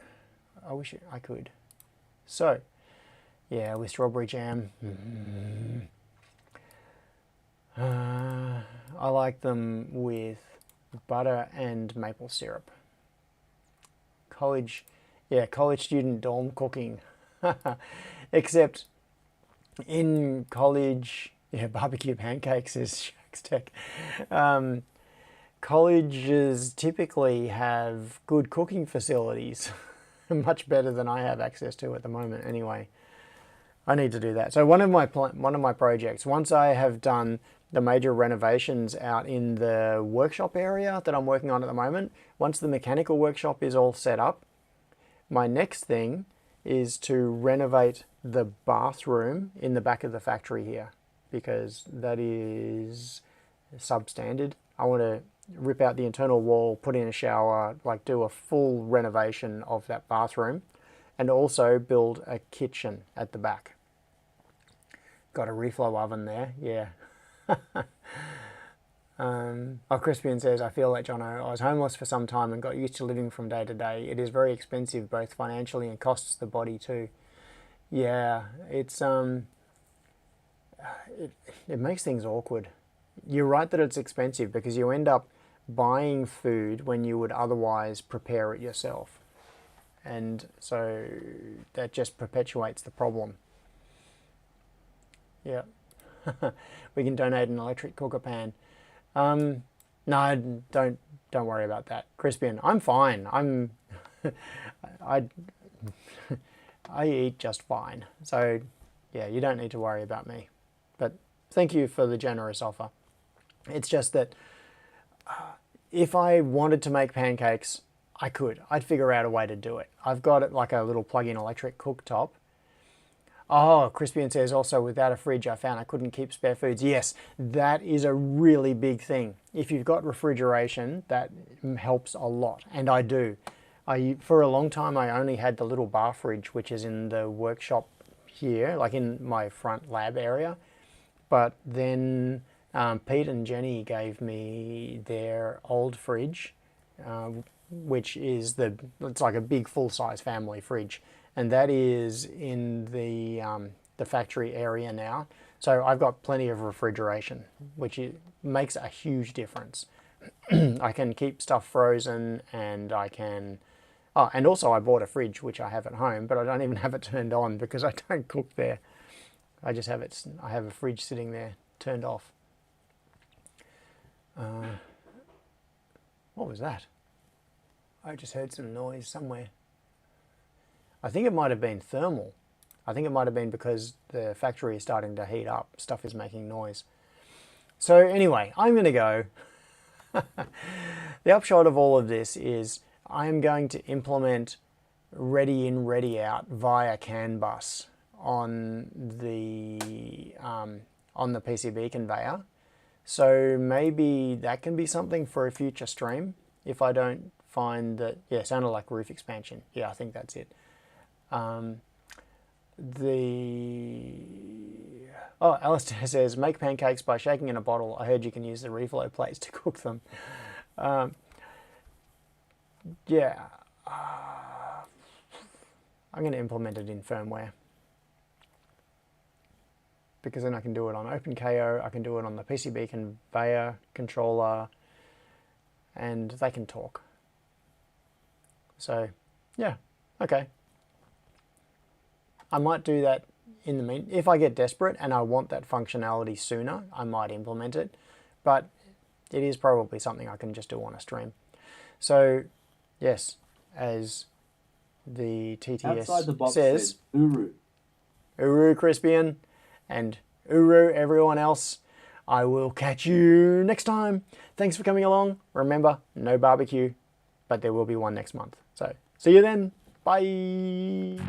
I wish I could. So, yeah, with strawberry jam. I like them with butter and maple syrup. College student dorm cooking. Except in college, barbecue pancakes is Shaq's Tech. Colleges typically have good cooking facilities. Much better than I have access to at the moment anyway. I need to do that. So one of my projects, once I have done the major renovations out in the workshop area that I'm working on at the moment, once the mechanical workshop is all set up, my next thing is to renovate the bathroom in the back of the factory here, because that is substandard. I want to rip out the internal wall, put in a shower, like do a full renovation of that bathroom, and also build a kitchen at the back. Got a reflow oven there, yeah. Crispian says, I feel like Jono, I was homeless for some time and got used to living from day to day. It is very expensive, both financially and costs the body too. Yeah, it makes things awkward. You're right that it's expensive because you end up buying food when you would otherwise prepare it yourself. And so that just perpetuates the problem. Yeah. We can donate an electric cooker pan. No, don't worry about that. Crispian, I'm fine. I eat just fine. So yeah, you don't need to worry about me. But thank you for the generous offer. It's just that if I wanted to make pancakes, I could. I'd figure out a way to do it. I've got it like a little plug-in electric cooktop. Oh, Crispian says also without a fridge I found I couldn't keep spare foods. Yes, that is a really big thing. If you've got refrigeration, that helps a lot. And I do. For a long time I only had the little bar fridge, which is in the workshop here, like in my front lab area. But then Pete and Jenny gave me their old fridge, which is it's like a big full-size family fridge, and that is in the factory area now. So I've got plenty of refrigeration, which makes a huge difference. I can keep stuff frozen, and I can. Oh, and also I bought a fridge which I have at home, but I don't even have it turned on because I don't cook there. I just have it. I have a fridge sitting there turned off. What was that? I just heard some noise somewhere. I think it might have been thermal. I think it might have been because the factory is starting to heat up. Stuff is making noise. So anyway, I'm going to go. The upshot of all of this is I am going to implement ready in, ready out via CAN bus on the PCB conveyor. So maybe that can be something for a future stream if I don't find that. Yeah, it sounded like roof expansion. Yeah, I think that's it. Oh, Alistair says, make pancakes by shaking in a bottle. I heard you can use the reflow plates to cook them. Yeah. I'm going to implement it in firmware. Because then I can do it on OpenKO, I can do it on the PCB conveyor controller, and they can talk. So, yeah, okay. I might do that in the mean. If I get desperate and I want that functionality sooner, I might implement it. But it is probably something I can just do on a stream. So, yes, as the TTS Outside the box says, said, Uru. Uru Crispian, and Uru everyone else. I will catch you next time. Thanks for coming along. Remember, no barbecue, but there will be one next month. So, see you then. Bye.